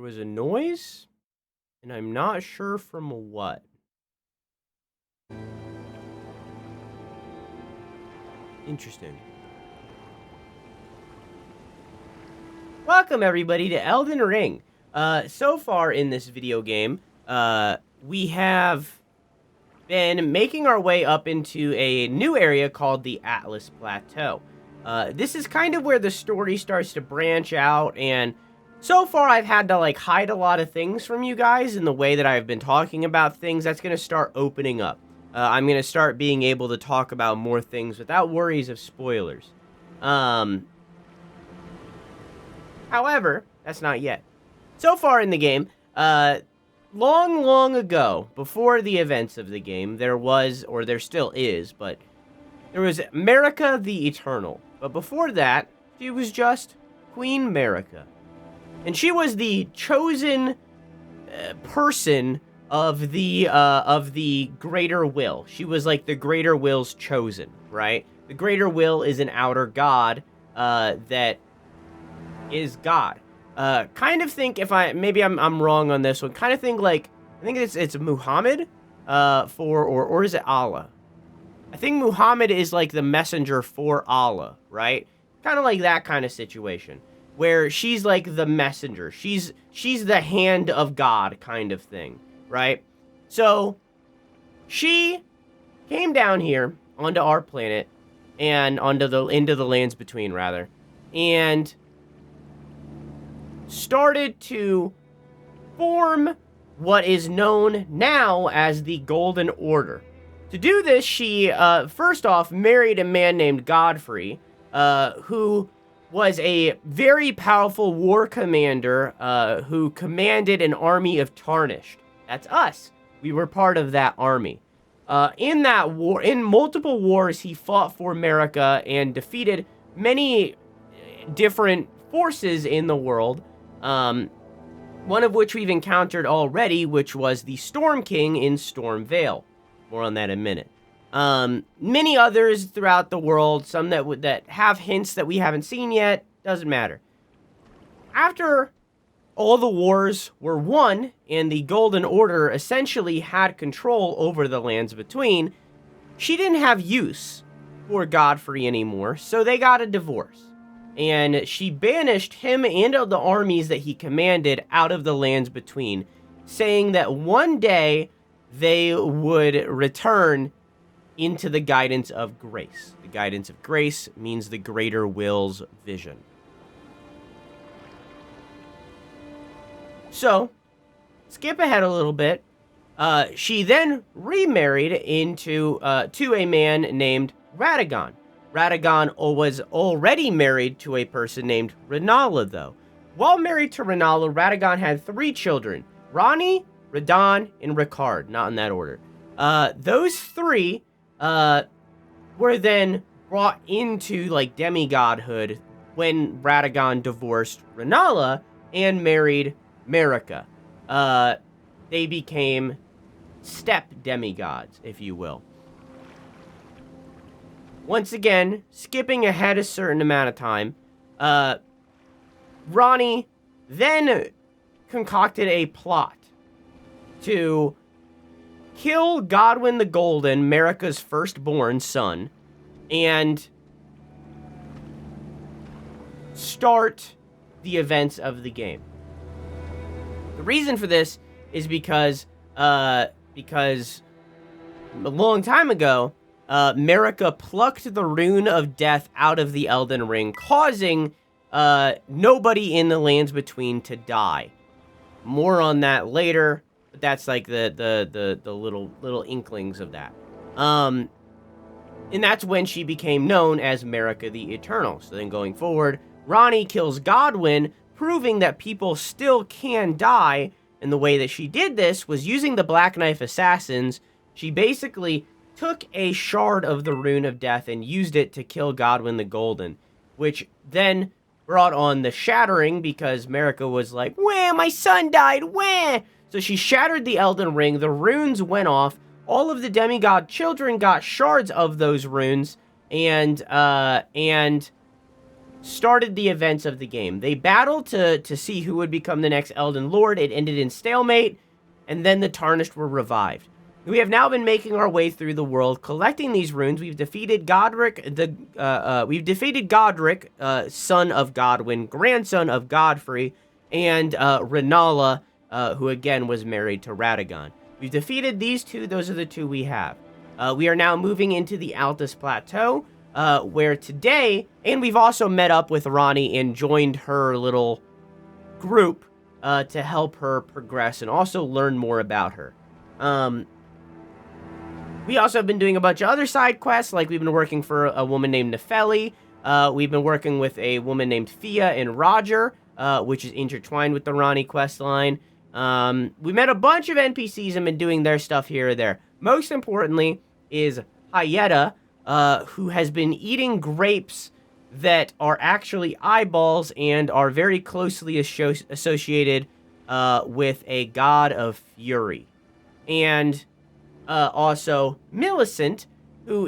There was a noise, and I'm not sure from what. Interesting. Welcome, everybody, to Elden Ring. So far in this video game, we have been making our way up into a new area called the Atlas Plateau. This is kind of where the story starts to branch out, and so far I've had to, hide a lot of things from you guys in the way that I've been talking about things. That's going to start opening up. I'm going to start being able to talk about more things without worries of spoilers. However, that's not yet. So far in the game, long ago, before the events of the game, there was, or there still is, but there was Marika the Eternal. But before that, she was just Queen Marika. And she was the chosen person of the Greater Will. She was like the Greater Will's chosen, right? The Greater Will is an outer god that is God. Kind of think, if maybe I'm wrong on this one, kind of think like, I think it's Muhammad, or is it Allah? I think Muhammad is like the messenger for Allah, right? Kind of like that kind of situation, where she's like the messenger. She's the hand of God kind of thing, right? So, she came down here onto our planet, and into the lands between, rather, and started to form what is known now as the Golden Order. To do this, she, first off, married a man named Godfrey, who was a very powerful war commander, who commanded an army of Tarnished. That's us. We were part of that army. In that war, in multiple wars, he fought for Marika and defeated many different forces in the world. One of which we've encountered already, which was the Storm King in Storm Vale. More on that in a minute. Many others throughout the world, some that have hints that we haven't seen yet, doesn't matter. After all the wars were won, and the Golden Order essentially had control over the lands between, she didn't have use for Godfrey anymore, so they got a divorce. And she banished him and the armies that he commanded out of the lands between, saying that one day they would return into the guidance of grace. The guidance of grace means the Greater Will's vision. So, skip ahead a little bit. She then remarried to a man named Radagon. Radagon was already married to a person named Rennala, though. While married to Rennala, Radagon had 3 children: Ranni, Radahn, and Ricard. Not in that order. Those 3 were then brought into, demigodhood when Radagon divorced Rennala and married Marika. They became step demigods, if you will. Once again, skipping ahead a certain amount of time, Ranni then concocted a plot to kill Godwyn the Golden, Marika's firstborn son, and start the events of the game. The reason for this is because a long time ago, Marika plucked the Rune of Death out of the Elden Ring, causing nobody in the lands between to die. More on that later, but that's like the little inklings of that. And that's when she became known as Marika the Eternal. So then going forward, Ranni kills Godwyn, proving that people still can die. And the way that she did this was using the Black Knife Assassins. She basically took a shard of the Rune of Death and used it to kill Godwyn the Golden, which then brought on the shattering, because Marika was like, "Wah, my son died, wah!" So she shattered the Elden Ring, the runes went off, all of the demigod children got shards of those runes, and started the events of the game. They battled to see who would become the next Elden Lord. It ended in stalemate, and then the Tarnished were revived. We have now been making our way through the world, collecting these runes. We've defeated Godric, son of Godwyn, grandson of Godfrey, and Renala, who again was married to Radagon. We've defeated these two. Those are the two we have. We are now moving into the Altus Plateau, where today, and we've also met up with Ranni and joined her little group to help her progress and also learn more about her. We also have been doing a bunch of other side quests, like we've been working for a woman named Nefeli. We've been working with a woman named Fia and Roger, which is intertwined with the Ranni quest line. We met a bunch of NPCs and been doing their stuff here or there. Most importantly is Hyetta, who has been eating grapes that are actually eyeballs and are very closely associated with a god of fury. And also Millicent, who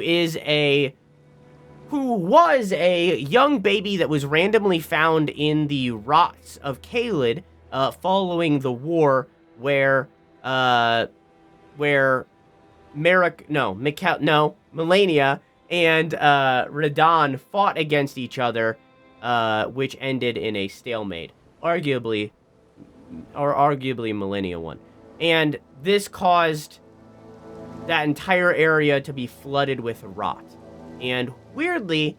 was a young baby that was randomly found in the rocks of Caelid, following the war where Melania and Radahn fought against each other, which ended in a stalemate, arguably Melania won. And this caused that entire area to be flooded with rot. And weirdly,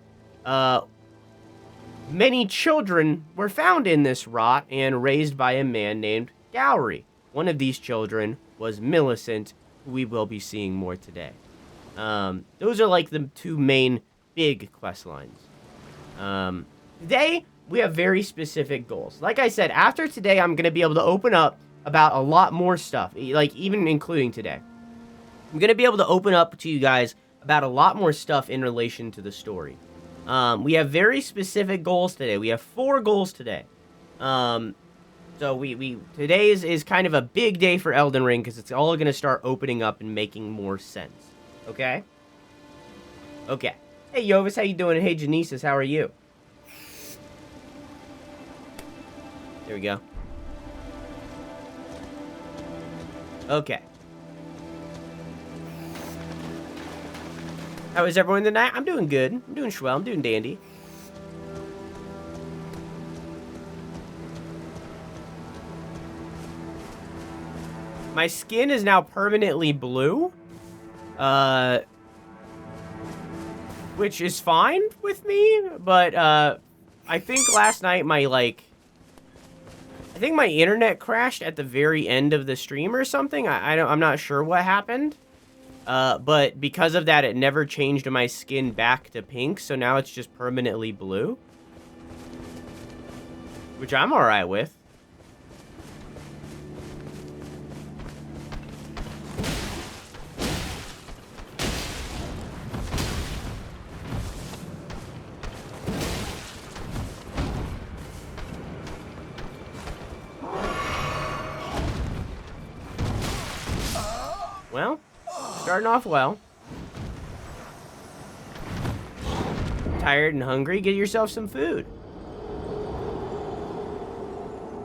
many children were found in this rot and raised by a man named Gowry. One of these children was Millicent, who we will be seeing more today. Those are like the two main big quest lines. Today, we have very specific goals. Like I said, after today, I'm going to be able to open up about a lot more stuff, like even including today. I'm going to be able to open up to you guys about a lot more stuff in relation to the story. We have very specific goals today. We have 4 goals today. So today is kind of a big day for Elden Ring because it's all going to start opening up and making more sense. Okay? Okay. Hey, Yovis, how you doing? Hey, Genesis, how are you? There we go. Okay. How is everyone tonight? I'm doing good. I'm doing swell. I'm doing dandy. My skin is now permanently blue. Which is fine with me, but, I think last night I think my internet crashed at the very end of the stream or something. I'm not sure what happened. But because of that, it never changed my skin back to pink, so now it's just permanently blue. Which I'm alright with. Well, starting off well. Tired and hungry? Get yourself some food.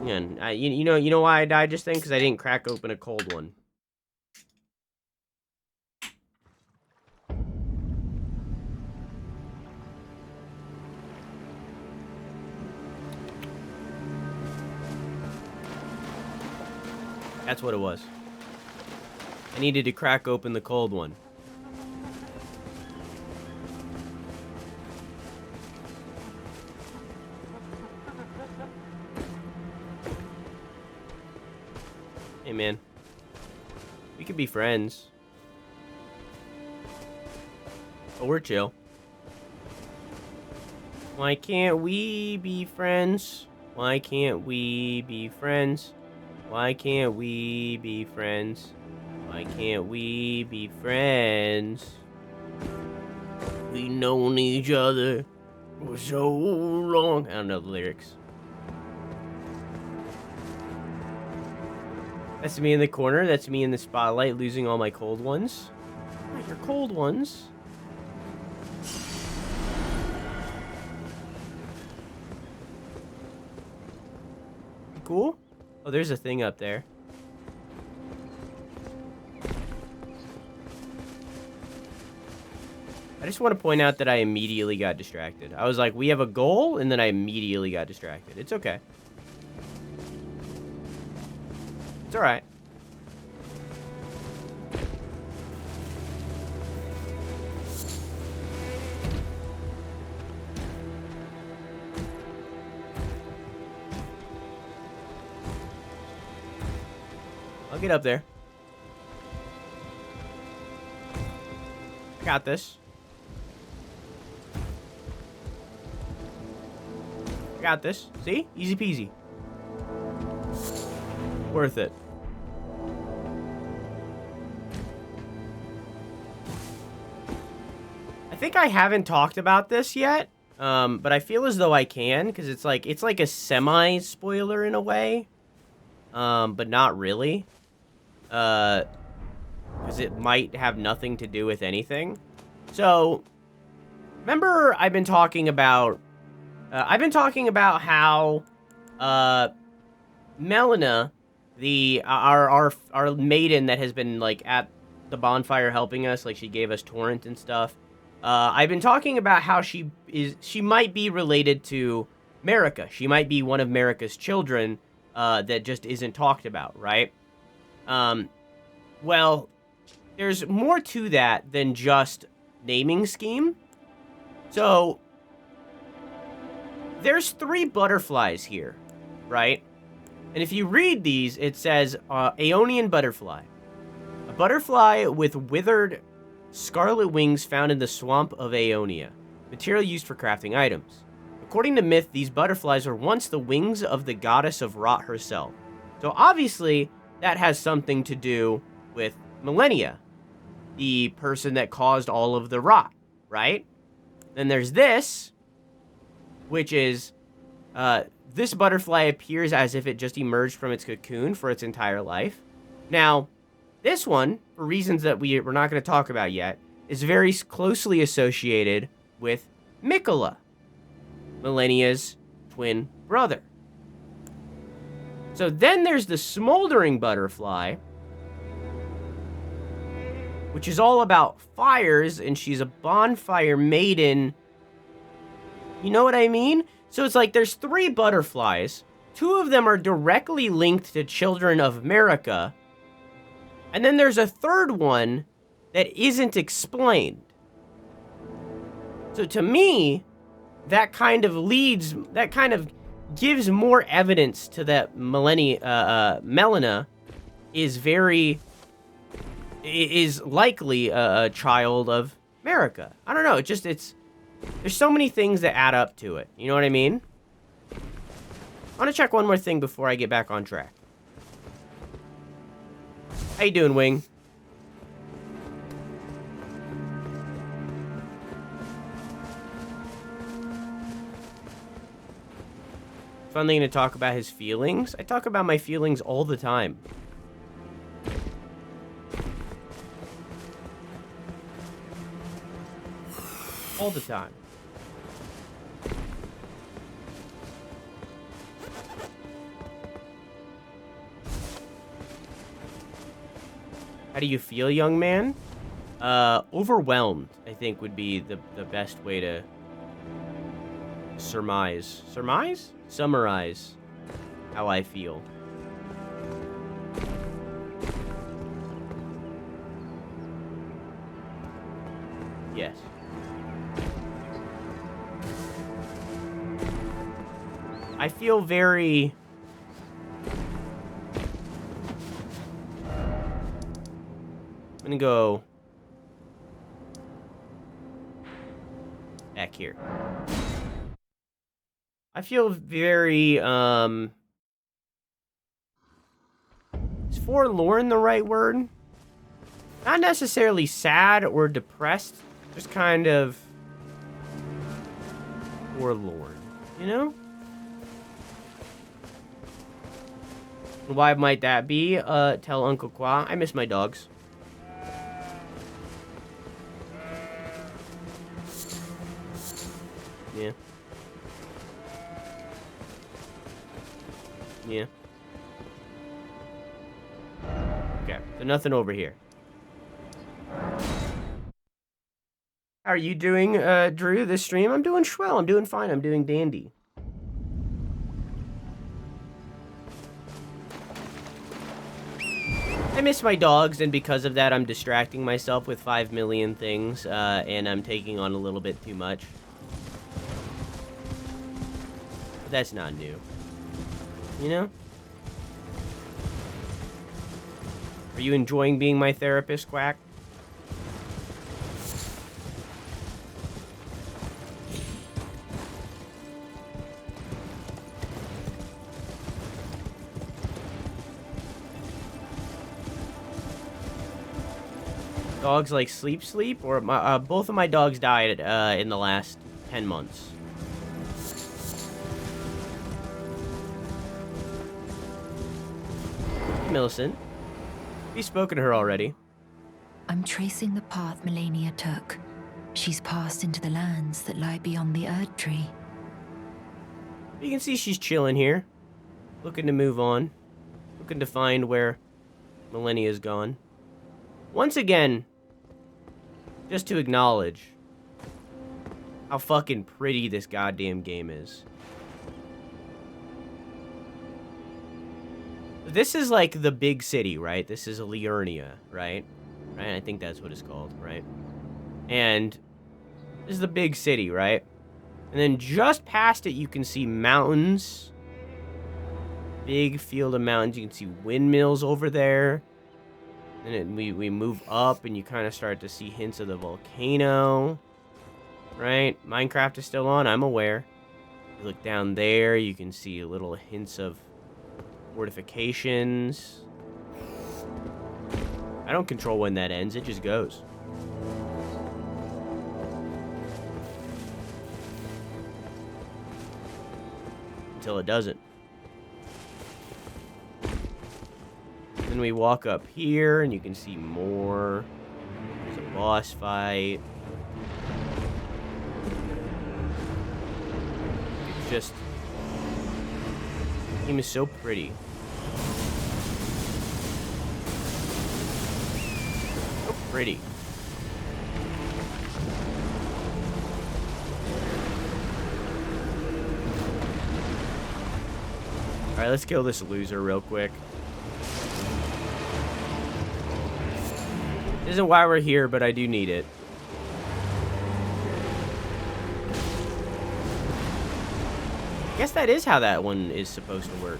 Yeah, you know why I died just then? Because I didn't crack open a cold one. That's what it was. I needed to crack open the cold one. Hey, man. We could be friends. But we're chill. Why can't we be friends? Why can't we be friends? Why can't we be friends? Why can't we be friends? We known each other for so long. I don't know the lyrics. That's me in the corner. That's me in the spotlight losing all my cold ones. Oh, your cold ones. cool. Oh, there's a thing up there. I just want to point out that I immediately got distracted. I was like, we have a goal, and then I immediately got distracted. It's okay. It's alright. I'll get up there. I got this. I got this. See? Easy peasy. Worth it. I think I haven't talked about this yet, but I feel as though I can, because it's like a semi-spoiler in a way, but not really. Because it might have nothing to do with anything. So, remember I've been talking about how, Melina, our maiden that has been, like, at the bonfire helping us, like, she gave us torrent and stuff. I've been talking about how she might be related to Marika. She might be one of Marika's children, that just isn't talked about, right? Well, there's more to that than just naming scheme. So, there's 3 butterflies here, right? And if you read these, it says, Aeonian butterfly. A butterfly with withered scarlet wings found in the swamp of Aeonia. Material used for crafting items. According to myth, these butterflies were once the wings of the goddess of rot herself. So obviously, that has something to do with Millennia, the person that caused all of the rot, right? Then there's this, which is, this butterfly appears as if it just emerged from its cocoon for its entire life. Now, this one, for reasons that we're not going to talk about yet, is very closely associated with Mikola, Millennia's twin brother. So then there's the smoldering butterfly, which is all about fires, and she's a bonfire maiden. You know what I mean? So it's like there's 3 butterflies. 2 of them are directly linked to children of Marika. And then there's a 3rd one that isn't explained. So to me, that kind of gives more evidence to that Melina is likely a child of Marika. I don't know, there's so many things that add up to it. You know what I mean? I want to check one more thing before I get back on track. How you doing, Wing? Fun thing to talk about his feelings. I talk about my feelings all the time. All the time. How do you feel, young man? Overwhelmed, I think, would be the best way to summarize how I feel. Yes. I feel very... I'm gonna go back here. I feel very, is forlorn the right word? Not necessarily sad or depressed, just kind of forlorn, you know? Why might that be? Tell Uncle Qua. I miss my dogs. Yeah. Yeah. Okay, so nothing over here. How are you doing, Drew, this stream? I'm doing swell. I'm doing fine. I'm doing dandy. I miss my dogs, and because of that, I'm distracting myself with 5 million things, and I'm taking on a little bit too much. But that's not new. You know? Are you enjoying being my therapist, Quack? Dogs like sleep, or my, both of my dogs died in the last 10 months. Millicent, we've spoken to her already. I'm tracing the path Melania took. She's passed into the lands that lie beyond the Erd Tree. You can see she's chilling here, looking to move on, looking to find where Millennia's gone. Once again, just to acknowledge how fucking pretty this goddamn game is. This is like the big city, right? This is Liurnia, right? Right? I think that's what it's called, right? And this is the big city, right? And then just past it, you can see mountains. Big field of mountains. You can see windmills over there. And then we move up, and you kind of start to see hints of the volcano. Right? Minecraft is still on, I'm aware. You look down there, you can see little hints of fortifications. I don't control when that ends, it just goes. Until it doesn't. Then we walk up here, and you can see more. There's a boss fight. It's just... the game is so pretty. So pretty. Alright, let's kill this loser real quick. This isn't why we're here, but I do need it. I guess that is how that one is supposed to work.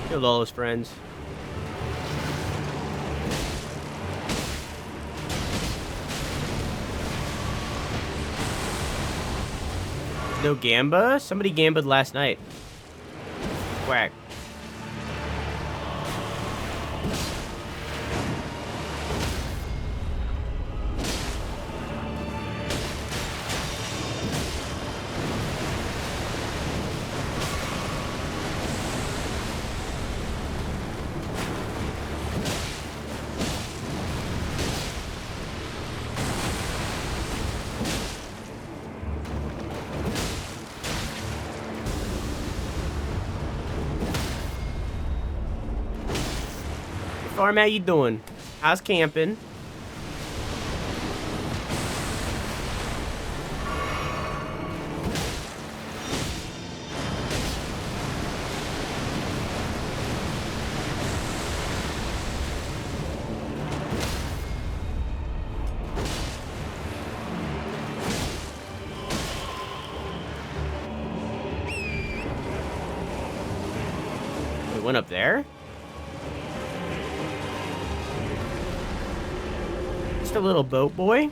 Killed all his friends. No Gamba? Somebody gambled last night. Quack. Farm, how you doing? How's camping? It went up there? Just a little boat boy.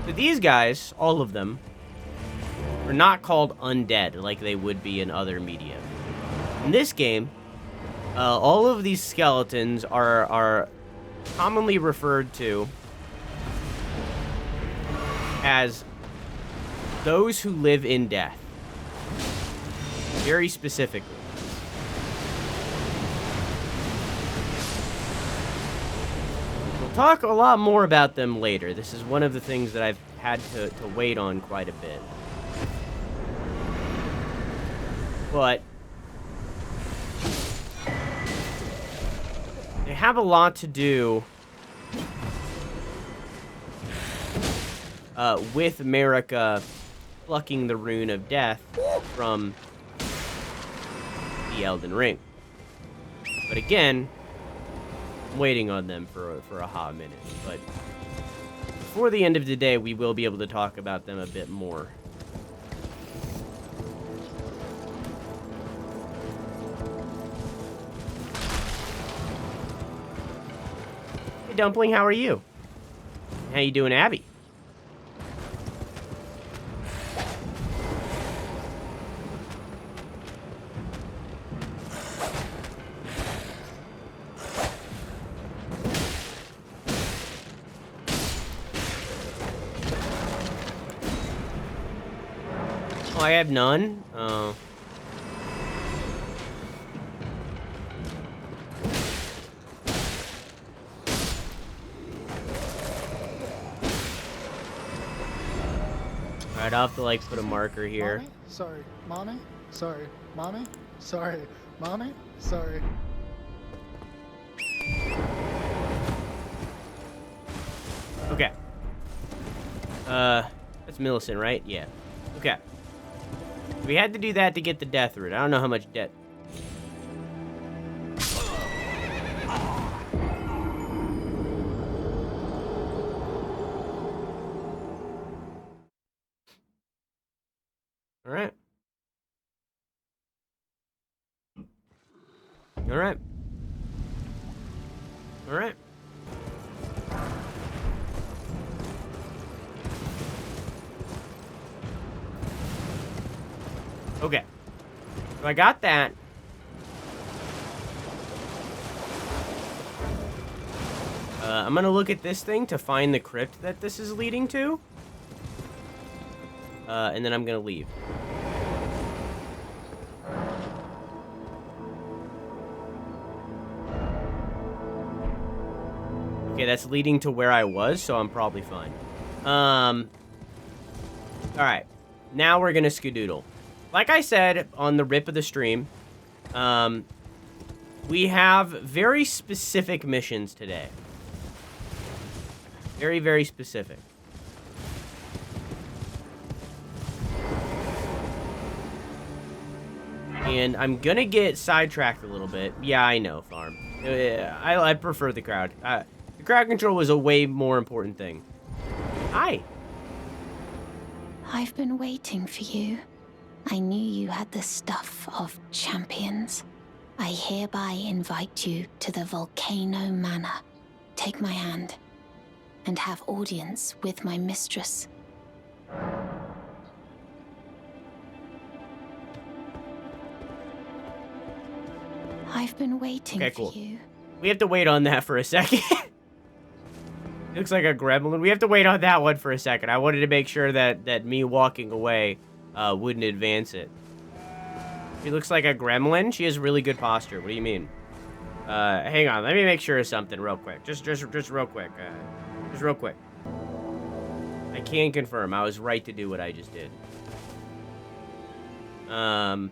So these guys, all of them, are not called undead like they would be in other media. In this game, All of these skeletons are commonly referred to as those who live in death. Very specifically. We'll talk a lot more about them later. This is one of the things that I've had to wait on quite a bit. But they have a lot to do with America plucking the rune of death from the Elden Ring. But again, I'm waiting on them for a hot minute. But before the end of the day, we will be able to talk about them a bit more. Hey, Dumpling, how are you? How you doing, Abby? Oh, I have none? Oh. Alright, I'll have to, like, put a marker here. Mommy? Sorry. Mommy? Sorry. Mommy? Sorry. Mommy? Sorry. Okay. That's Millicent, right? Yeah. Okay. We had to do that to get the death root. I don't know how much death. Alright. Alright. Alright. Okay. So I got that. I'm gonna look at this thing to find the crypt that this is leading to. And then I'm gonna leave. Okay, that's leading to where I was, so I'm probably fine. Alright. Now we're gonna skedoodle. Like I said on the rip of the stream, we have very specific missions today. Very, very specific. And I'm gonna get sidetracked a little bit. Yeah, I know, Farm. I prefer the crowd. The crowd control was a way more important thing. Hi. I've been waiting for you. I knew you had the stuff of champions. I hereby invite you to the Volcano Manor. Take my hand and have audience with my mistress. I've been waiting for you. We have to wait on that for a second. Looks like a gremlin. We have to wait on that one for a second. I wanted to make sure that me walking away wouldn't advance it. She looks like a gremlin. She has really good posture. What do you mean? Hang on. Let me make sure of something real quick. Just real quick. Just real quick. I can confirm. I was right to do what I just did. The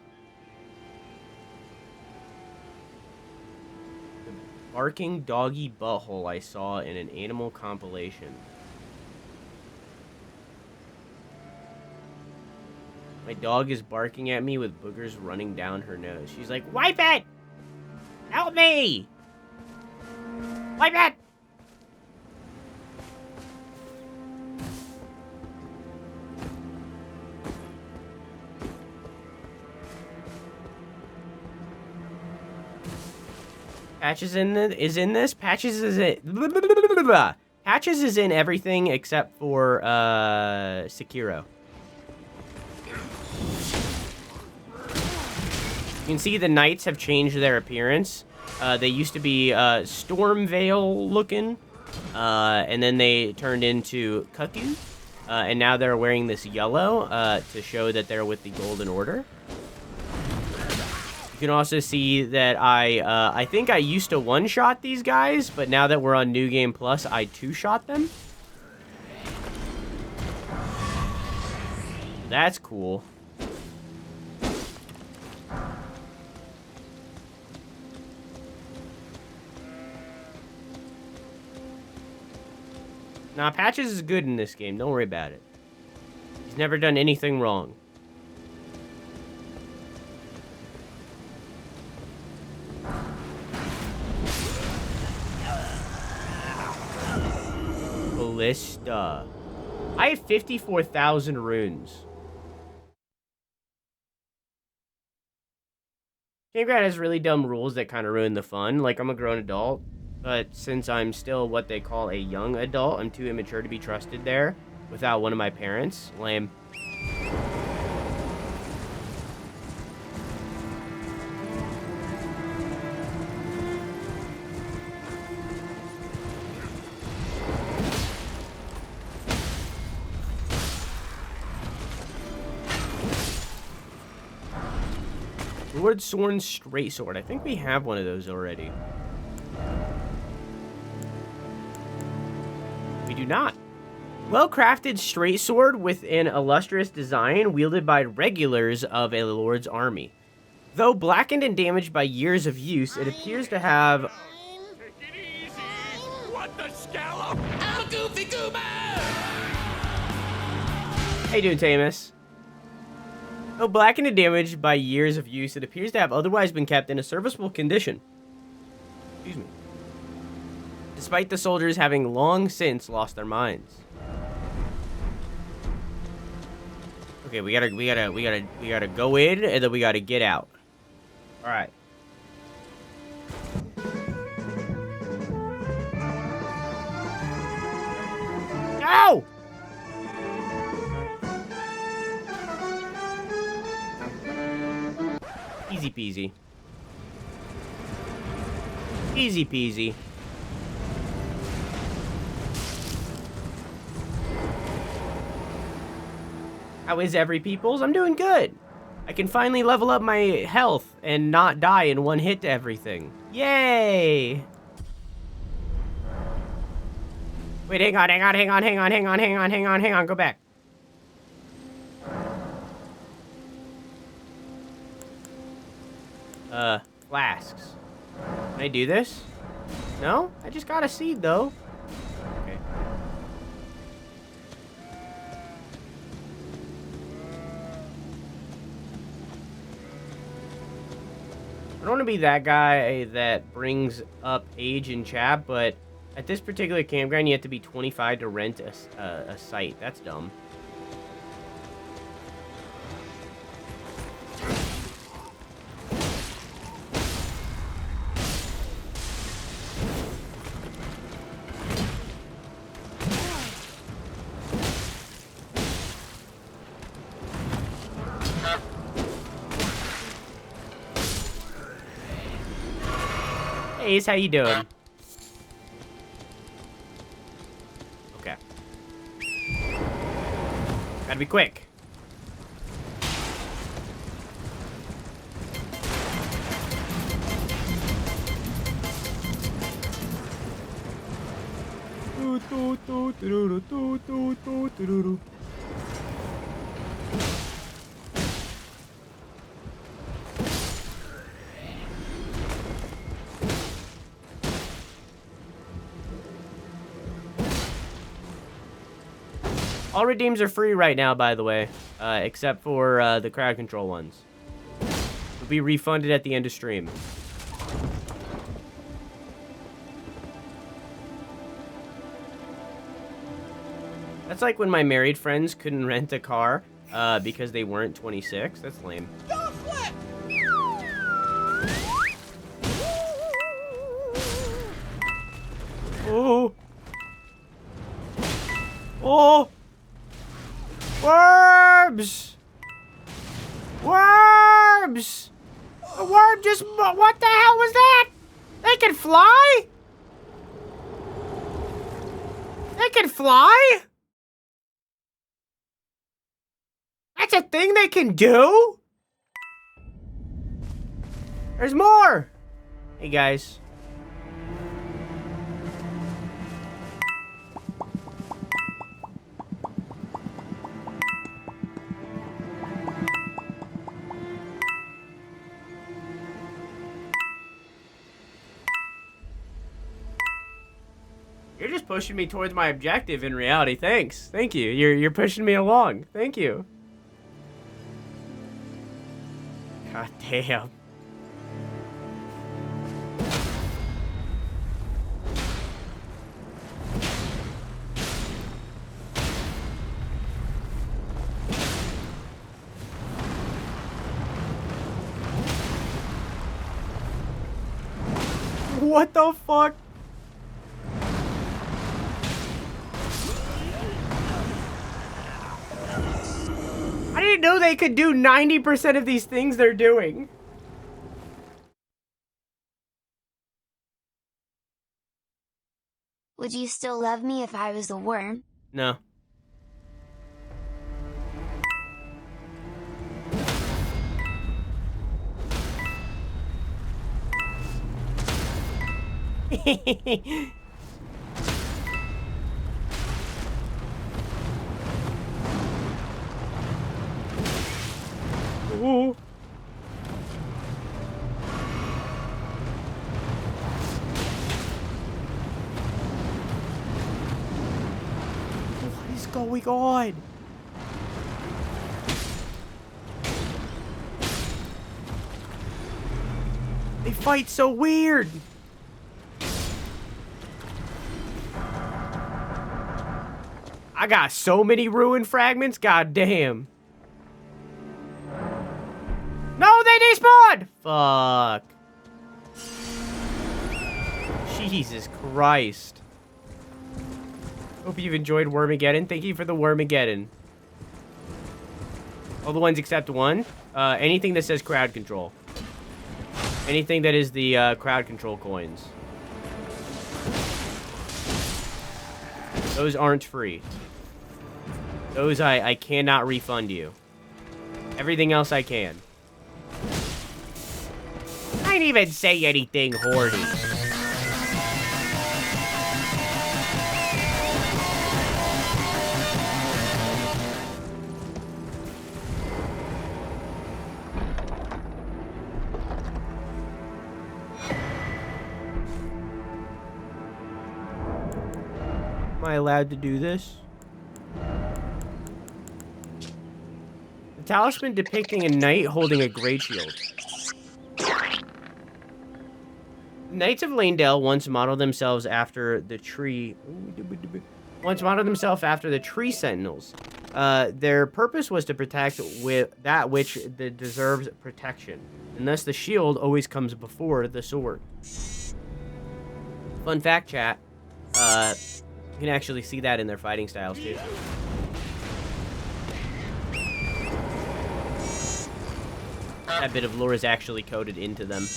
barking doggy butthole I saw in an animal compilation. My dog is barking at me with boogers running down her nose. She's like, wipe it! Help me! Wipe it! Patches is in this. Patches is in. Patches is in everything except for Sekiro. You can see the knights have changed their appearance. They used to be Stormveil looking, and then they turned into Cuckoo, and now they're wearing this yellow to show that they're with the Golden Order. You can also see that I think I used to one-shot these guys, but now that we're on New Game Plus, I two-shot them. That's cool. Nah, Patches is good in this game. Don't worry about it. He's never done anything wrong. Ballista. I have 54,000 runes. Campground has really dumb rules that kind of ruin the fun. Like, I'm a grown adult, but since I'm still what they call a young adult, I'm too immature to be trusted there without one of my parents. Lame. Lord Sorn's Straight Sword. I think we have one of those already. We do not. Well-crafted straight sword with an illustrious design wielded by regulars of a lord's army. Though blackened and damaged by years of use, it appears to have... Take it easy! What the scallop? I'm a goofy goober! How you doing, Tamus? Though blackened and damaged by years of use, it appears to have otherwise been kept in a serviceable condition. Excuse me. Despite the soldiers having long since lost their minds. Okay, we gotta go in, and then we gotta get out. All right. No! Easy peasy. Easy peasy. How is every peoples? I'm doing good. I can finally level up my health and not die in one hit to everything. Yay! Wait, hang on. Go back. Flasks. Can I do this? No? I just got a seed, though. Okay. I don't want to be that guy that brings up age in chat, but at this particular campground, you have to be 25 to rent a site. That's dumb. Hey, Ace, how you doing? Okay. Gotta be quick. All redeems are free right now, by the way, except for the crowd control ones. Will be refunded at the end of stream. That's like when my married friends couldn't rent a car because they weren't 26. That's lame. Oh. Oh. Worms! Worms! A worm just... What the hell was that? can fly? They can fly? That's a thing they can do? There's more! Hey, guys. You're just pushing me towards my objective in reality. Thanks. Thank you. You're pushing me along. Thank you. God damn. What the fuck? I didn't know they could do 90% of these things they're doing. Would you still love me if I was a worm? No. Ooh. What is going on? They fight so weird. I got so many ruined fragments, god damn. No, they despawned! Fuck. Jesus Christ. Hope you've enjoyed Wormageddon. Thank you for the Wormageddon. All the ones except one. Anything that says crowd control. Anything that is the crowd control coins. Those aren't free. Those I cannot refund you. Everything else I can. I didn't even say anything horny. Am I allowed to do this? The talisman depicting a knight holding a great shield. Knights of Lanedale once modeled themselves after the tree. Sentinels. Their purpose was to protect with that which deserves protection, and thus the shield always comes before the sword. Fun fact, chat. You can actually see that in their fighting styles too. That bit of lore is actually coded into them.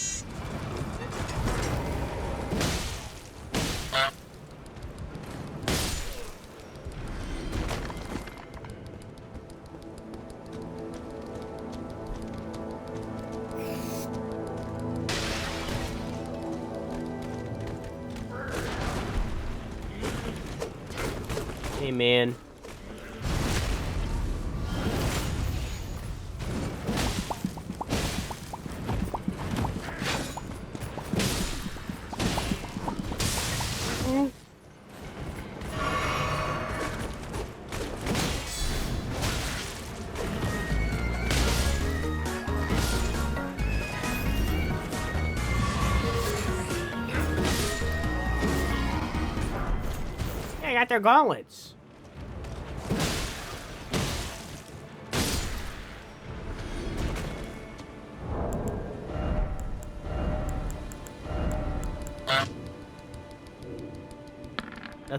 Hey, man. They got their gauntlets.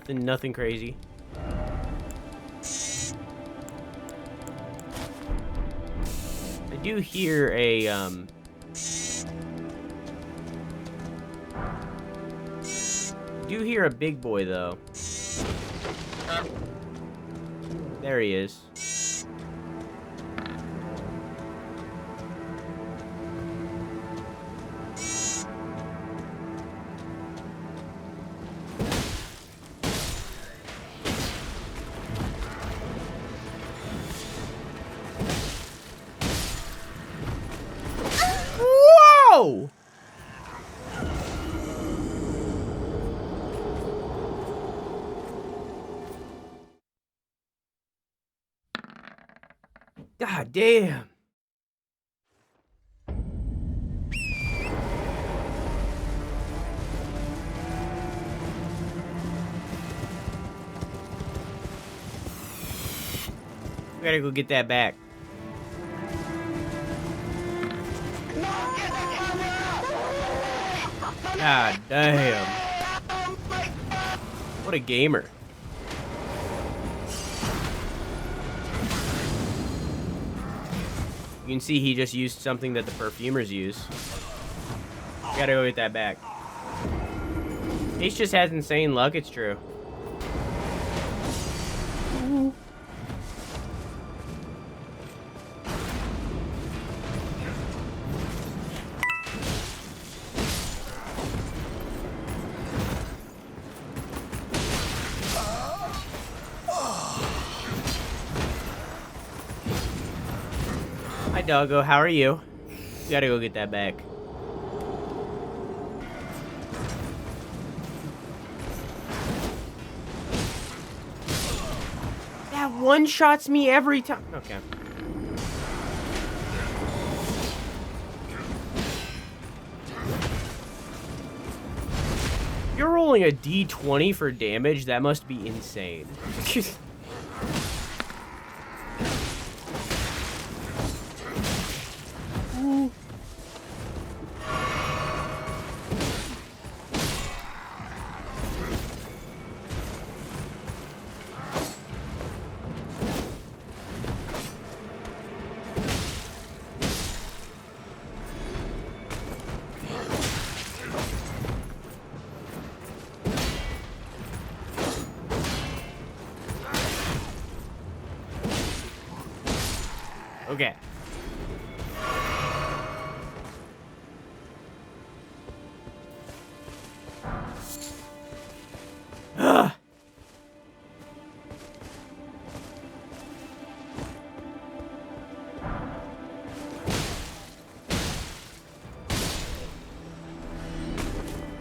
Nothing crazy. I do hear a do hear a big boy, though. There he is. Whoa! God damn. We gotta go get that back. God damn. What a gamer. You can see he just used something that the perfumers use. We gotta go get that back. Ace just has insane luck, it's true. Hi, doggo. How are you? We gotta go get that back. That one-shots me every time. Okay. You're rolling a D20 for damage? That must be insane. Okay. Ugh.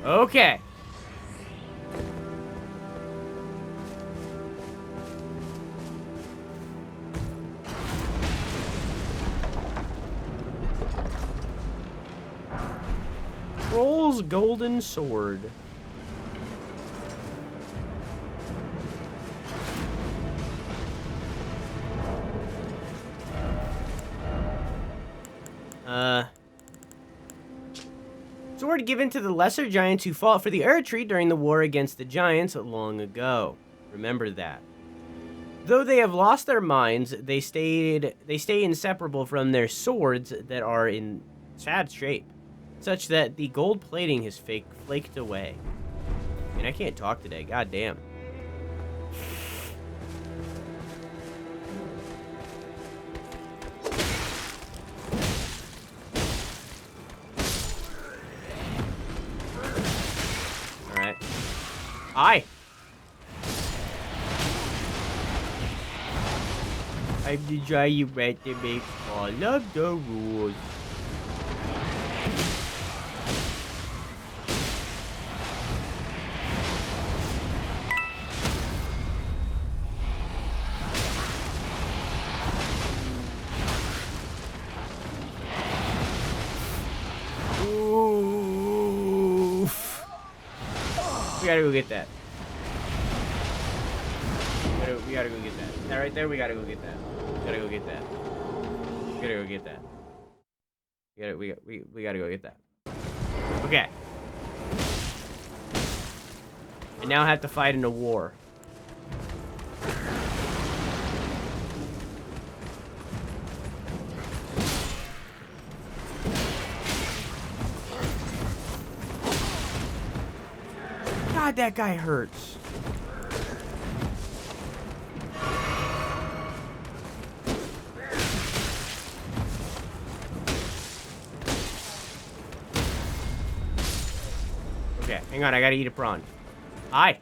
Okay. Troll's golden sword. Sword given to the lesser giants who fought for the Erdtree during the war against the giants long ago. Remember that. Though they have lost their minds, they stay inseparable from their swords that are in sad shape, such that the gold plating has flaked away. I mean, I can't talk today. God damn. Alright. Hi. I'm the giant rat that makes all of the rules. We gotta go get that. We gotta go get that. That right there, we gotta go get that. We gotta go get that. We gotta go get that. We gotta go get that. Okay. I now have to fight in a war. God, that guy hurts. Okay, hang on, I gotta eat a prawn. Hi.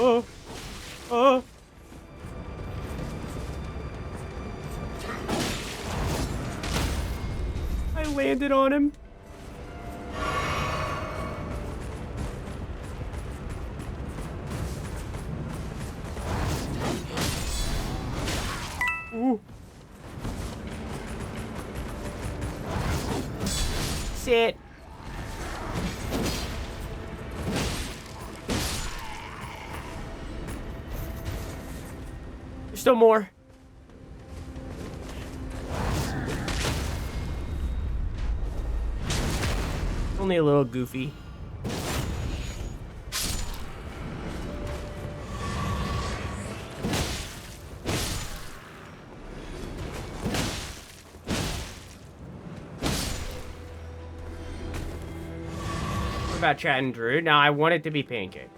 Oh. Oh. I landed on him. Ooh. Sit. There's still more. Only a little goofy. What about Chad and Drew? Now I want it to be Pancake.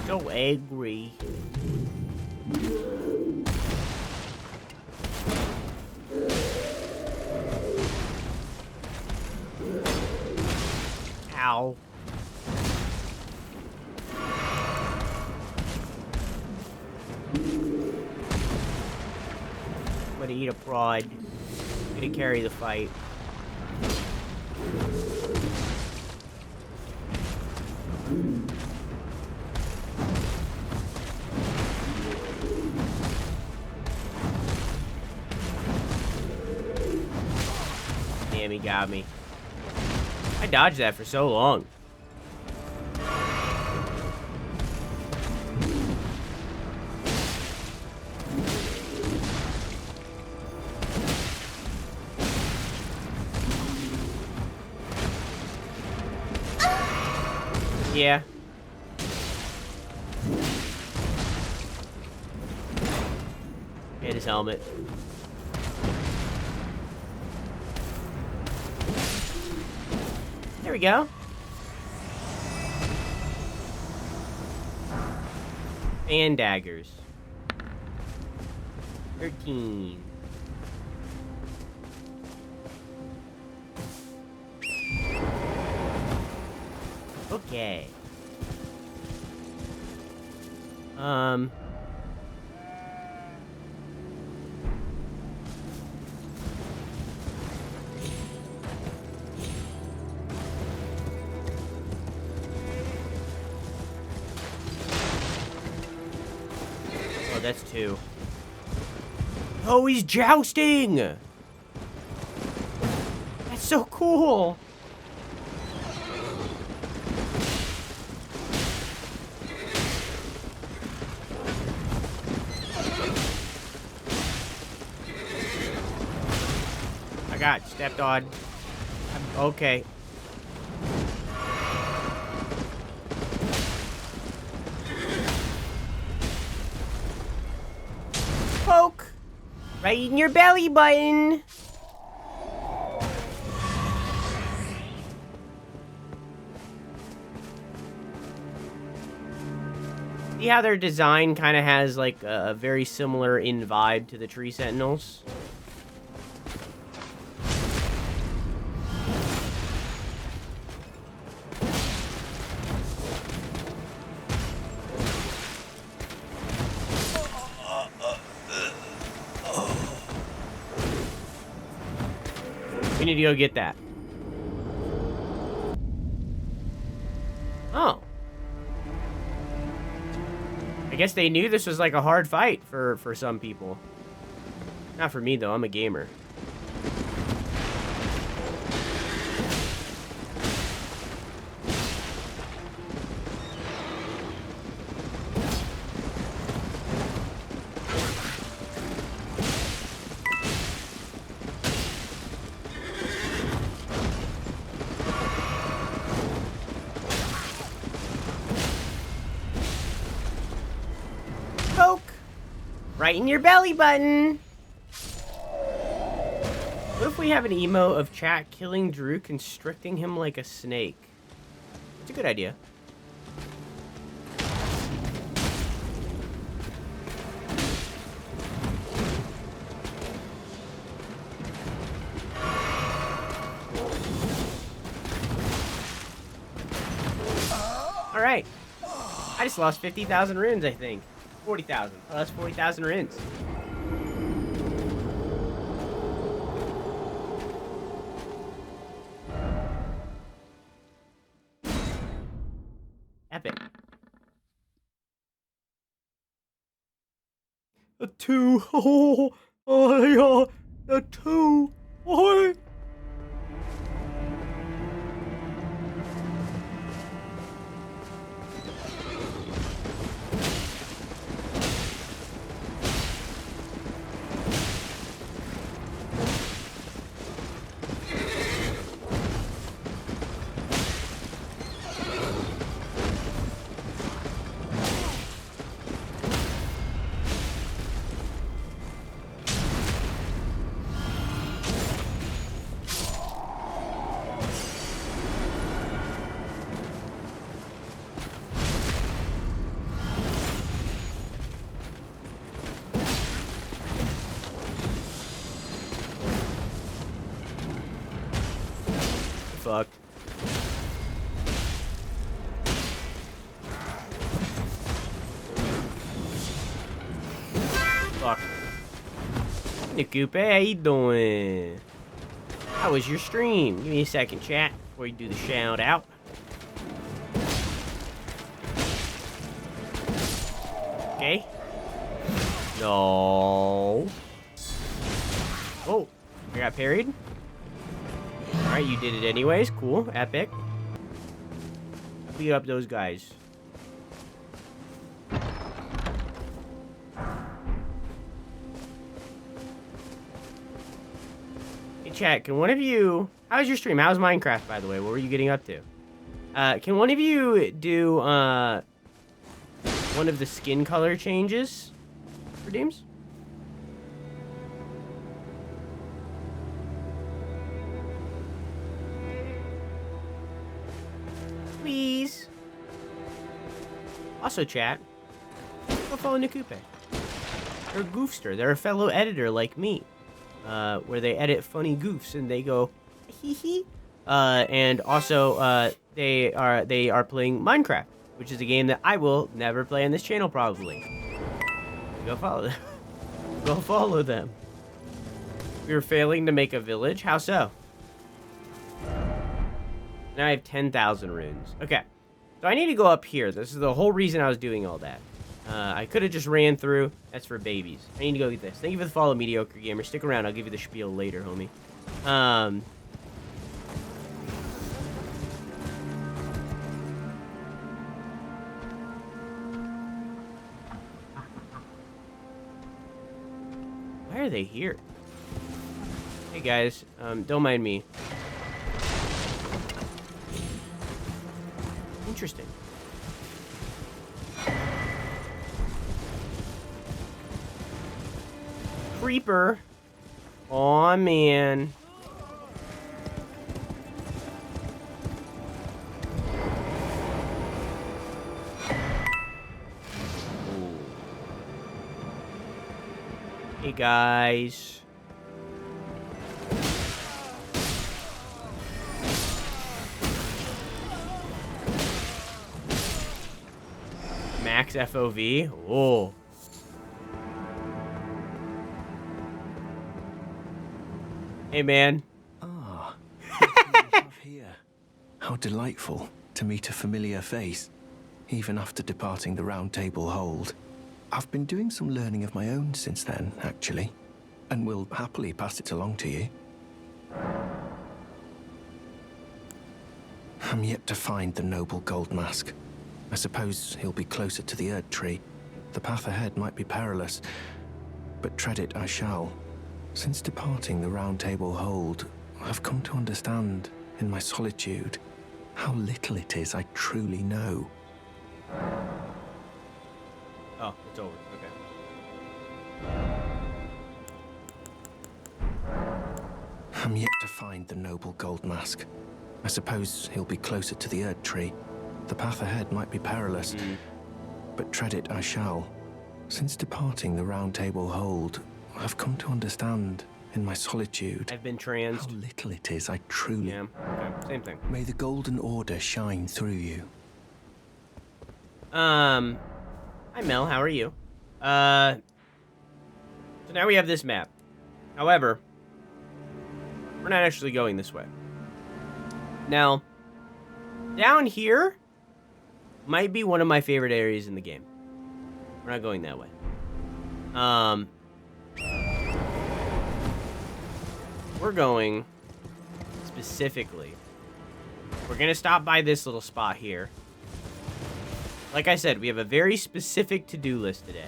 So angry. Ow. I'm gonna eat a prod. I'm gonna carry the fight. Damn, he got me. I dodged that for so long. Yeah. Hit his helmet. There we go. And daggers. 13. Okay. Oh, that's 2. Oh, he's jousting! That's so cool! I got stepped on. Okay. Poke! Right in your belly button! See how their design kind of has like a very similar in vibe to the Tree Sentinels? We need to go get that. Oh. I guess they knew this was like a hard fight for some people. Not for me though, I'm a gamer. Right in your belly button. What if we have an emo of chat killing Drew, constricting him like a snake? It's a good idea. All right. I just lost 50,000 runes, I think. 40,000. Oh, that's 40,000 runes. Epic. A 2. Oh, yeah. A 2. Oh. Fuck. Fuck. Nikupe, how you doing? How was your stream? Give me a second, chat, before you do the shout out. Okay. No. Oh, I got parried. Alright, you did it anyways. Cool. Epic. Beat up those guys. Hey, chat, can one of you... How was your stream? How was Minecraft, by the way? What were you getting up to? Can one of you do, one of the skin color changes for Deems? Please. Also, chat, go follow Nikupe. They're a goofster. They're a fellow editor like me, where they edit funny goofs and they go hee hee. And also, they are playing Minecraft, which is a game that I will never play on this channel probably. Go follow them. Go follow them. We were failing to make a village. How so? Now I have 10,000 runes. Okay. So I need to go up here. This is the whole reason I was doing all that. I could have just ran through. That's for babies. I need to go get this. Thank you for the follow, Mediocre Gamer. Stick around. I'll give you the spiel later, homie. Why are they here? Hey, guys. Don't mind me. Interesting. Creeper. Aw, man. Ooh. Hey, guys. Max FOV. Oh. Hey, man. Ah, what do we have here? How delightful to meet a familiar face, even after departing the Round Table Hold. I've been doing some learning of my own since then, actually, and will happily pass it along to you. I'm yet to find the noble gold mask. I suppose he'll be closer to the Erd Tree. The path ahead might be perilous, but tread it I shall. Since departing the Round Table Hold, I've come to understand, in my solitude, how little it is I truly know. Oh, it's over. Okay. I'm yet to find the noble gold mask. I suppose he'll be closer to the Erd Tree. The path ahead might be perilous, but tread it I shall. Since departing the Round Table hold, I've come to understand in my solitude I've been how transed. little it is I truly... Yeah, okay, same thing. May the Golden Order shine through you. Hi Mel, how are you? So now we have this map. However, we're not actually going this way. Now, down here might be one of my favorite areas in the game. We're not going that way. We're going specifically. We're gonna stop by this little spot here. Like I said, we have a very specific to-do list today.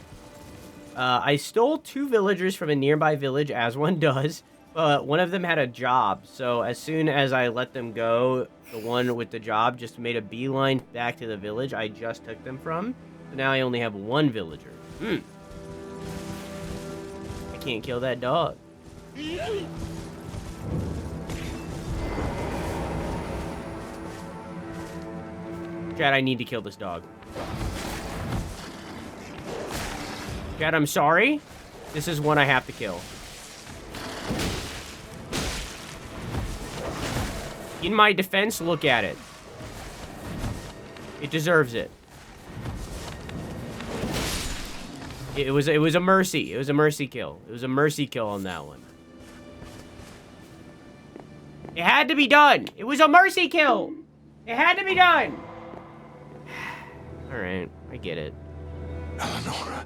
I stole 2 villagers from a nearby village, as one does, but one of them had a job. So as soon as I let them go, the one with the job just made a beeline back to the village I just took them from. So now I only have 1 villager. I can't kill that dog. Chad, I need to kill this dog. Chad, I'm sorry. This is one I have to kill. In my defense, look at it. It deserves it. It was a mercy. It was a mercy kill. It was a mercy kill on that one. It had to be done. It was a mercy kill. It had to be done. All right, I get it. Eleonora.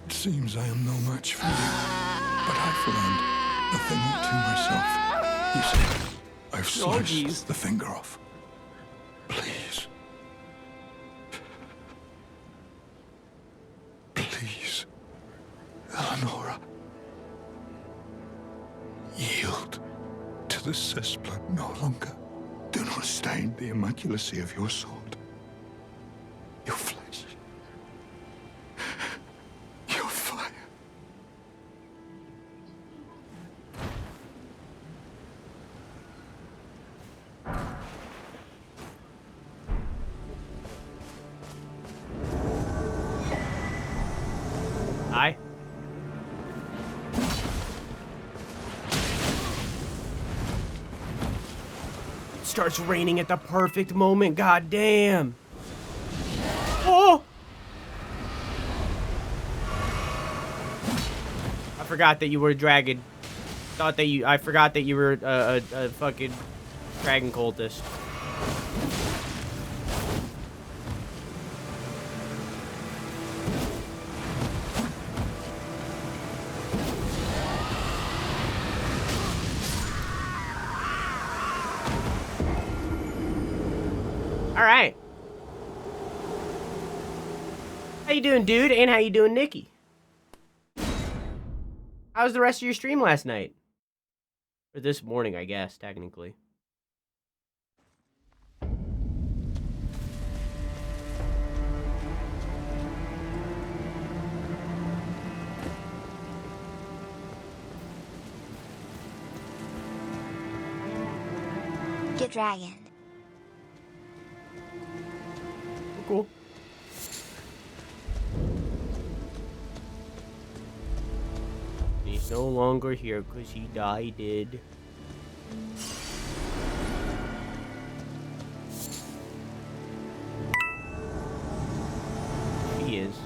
It seems I am no match for you, but I've learned a thing or two myself. You see, I've sliced the finger off. Please. Please, Eleonora. Yield to the cesspool no longer. Do not stain the immaculacy of your sword. Your flesh. Your fire. Hi. Starts raining at the perfect moment. God damn. Oh! I forgot that you were a dragon. I forgot that you were a fucking dragon cultist. All right. How you doing, dude? And how you doing, Nikki? How was the rest of your stream last night? Or this morning, I guess, technically. Get dragon. Cool. He's no longer here because he died. He is.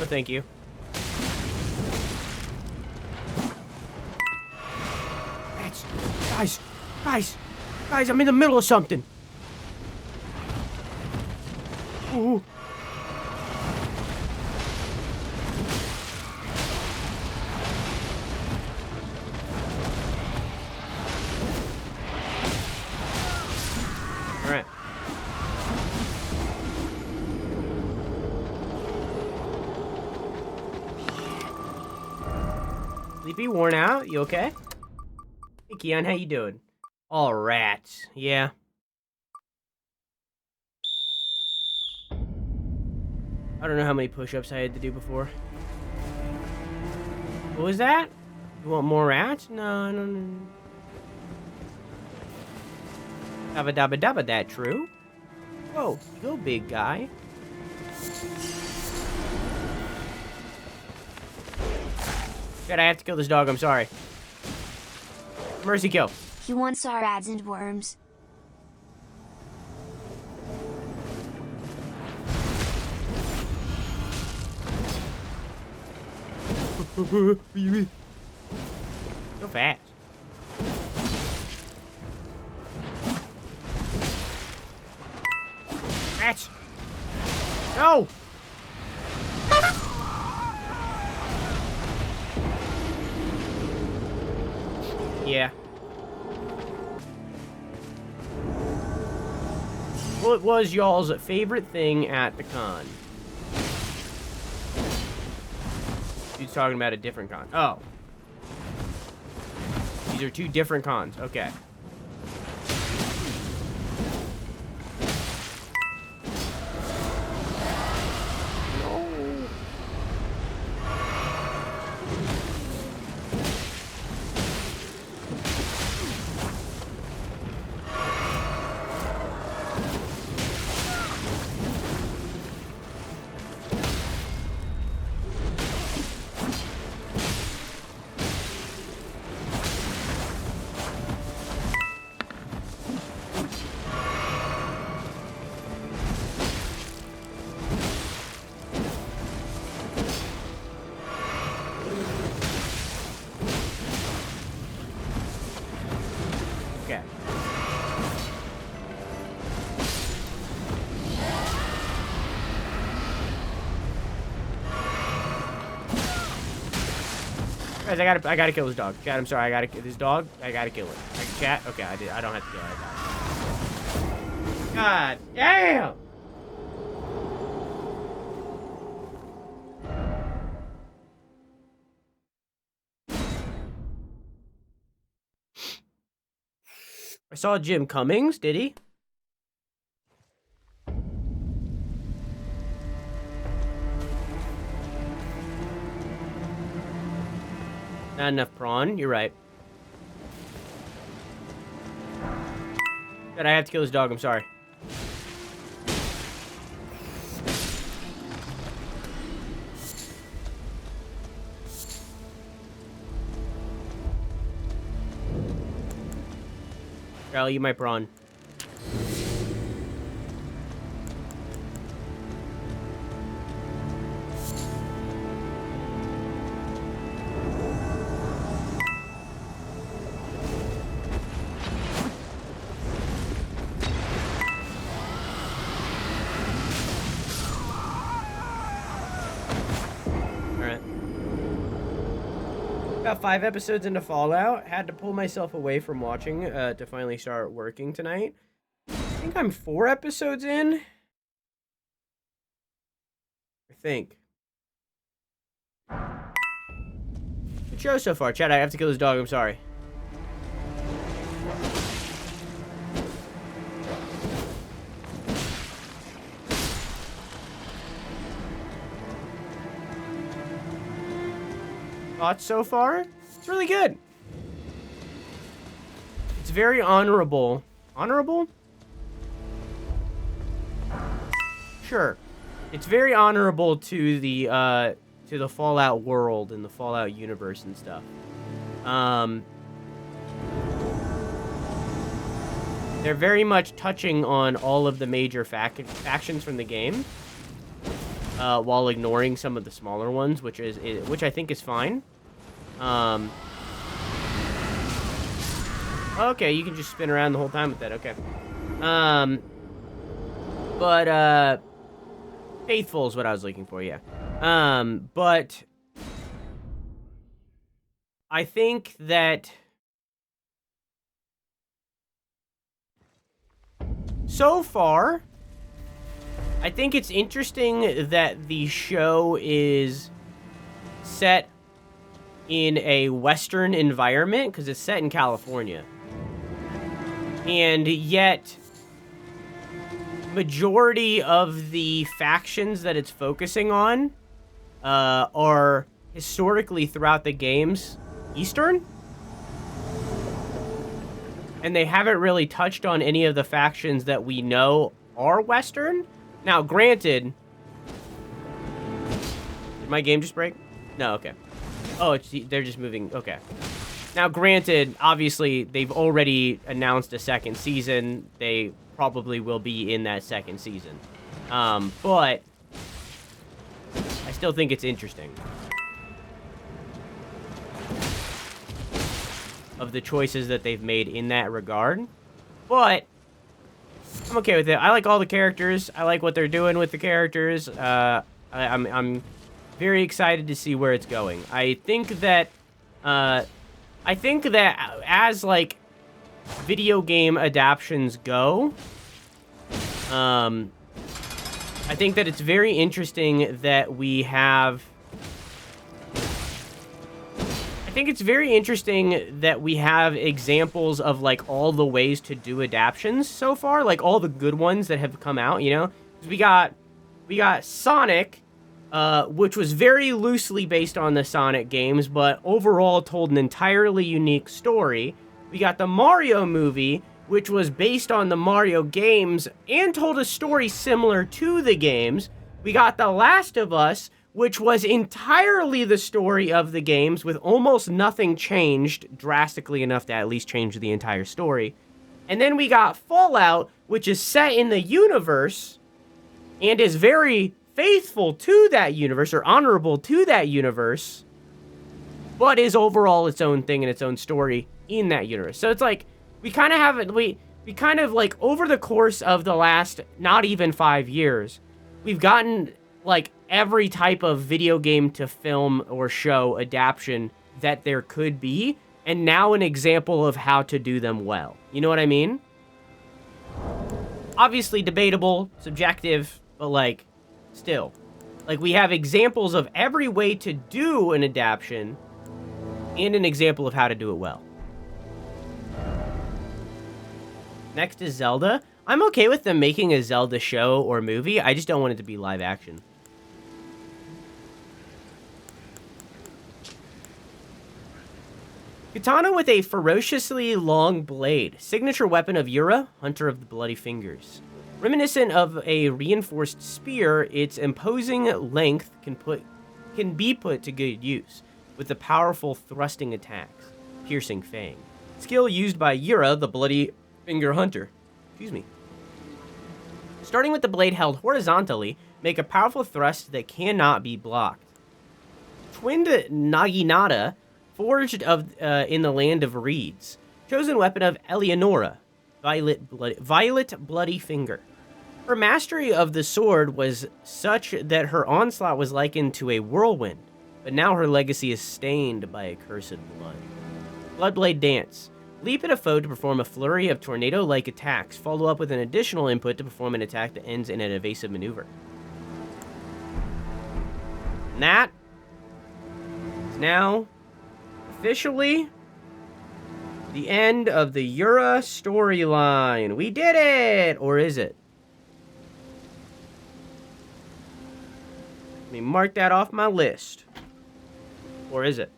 Oh, thank you. Guys, I'm in the middle of something. Ooh. All right. Sleepy, worn out, you okay? Hey, Keon, how you doing? All rats, yeah. I don't know how many push-ups I had to do before. What was that? You want more rats? No, I don't. Dabba dabba dabba, that true? Whoa, you go, big guy. God, I have to kill this dog, I'm sorry. Mercy kill. He wants our ads and worms. So fast. Rats! No! Yeah. What was y'all's favorite thing at the con? Dude's talking about a different con. Oh. These are two different cons. Okay. Okay. Guys, I gotta kill this dog. Chat, I'm sorry, I gotta kill this dog. I gotta kill it. Chat? Okay, I did. I don't have to kill it. God damn! I saw Jim Cummings, did he? Not enough prawn, you're right. God, I have to kill this dog, I'm sorry. I'll eat my prawn. Got 5 episodes into Fallout. Had to pull myself away from watching to finally start working tonight. I think I'm 4 episodes in. I think. Good show so far. Chad, I have to kill this dog. I'm sorry. Thoughts so far? It's really good. It's very honorable. Honorable? Sure. It's very honorable to the Fallout world and the Fallout universe and stuff. They're very much touching on all of the major factions from the game, while ignoring some of the smaller ones, which I think is fine. Okay, you can just spin around the whole time with that. Okay. But faithful is what I was looking for. Yeah. But I think that so far, I think it's interesting that the show is set in a Western environment because it's set in California. And yet, majority of the factions that it's focusing on are historically throughout the games Eastern. And they haven't really touched on any of the factions that we know are Western. Now, granted... Did my game just break? No, okay. Oh, they're just moving. Okay. Now, granted, obviously, they've already announced a second season. They probably will be in that second season. But I still think it's interesting. Of the choices that they've made in that regard. But I'm okay with it. I like all the characters. I like what they're doing with the characters. I'm very excited to see where it's going. I think that as like video game adaptions go, I think that it's very interesting that we have. I think it's very interesting that we have examples of like all the ways to do adaptions so far, like all the good ones that have come out. You know, we got Sonic. Which was very loosely based on the Sonic games, but overall told an entirely unique story. We got the Mario movie, which was based on the Mario games and told a story similar to the games. We got The Last of Us, which was entirely the story of the games with almost nothing changed, drastically enough to at least change the entire story. And then we got Fallout, which is set in the universe and is very faithful to that universe, or honorable to that universe, but is overall its own thing and its own story in that universe. So it's like, we kind of have it, we kind of like, over the course of the last, not even 5 years, we've gotten like every type of video game to film or show adaptation that there could be, and now an example of how to do them well. You know what I mean? Obviously debatable, subjective, but like, still, like, we have examples of every way to do an adaptation and an example of how to do it well. Next is Zelda. I'm okay with them making a Zelda show or movie. I just don't want it to be live action. Katana with a ferociously long blade. Signature weapon of Yura, Hunter of the Bloody Fingers. Reminiscent of a reinforced spear, its imposing length can be put to good use, with the powerful thrusting attacks, piercing fang. Skill used by Yura, the Bloody Finger Hunter. Excuse me. Starting with the blade held horizontally, make a powerful thrust that cannot be blocked. Twinned Naginata, forged in the land of reeds. Chosen weapon of Eleonora, Violet Bloody Finger. Her mastery of the sword was such that her onslaught was likened to a whirlwind, but now her legacy is stained by accursed blood. Bloodblade Dance. Leap at a foe to perform a flurry of tornado-like attacks. Follow up with an additional input to perform an attack that ends in an evasive maneuver. And that is now officially the end of the Yura storyline. We did it! Or is it? Let me mark that off my list. Or is it?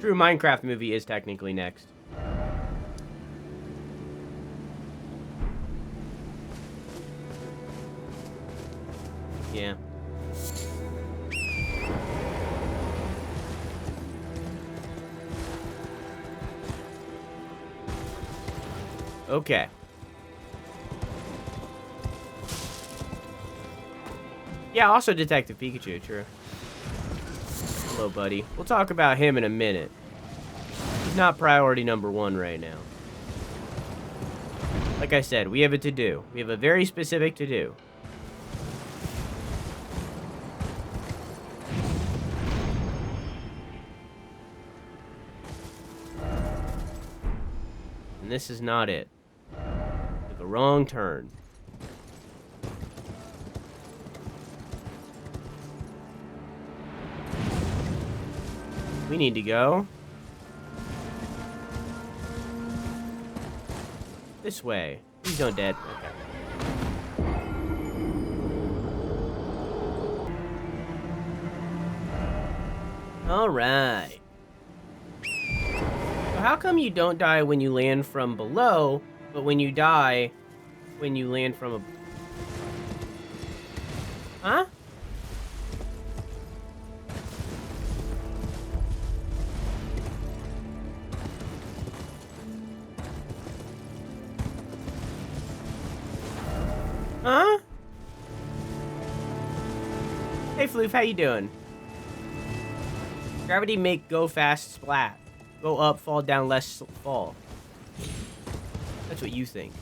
True, Minecraft movie is technically next. Yeah. Okay. Yeah, also Detective Pikachu, true. Hello, buddy. We'll talk about him in a minute. He's not priority number 1 right now. Like I said, we have a to-do. We have a very specific to-do. And this is not it. Took a wrong turn. We need to go this way. Please don't dead. Okay. All right. So how come you don't die when you land from below, but when you die, when you land from a... Huh? Huh? Hey, Floof, how you doing? Gravity make go fast splat. Go up, fall down, less fall. That's what you think.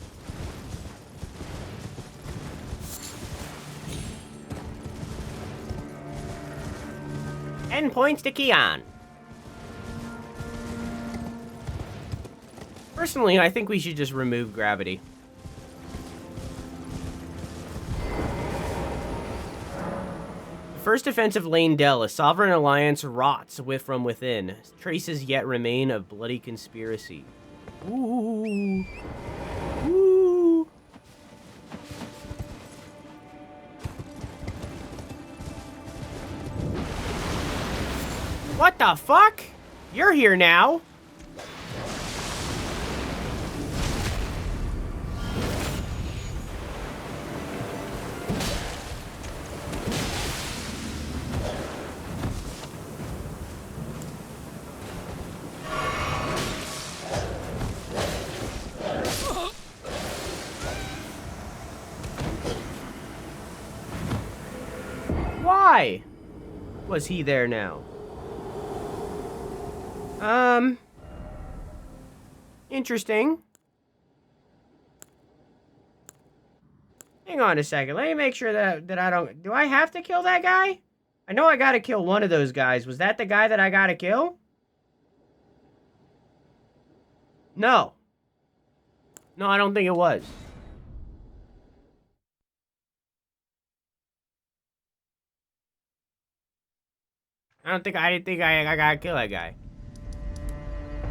Points to Keon. Personally, I think we should just remove gravity. The first defense of Lane Dell, a sovereign alliance rots from within. Traces yet remain of bloody conspiracy. Ooh. Ooh. What the fuck? You're here now. Why was he there now? Interesting. Hang on a second. Let me make sure that I don't... Do I have to kill that guy? I know I gotta kill one of those guys. Was that the guy that I gotta kill? No. No, I don't think it was. I didn't think I gotta kill that guy.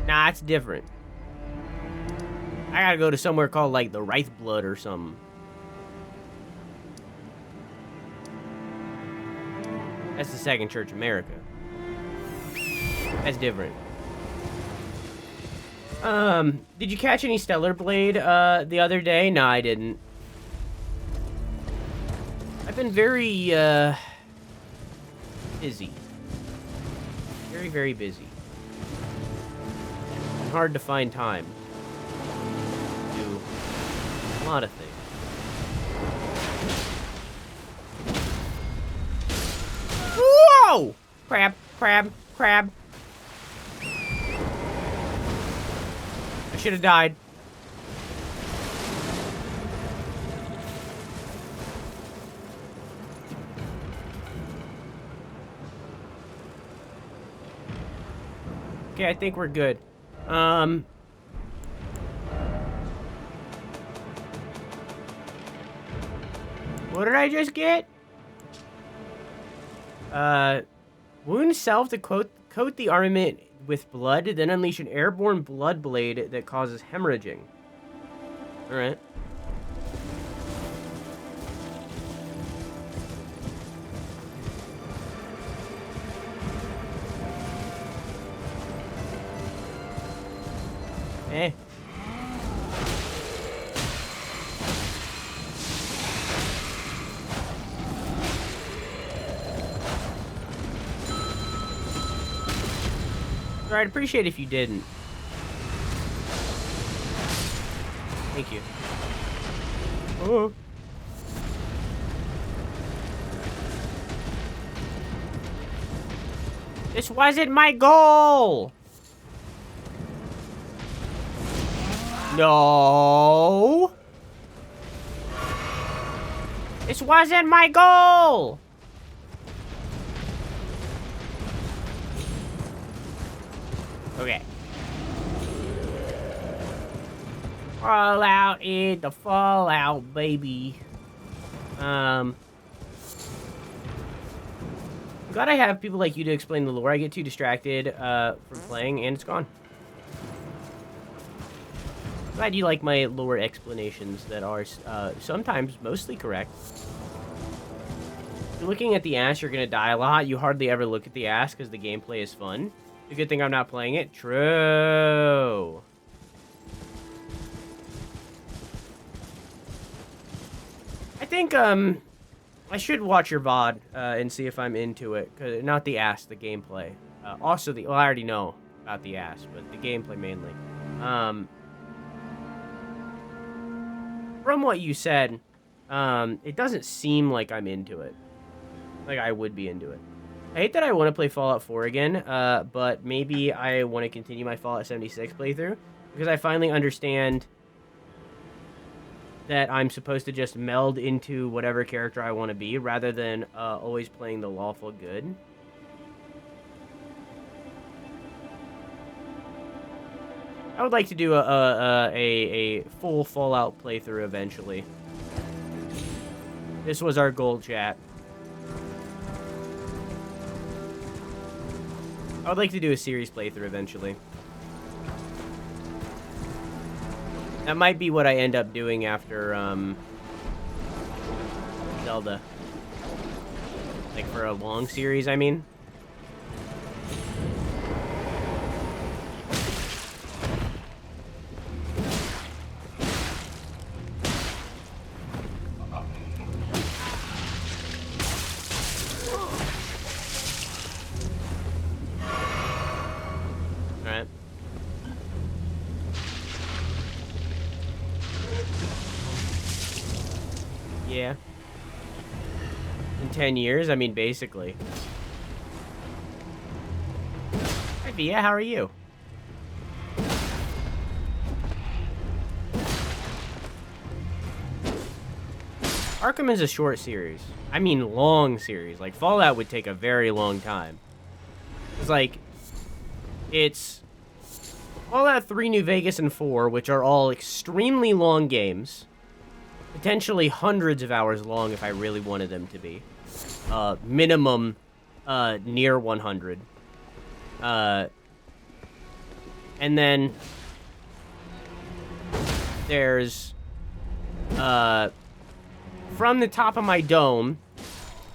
Nah, it's different. I gotta go to somewhere called, like, the Wraith Blood or something. That's the Second Church America. That's different. Did you catch any Stellar Blade, the other day? No, I didn't. I've been very, busy. Very, very busy. And hard to find time to do a lot of things. Whoa! Crab, crab, crab. I should have died. Okay, I think we're good. What did I just get? Wound self to coat the armament with blood, then unleash an airborne blood blade that causes hemorrhaging. Alright. Eh. I'd appreciate if you didn't. Thank you. Oh. This wasn't my goal! No! This wasn't my goal! Okay. Fallout in the Fallout, baby. I'm glad I have people like you to explain the lore. I get too distracted from playing, and it's gone. Glad you like my lore explanations that are sometimes mostly correct. If you're looking at the ass, you're gonna die a lot. You hardly ever look at the ass because the gameplay is fun. It's a good thing I'm not playing it. True. I think I should watch your VOD and see if I'm into it. 'Cause not the ass, the gameplay. Also well, I already know about the ass, but the gameplay mainly. From what you said, it doesn't seem like I'm into it. Like I would be into it. I hate that I want to play Fallout 4 again, but maybe I want to continue my Fallout 76 playthrough because I finally understand that I'm supposed to just meld into whatever character I want to be rather than always playing the lawful good. I would like to do a full Fallout playthrough eventually. This was our goal, chat. I would like to do a series playthrough eventually. That might be what I end up doing after Zelda. Like for a long series, I mean. Yeah. In 10 years, I mean, basically. Hi, Via, how are you? Arkham is a short series. I mean, long series. Like, Fallout would take a very long time. It's like, it's Fallout 3, New Vegas, and 4, which are all extremely long games. Potentially hundreds of hours long if I really wanted them to be. Minimum near 100. And then there's from the top of my dome,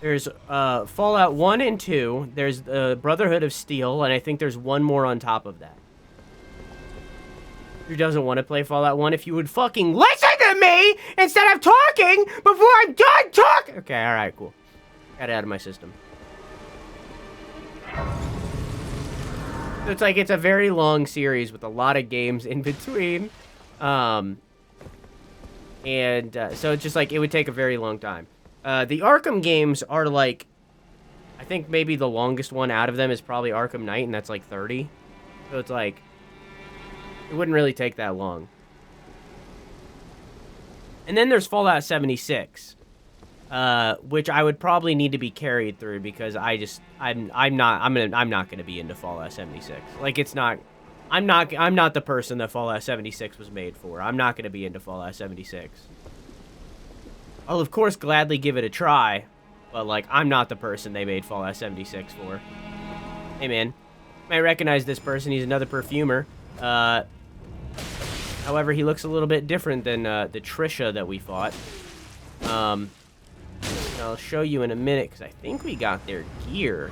there's Fallout 1 and 2, there's Brotherhood of Steel, and I think there's one more on top of that. Who doesn't want to play Fallout 1? If you would fucking listen to me instead of talking before I'm done talking! Okay, alright, cool. Got it out of my system. So it's like, it's a very long series with a lot of games in between. So it's just like, it would take a very long time. The Arkham games are like, I think maybe the longest one out of them is probably Arkham Knight, and that's like 30. So it's like, it wouldn't really take that long. And then there's Fallout 76, which I would probably need to be carried through because I'm not gonna be into Fallout 76. Like, it's not, I'm not the person that Fallout 76 was made for. I'm not gonna be into Fallout 76. I'll of course gladly give it a try, but like, I'm not the person they made Fallout 76 for. Hey man, you might recognize this person. He's another perfumer. However, he looks a little bit different than the Trisha that we fought. I'll show you in a minute because I think we got their gear.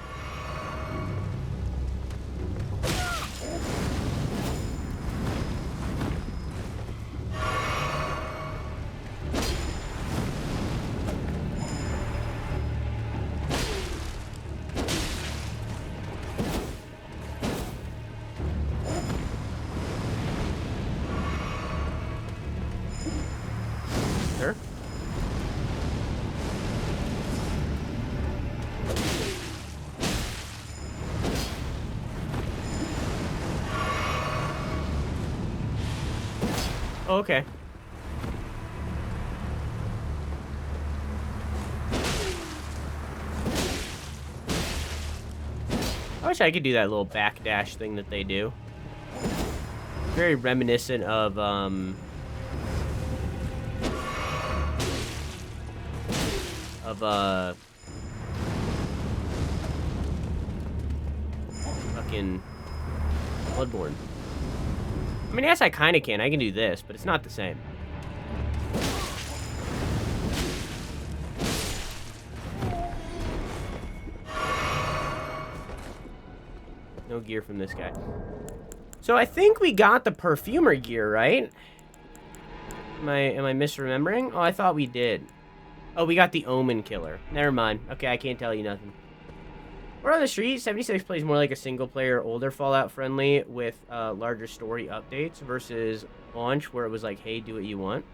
Okay. I wish I could do that little backdash thing that they do. Very reminiscent of, fucking Bloodborne. I mean, yes, I kind of can. I can do this, but it's not the same. No gear from this guy. So I think we got the perfumer gear, right? Am I misremembering? Oh, I thought we did. Oh, we got the Omen Killer. Never mind. Okay, I can't tell you nothing. We're on the street. 76 plays more like a single-player, older Fallout friendly with larger story updates versus launch, where it was like, hey, do what you want.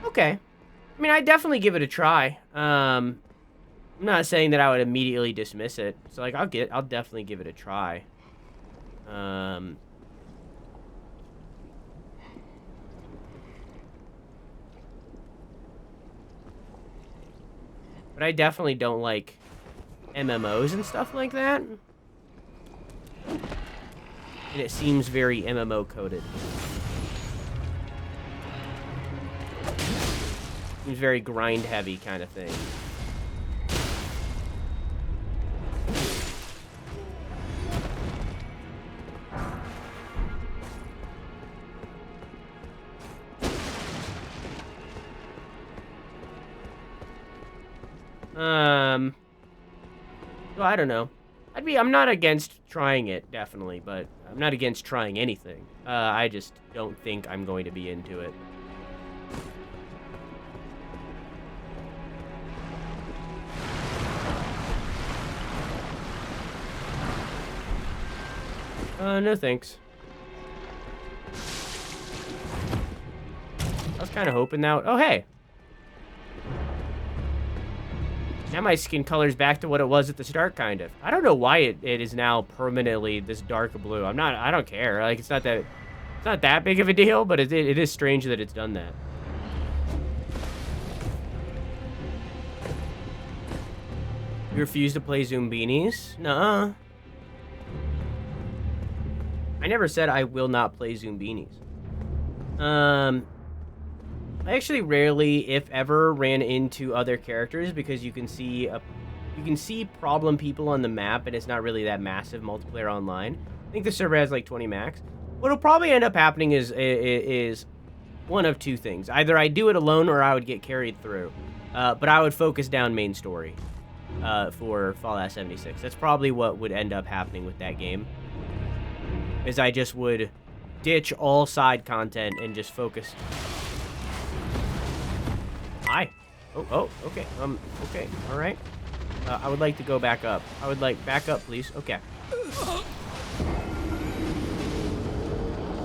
Okay. I mean, I'd definitely give it a try. I'm not saying that I would immediately dismiss it. So, like, I'll definitely give it a try. But I definitely don't like MMOs and stuff like that. And it seems very MMO coded. Seems very grind heavy kind of thing. So I don't know. I'm not against trying it, definitely, but I'm not against trying anything. I just don't think I'm going to be into it. No thanks. I was kind of hoping that... Oh, hey! Now my skin color's back to what it was at the start, kind of. I don't know why it is now permanently this dark blue. I don't care. Like, it's not that big of a deal, but it is strange that it's done that. You refuse to play Zoombinis? Nuh-uh. I never said I will not play Zoombinis. I actually rarely, if ever, ran into other characters because you can see problem people on the map, and it's not really that massive multiplayer online. I think the server has like 20 max. What'll probably end up happening is one of two things: either I do it alone, or I would get carried through. But I would focus down main story for Fallout 76. That's probably what would end up happening with that game. Is I just would ditch all side content and just focus. Hi. Oh, okay. Okay. All right. I would like to go back up. I would like back up, please. Okay.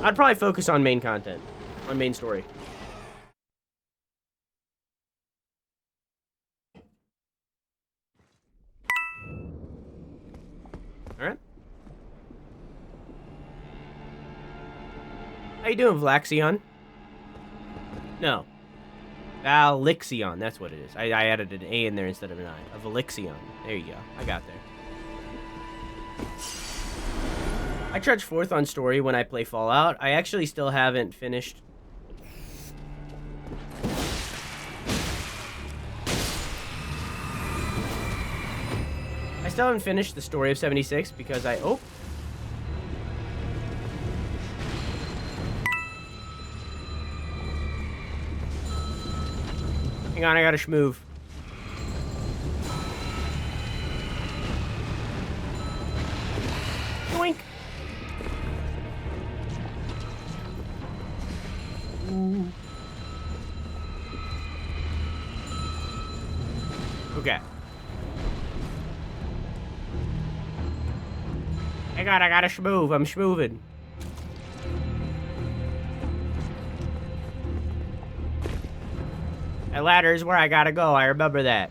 I'd probably focus on main content, on main story. All right. How you doing, Vlaxion? No. Valixion, that's what it is. I added an A in there instead of an I. A Valixion. There you go. I got there. I trudge forth on story when I play Fallout. I actually still haven't finished. I still haven't finished the story of 76 because oh. Hang on, I gotta schmoove. Yoink. Ooh. Okay. Hang on, I gotta schmoove. I'm schmooving. That ladder is where I gotta go. I remember that.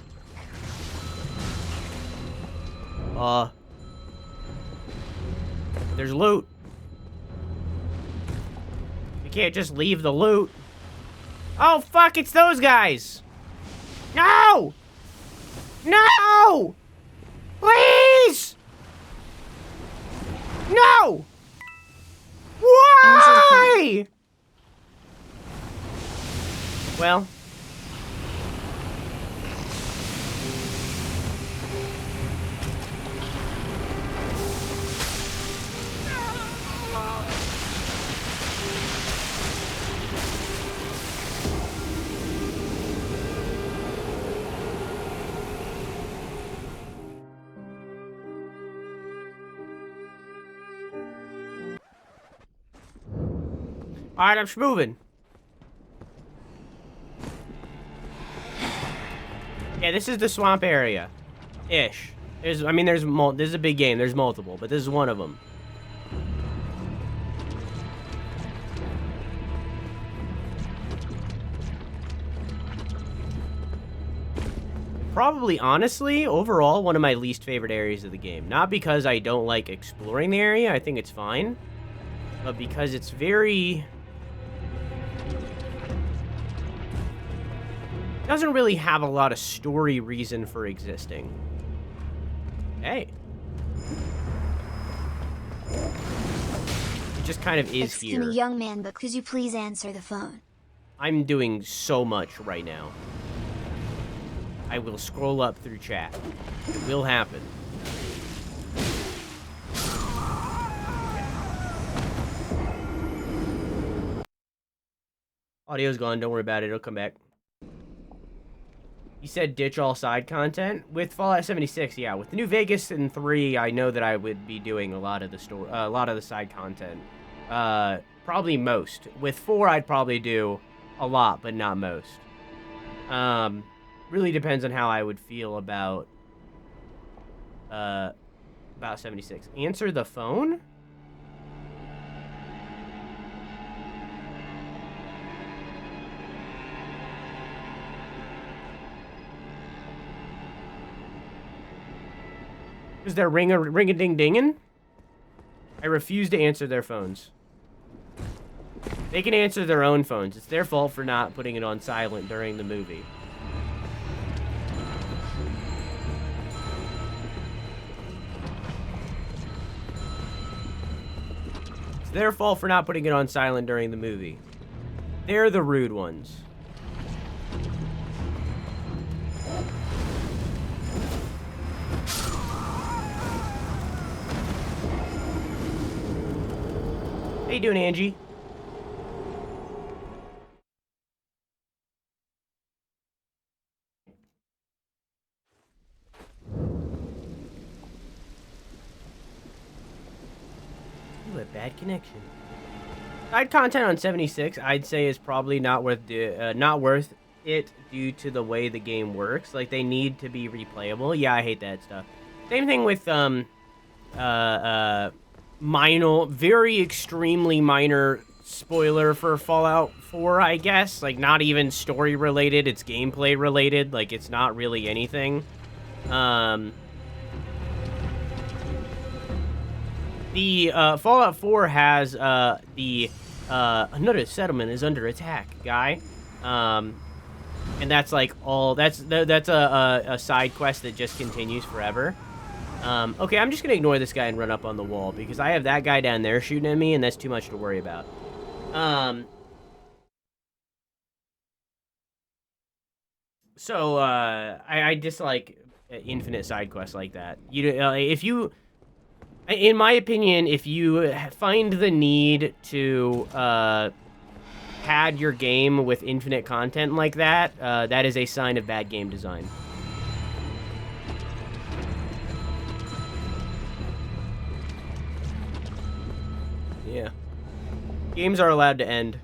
There's loot. You can't just leave the loot. Oh, fuck, it's those guys. No! No! Please! No! Why? Well... Alright, I'm moving. Yeah, this is the swamp area. Ish. This is a big game. There's multiple, but this is one of them. Probably, honestly, overall, one of my least favorite areas of the game. Not because I don't like exploring the area, I think it's fine. But because it's very... doesn't really have a lot of story reason for existing. Hey. It just kind of is Excuse here. me, young man, but could you please answer the phone? I'm doing so much right now. I will scroll up through chat. It will happen. Audio's gone, don't worry about it, it'll come back. You said ditch all side content? With Fallout 76, yeah. With the New Vegas and 3, I know that I would be doing a lot of the side content. Probably most. With 4, I'd probably do a lot, but not most. Really depends on how I would feel about 76. Answer the phone? Is there ring-a-ding-dinging? I refuse to answer their phones. They can answer their own phones. It's their fault for not putting it on silent during the movie. It's their fault for not putting it on silent during the movie. They're the rude ones. How you doing, Angie? Ooh, a bad connection. Side content on 76, I'd say, is probably not worth it due to the way the game works. Like, they need to be replayable. Yeah, I hate that stuff. Same thing with minor, very extremely minor spoiler for Fallout 4, I guess. Like, not even story related, it's gameplay related. Like, it's not really anything. The Fallout 4 has another settlement is under attack, guy. And that's like all that's a side quest that just continues forever. Okay, I'm just gonna ignore this guy and run up on the wall because I have that guy down there shooting at me, and that's too much to worry about. So I dislike infinite side quests like that. In my opinion, if you find the need to pad your game with infinite content like that, that is a sign of bad game design. Yeah. Games are allowed to end.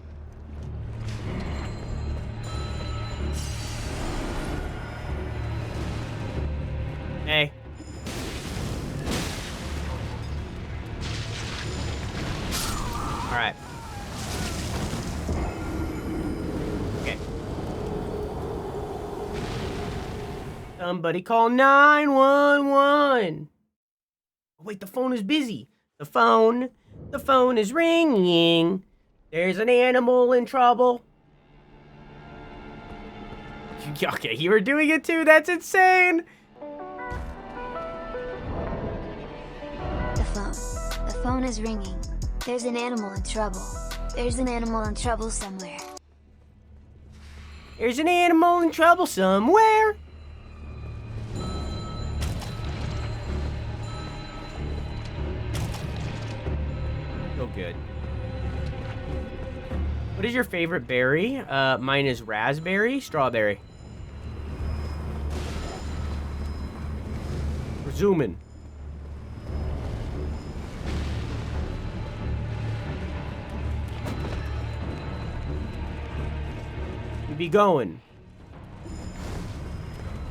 Hey. Alright. Okay. Somebody call 911. Oh, wait, the phone is busy. The phone is ringing. There's an animal in trouble. Okay, you were doing it too? That's insane. The phone is ringing. There's an animal in trouble. There's an animal in trouble somewhere. There's an animal in trouble somewhere. So good. What is your favorite berry? Mine is raspberry, strawberry. We're zooming. We be going.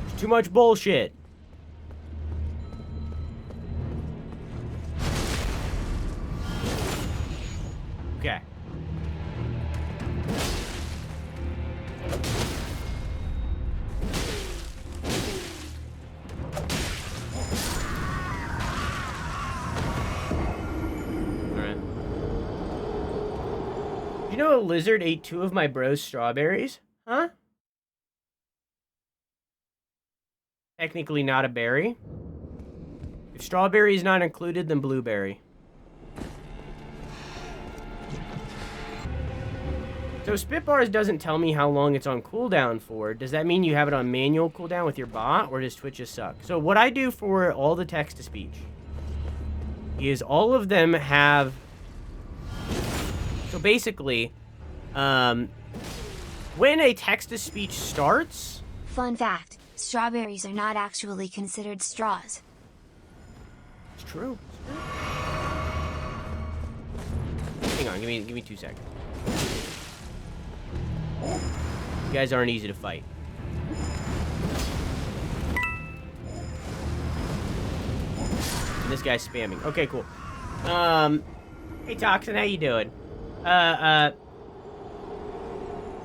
There's too much bullshit. Okay. You know a lizard ate 2 of my bro's strawberries? Huh? Technically not a berry. If strawberry is not included, then blueberry. So Spitbars doesn't tell me how long it's on cooldown for. Does that mean you have it on manual cooldown with your bot, or does Twitch just suck? So what I do for all the text-to-speech is all of them have... So basically, when a text-to-speech starts... Fun fact, strawberries are not actually considered straws. It's true. Hang on, give me 2 seconds. You guys aren't easy to fight. And this guy's spamming. Okay, cool. Hey Toxin, how you doing?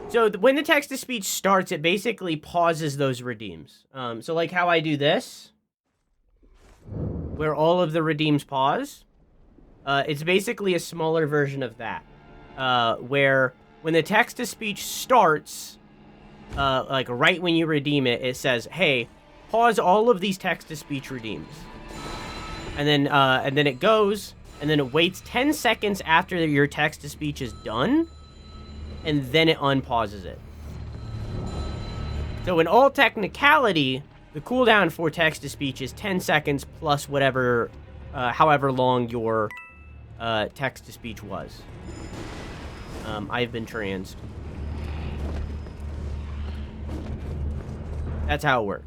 So when the text-to-speech starts, it basically pauses those redeems. So like how I do this, where all of the redeems pause, it's basically a smaller version of that, where when the text-to-speech starts, like right when you redeem it, it says, hey, pause all of these text-to-speech redeems. And then it goes, and then it waits 10 seconds after your text-to-speech is done, and then it unpauses it. So in all technicality, the cooldown for text-to-speech is 10 seconds plus whatever, however long your text-to-speech was. I've been transed. That's how it works.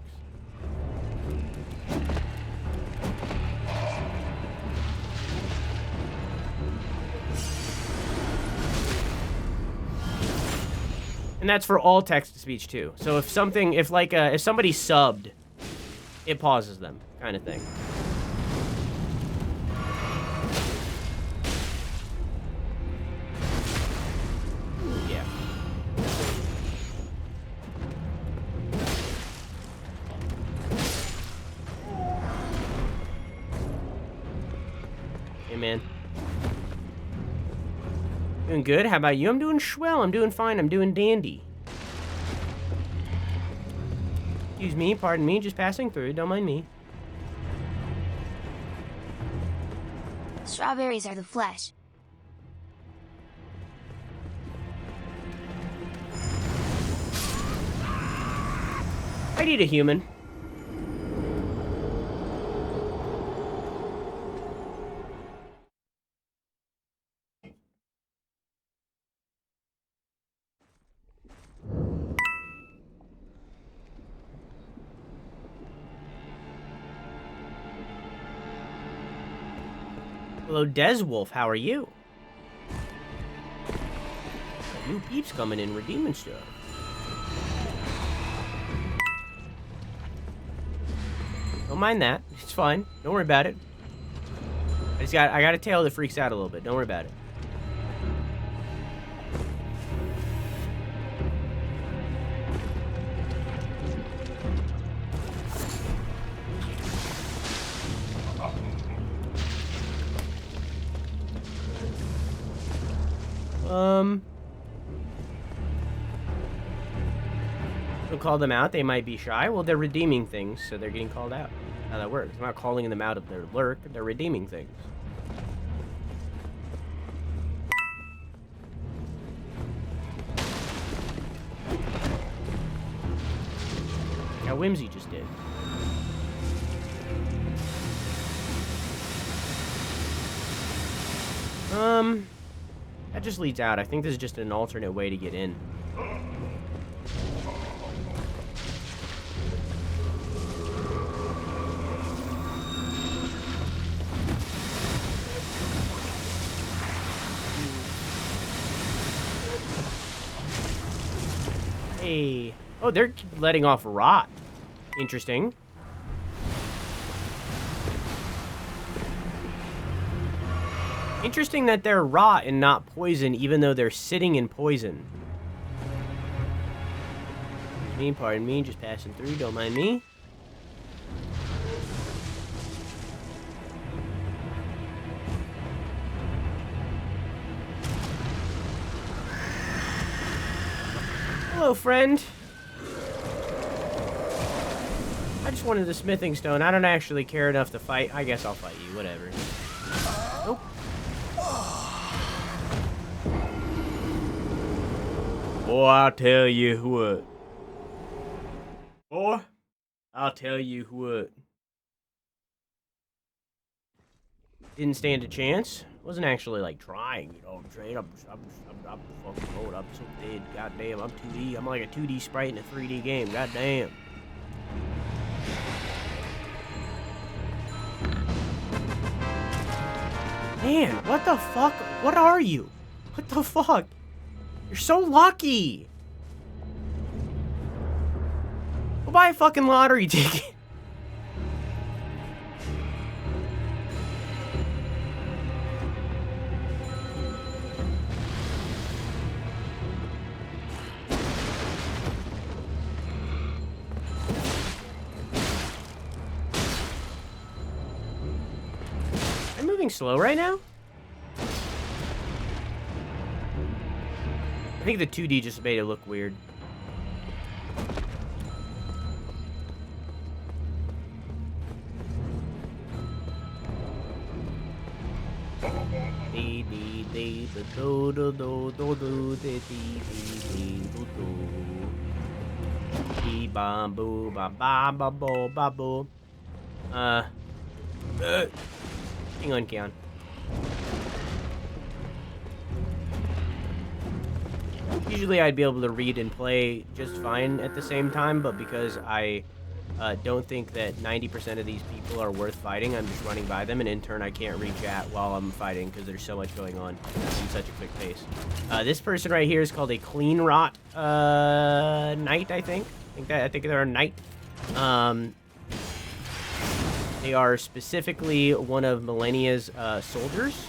And that's for all text-to-speech too. So if somebody subbed, it pauses them, kind of thing. Yeah. Hey, man. Doing good. How about you? I'm doing swell. I'm doing fine. I'm doing dandy. Excuse me. Pardon me. Just passing through. Don't mind me. Strawberries are the flesh. I need a human. Hello, Deswolf. How are you? Got new peeps coming in, redeeming stuff. Don't mind that. It's fine. Don't worry about it. I got a tail that freaks out a little bit. Don't worry about it. Don't call them out. They might be shy. Well, they're redeeming things, so they're getting called out. That's how that works. I'm not calling them out of their lurk. They're redeeming things. How Whimsy just did. That just leads out. I think this is just an alternate way to get in. Hey. Oh, they're letting off rot. Interesting. Interesting that they're rot and not poison, even though they're sitting in poison. Pardon me, just passing through, don't mind me. Hello, friend. I just wanted the smithing stone. I don't actually care enough to fight. I guess I'll fight you, whatever. Nope. Boy, I'll tell you what. Boy, I'll tell you what. Didn't stand a chance. Wasn't actually like trying, you know. Trade. I'm fucking old. I'm so dead. Goddamn, I'm 2D. I'm like a 2D sprite in a 3D game. Goddamn. Man, what the fuck? What are you? What the fuck? You're so lucky. Go buy a fucking lottery ticket. I'm moving slow right now? I think the 2D just made it look weird. Hang on, Keon. Usually I'd be able to read and play just fine at the same time, but because I don't think that 90% of these people are worth fighting, I'm just running by them, and in turn I can't read chat while I'm fighting because there's so much going on in such a quick pace. This person right here is called a Clean Rot Knight, I think. I think they're a knight. They are specifically one of Millennia's soldiers.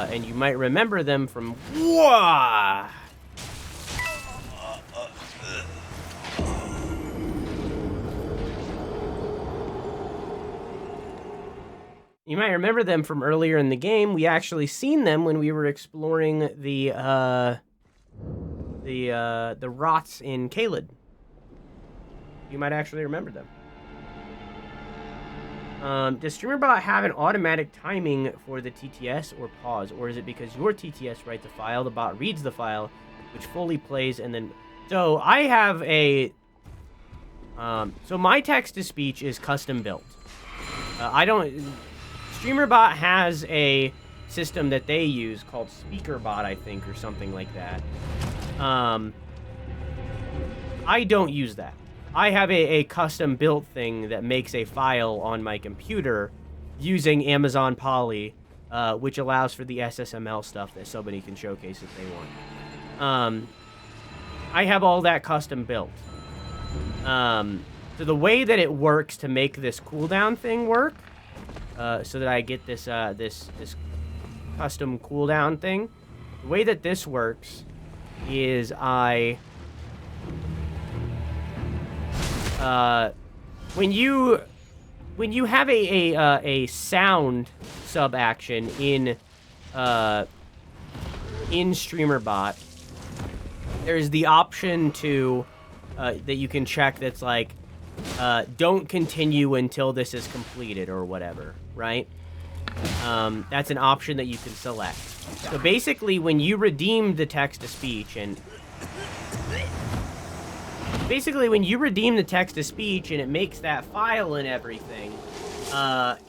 And you might remember them from... Whoa! You might remember them from earlier in the game. We actually seen them when we were exploring the rots in Caelid. You might actually remember them. Does StreamerBot have an automatic timing for the TTS or pause? Or is it because your TTS writes a file, the bot reads the file, which fully plays, and then... So, I have a... so, my text-to-speech is custom built. I don't... StreamerBot has a system that they use called SpeakerBot, I think, or something like that. I don't use that. I have a custom-built thing that makes a file on my computer using Amazon Poly, which allows for the SSML stuff that somebody can showcase if they want. I have all that custom-built. So the way that it works to make this cooldown thing work, so that I get this this custom cooldown thing, the way that this works is when you have a sound sub action in StreamerBot, there's the option to that you can check that's like don't continue until this is completed or whatever, right? That's an option that you can select. So basically, when you redeem the text-to-speech and it makes that file and everything,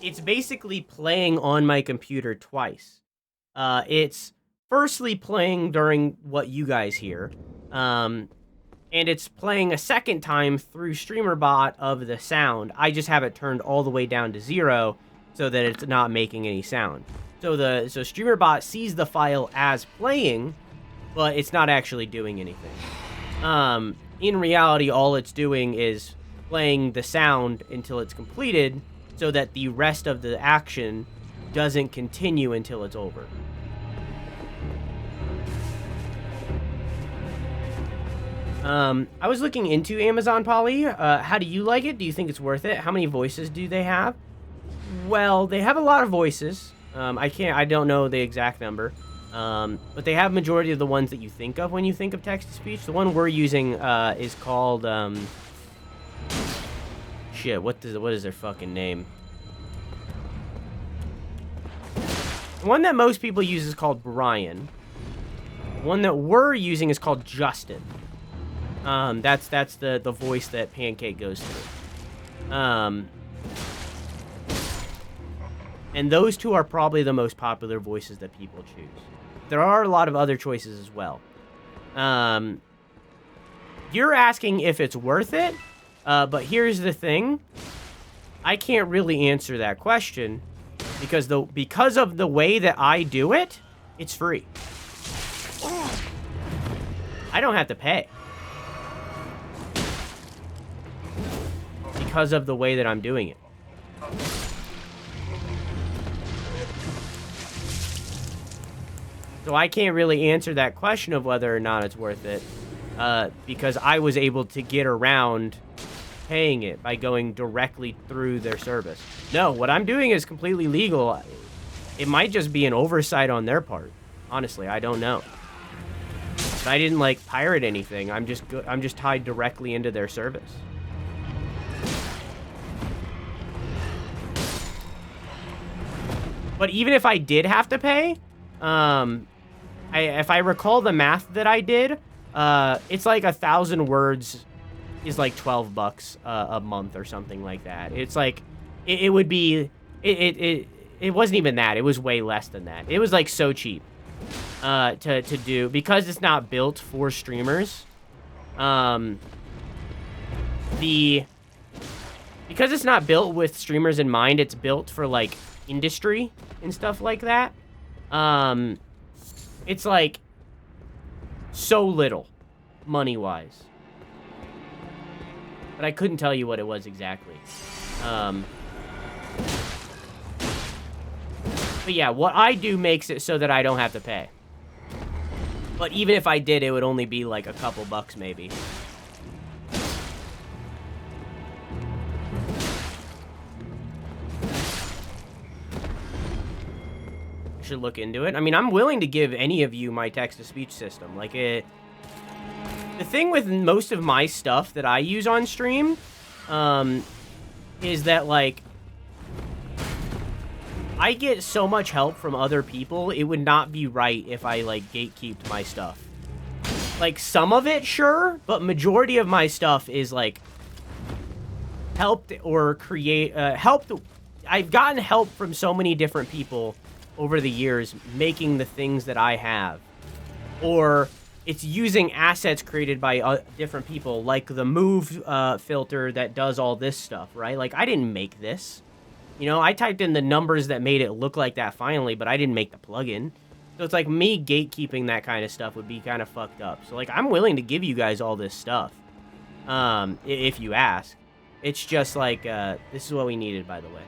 it's basically playing on my computer twice. It's firstly playing during what you guys hear, and it's playing a second time through StreamerBot of the sound. I just have it turned all the way down to 0, so that it's not making any sound. So StreamerBot sees the file as playing, but it's not actually doing anything. In reality, all it's doing is playing the sound until it's completed, so that the rest of the action doesn't continue until it's over. I was looking into Amazon Poly. How do you like it? Do you think it's worth it? How many voices do they have? Well, they have a lot of voices. I don't know the exact number. But they have majority of the ones that you think of when you think of text-to-speech. The one we're using is called, shit, what is their fucking name? The one that most people use is called Brian. The one that we're using is called Justin. That's the voice that Pancake goes through. And those two are probably the most popular voices that people choose. There are a lot of other choices as well. You're asking if it's worth it, but here's the thing. I can't really answer that question because of the way that I do it, it's free. I don't have to pay. Because of the way that I'm doing it. So I can't really answer that question of whether or not it's worth it, because I was able to get around paying it by going directly through their service. No, what I'm doing is completely legal. It might just be an oversight on their part. Honestly, I don't know. But I didn't like pirate anything. I'm just tied directly into their service. But even if I did have to pay, if I recall the math that I did, it's like 1,000 words is like $12 a month or something like that. It's like it would be it wasn't even that. It was way less than that. It was like so cheap to do because it's not built for streamers. Because it's not built with streamers in mind, it's built for like industry and stuff like that. It's like so little money-wise. But I couldn't tell you what it was exactly. But yeah, what I do makes it so that I don't have to pay. But even if I did, it would only be like a couple bucks maybe. Should look into it. I mean, I'm willing to give any of you my text-to-speech system. Like, the thing with most of my stuff that I use on stream, is that, like, I get so much help from other people, it would not be right if I, like, gatekeeped my stuff. Like, some of it, sure, but majority of my stuff is, like, helped or helped. I've gotten help from so many different people over the years making the things that I have. Or it's using assets created by different people, like the move filter that does all this stuff, right? Like, I didn't make this. You know, I typed in the numbers that made it look like that finally, but I didn't make the plugin. So it's like me gatekeeping that kind of stuff would be kind of fucked up. So, like, I'm willing to give you guys all this stuff, if you ask. It's just like, this is what we needed, by the way.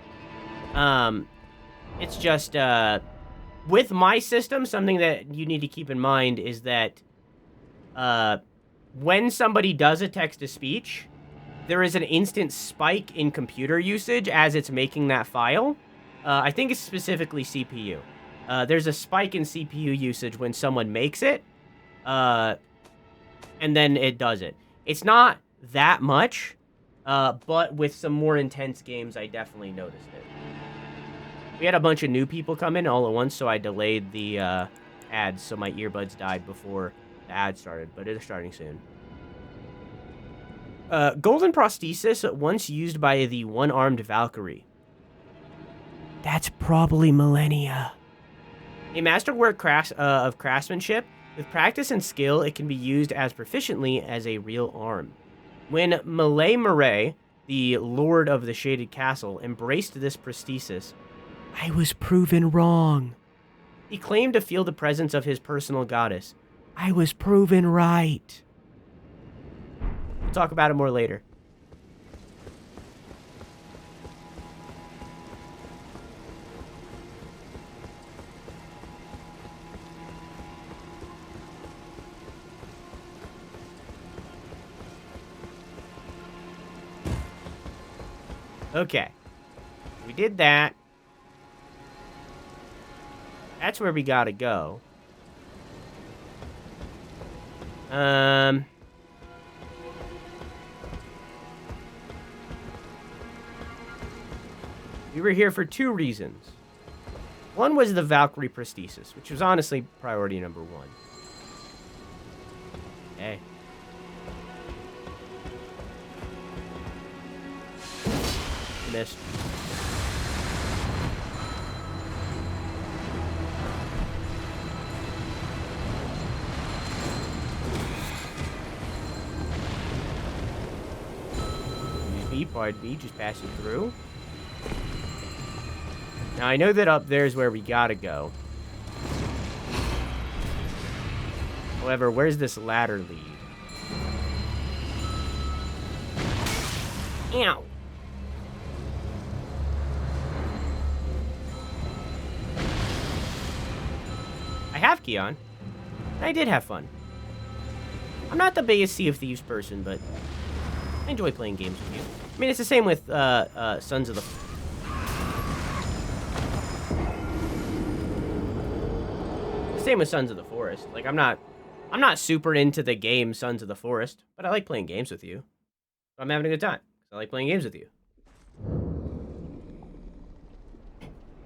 It's just, with my system, something that you need to keep in mind is that, when somebody does a text-to-speech, there is an instant spike in computer usage as it's making that file. I think it's specifically CPU. There's a spike in CPU usage when someone makes it, and then it does it. It's not that much, but with some more intense games, I definitely noticed it. We had a bunch of new people come in all at once, so I delayed the ads, so my earbuds died before the ad started, but it's starting soon. Golden prosthesis once used by the one-armed Valkyrie. That's probably Millennia. A masterwork of craftsmanship. With practice and skill, it can be used as proficiently as a real arm. When Elemer, the Lord of the Shaded Castle, embraced this prosthesis, I was proven wrong. He claimed to feel the presence of his personal goddess. I was proven right. We'll talk about it more later. Okay. We did that. That's where we gotta go. We were here for 2 reasons. One was the Valkyrie prosthesis, which was honestly priority number 1. Hey. Missed. Part B, just passing through. Now, I know that up there is where we gotta go. However, where's this ladder lead? Ow! I have Keon. I did have fun. I'm not the biggest Sea of Thieves person, but I enjoy playing games with you. I mean, it's the same with Sons of the... Same with Sons of the Forest. Like, I'm not super into the game Sons of the Forest, but I like playing games with you. I'm having a good time. I like playing games with you.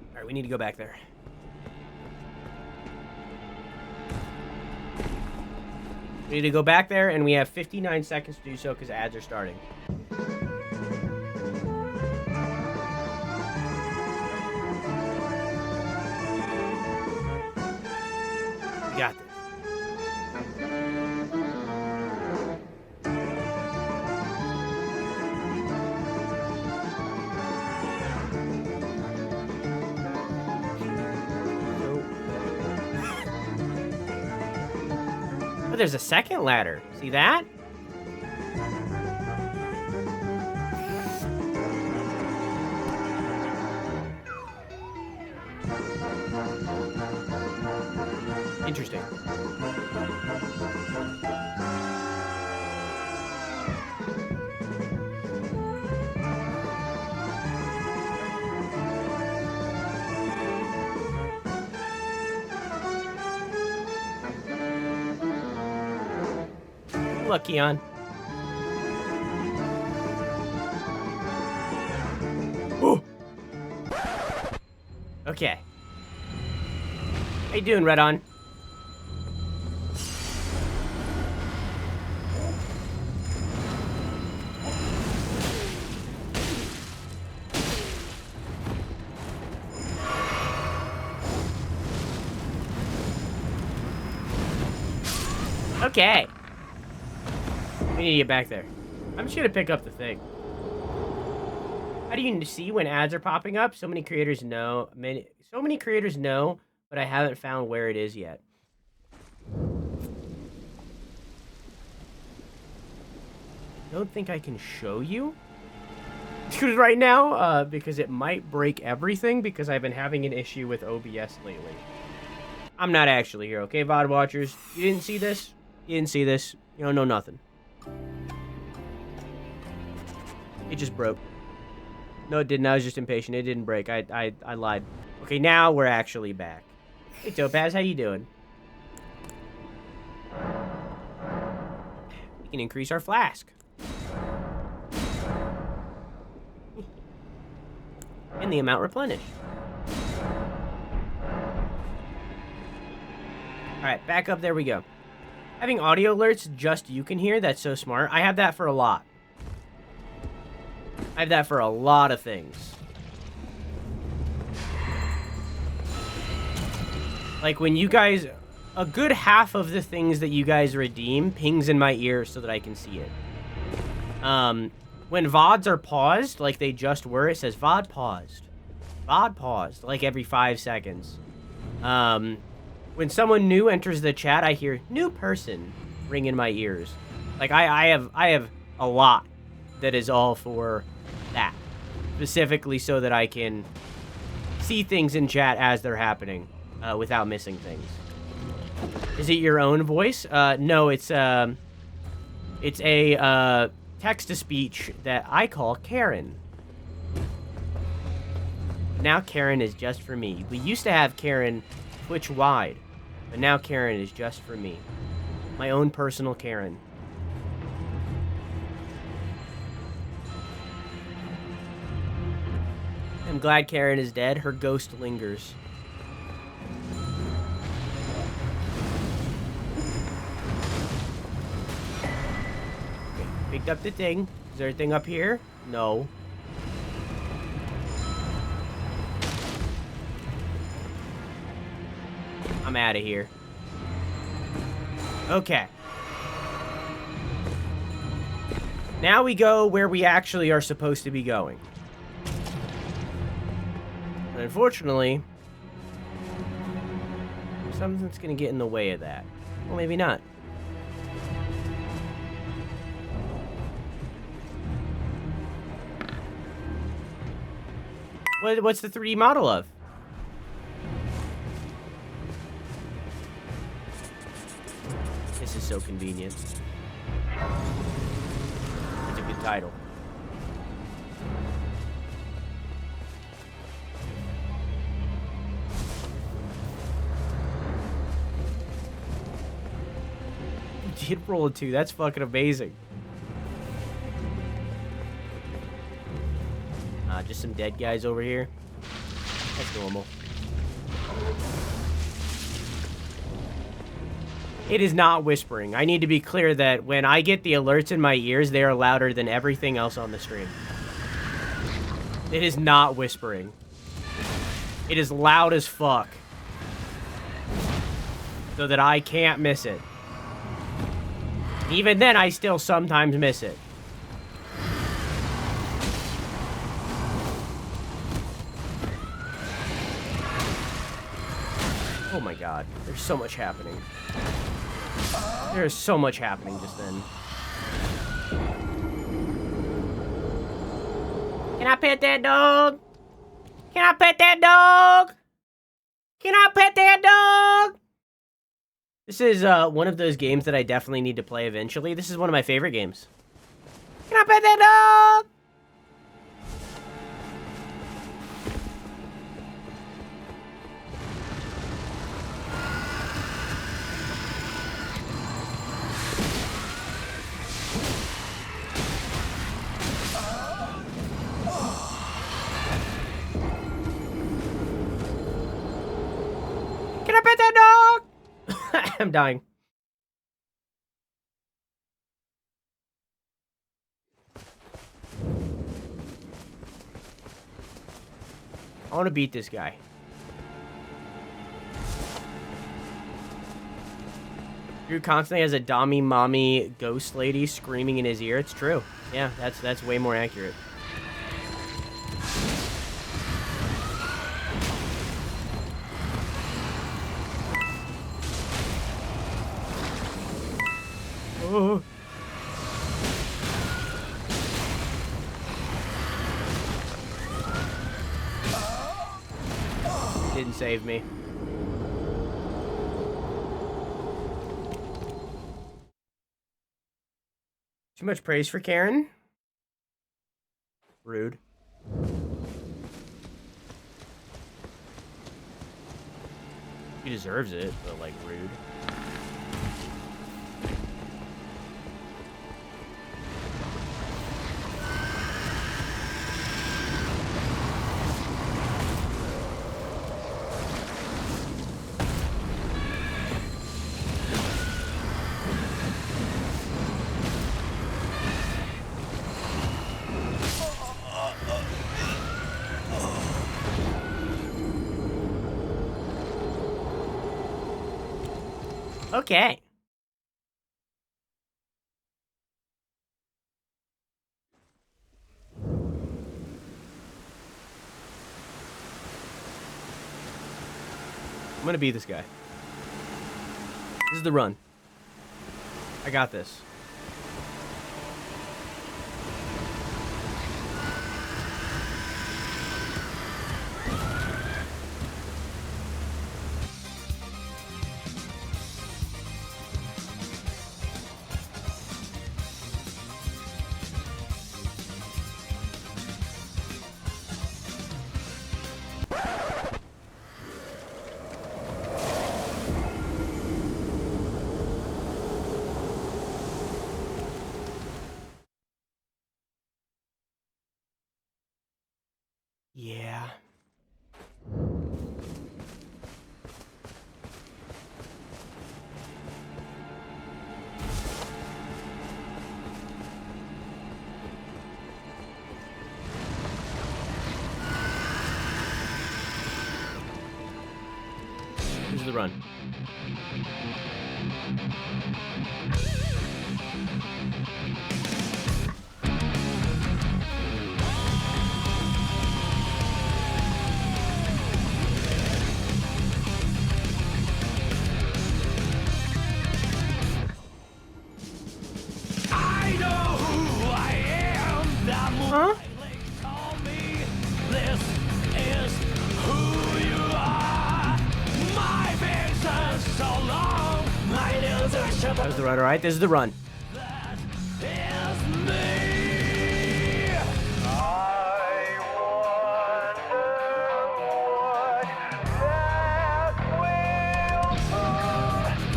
Alright, we need to go back there. We need to go back there, and we have 59 seconds to do so because ads are starting. We got this. Oh, there's a second ladder. See that? Interesting. Look, Keon. Ooh. Okay. How you doing, Red On? Okay. We need to get back there. I'm just gonna pick up the thing. How do you see when ads are popping up? So many creators know. So many creators know, but I haven't found where it is yet. Don't think I can show you right now, because it might break everything because I've been having an issue with OBS lately. I'm not actually here, okay, VOD watchers? You didn't see this? You didn't see this? You don't know nothing. It just broke. No, it didn't. I was just impatient. It didn't break. I lied. Okay, now we're actually back. Hey, Topaz, how you doing? We can increase our flask. And the amount replenished. Alright, back up. There we go. Having audio alerts just you can hear, that's so smart. I have that for a lot. I have that for a lot of things. Like when you guys... A good half of the things that you guys redeem pings in my ear so that I can see it. When VODs are paused, like they just were, it says VOD paused. VOD paused, like every 5 seconds. When someone new enters the chat, I hear new person ring in my ears. Like I have a lot that is all for that. Specifically so that I can see things in chat as they're happening, without missing things. Is it your own voice? No, it's a text-to-speech that I call Karen. Now Karen is just for me. We used to have Karen Twitch-wide, but now Karen is just for me. My own personal Karen. I'm glad Karen is dead. Her ghost lingers. Okay, picked up the thing. Is there a thing up here? No. I'm out of here. Okay. Now we go where we actually are supposed to be going. But unfortunately, something's gonna get in the way of that. Well, maybe not. What's the 3D model of? This is so convenient. That's a good title. You did roll a 2. That's fucking amazing. Just some dead guys over here. That's normal. It is not whispering. I need to be clear that when I get the alerts in my ears, they are louder than everything else on the stream. It is not whispering. It is loud as fuck. So that I can't miss it. Even then, I still sometimes miss it. Oh my god, there's so much happening. There's so much happening just then. Can I pet that dog? Can I pet that dog? Can I pet that dog? This is one of those games that I definitely need to play eventually. This is one of my favorite games. Can I pet that dog? Can I pet that dog? I'm dying. I want to beat this guy. Drew constantly has a dommy mommy ghost lady screaming in his ear. It's true. Yeah, that's way more accurate. Oh. Didn't save me. Too much praise for Karen? Rude. He deserves it, but like rude. Okay. I'm gonna beat this guy. This is the run. I got this. Yeah. Here's the run. I know who I am. That Huh? call me. This is who you are. My vision's so long. My nails are sharp. That was the run, alright? This is the run. That is me.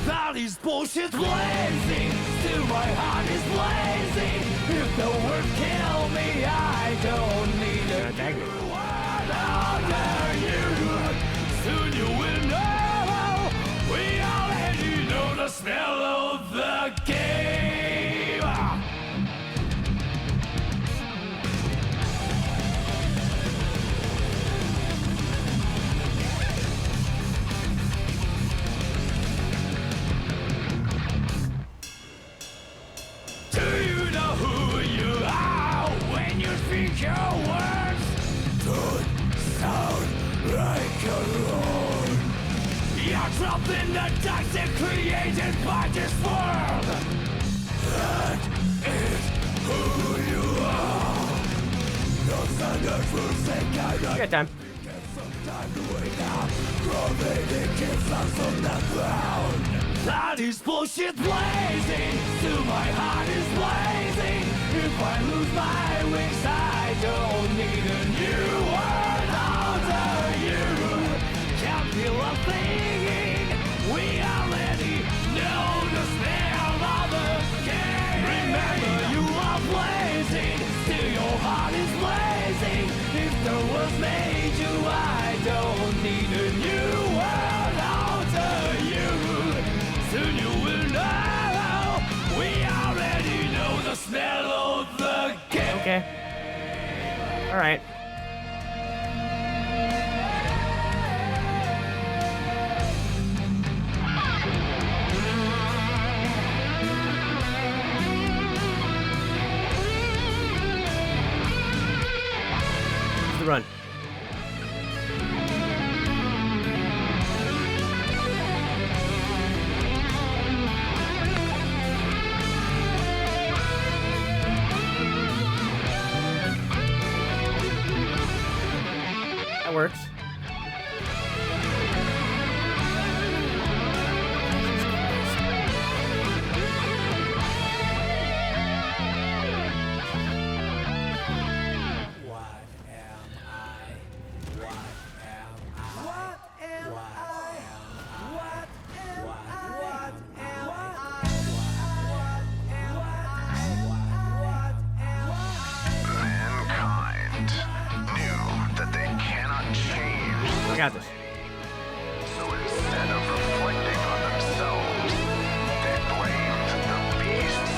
That is bullshit blazing. Still my heart is blazing. If the word kill me, I don't need a Tag me. word under you. Soon you will know. We already know the smell of the game. Do you know who you are when you speak your words? Don't sound like your own. You're trapped in the toxic created by this world. That is who you are. No thunder will say I got time. time to wake up. Gravity keeps us on the ground. That is bullshit blazing. Still my heart is blazing. If I lose my wings, I don't need a new word under you. Can't feel a thing. We already know the smell of the game. Remember you are blazing. Still your heart is blazing. If the world made you, I don't need a new word under you. Soon you will know. We already know the smell of the game. Okay. Alright. Here's the run. That works. Mankind knew that they cannot change. I got this. So instead of reflecting on themselves, they blamed the beasts.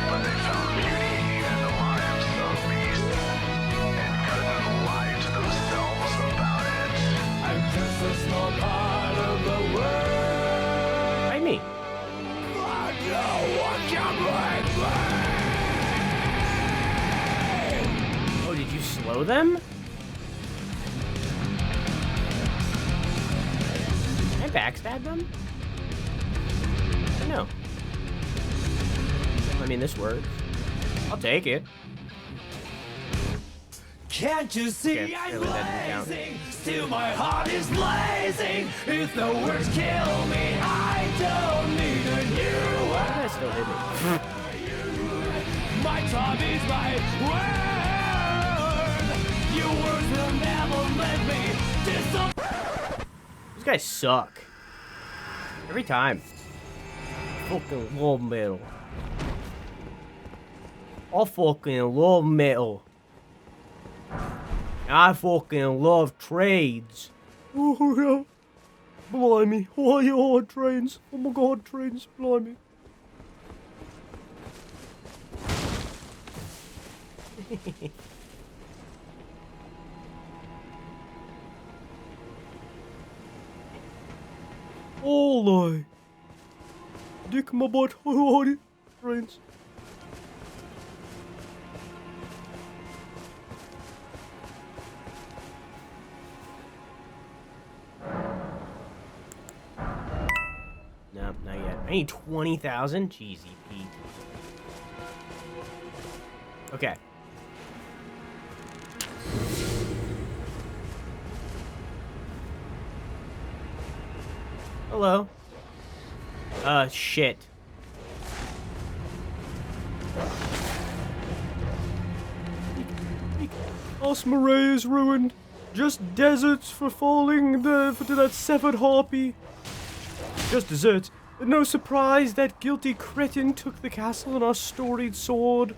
But they found beauty in the lives of beasts and couldn't lie to themselves about it. I'm just a small part of the world. Fight me. But no one can break me. Oh, did you slow them? know. I mean, this works. I'll take it. Can't you see Okay, I'm really, that didn't blazing? Still my heart is blazing. If the words kill me, I don't need a new Why word. did that still hit me? My time is my word. Your words will never let me disappoint. These guys suck. Every time. Fucking love metal. I fucking love metal. I fucking love trades. Oh yeah. Blimey. Oh yeah, trains. Oh my god, trains. Blimey. All I. Dick my butt. Oh, trains. No, not yet. I need 20,000? Jeezy Pete. Okay. Hello. Shit. Osmarae is ruined. Just deserts for falling to that severed harpy. Just deserts. No surprise that guilty cretin took the castle and our storied sword.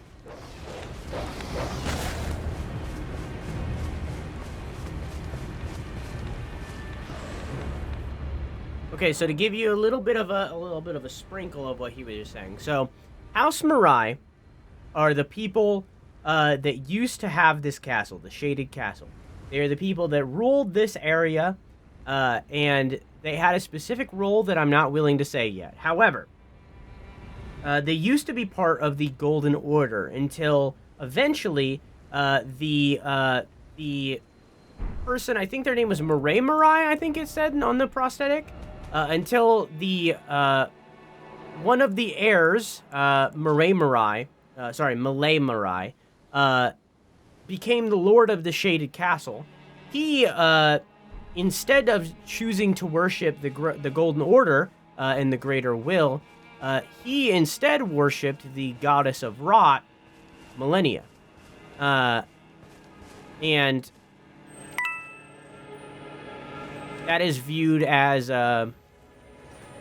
Okay, so to give you a little bit of a sprinkle of what he was just saying. So, House Mirai are the people that used to have this castle, the Shaded Castle. They are the people that ruled this area, and they had a specific role that I'm not willing to say yet. However, they used to be part of the Golden Order until eventually the person, I think their name was Mirai, I think it said on the prosthetic, until the one of the heirs, Malay Mirai, became the Lord of the Shaded Castle. He, instead of choosing to worship the Golden Order and the Greater Will, he instead worshipped the goddess of Rot, Millennia. And that is viewed as, I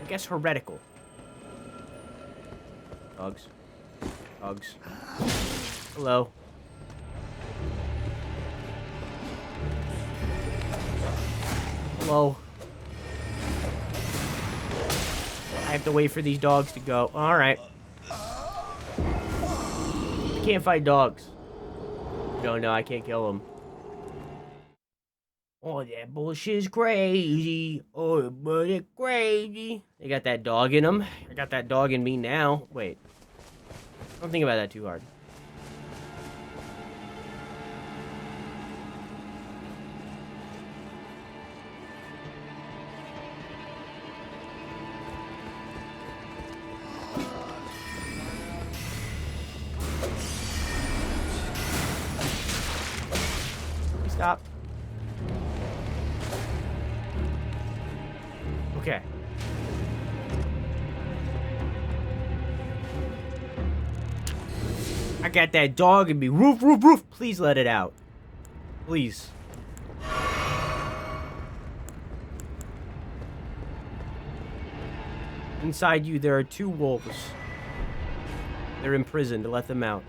guess, heretical. Dogs. Dogs. Hello. Hello. I have to wait for these dogs to go. Alright. I can't fight dogs. No, I can't kill them. Oh, that bullshit's crazy. Oh, but it's crazy. They got that dog in them. I got that dog in me now. Wait. Don't think about that too hard. Stop. Okay. I got that dog in me. Roof, roof, roof. Please let it out. Please. Inside you, there are 2 wolves. They're imprisoned. Let them out.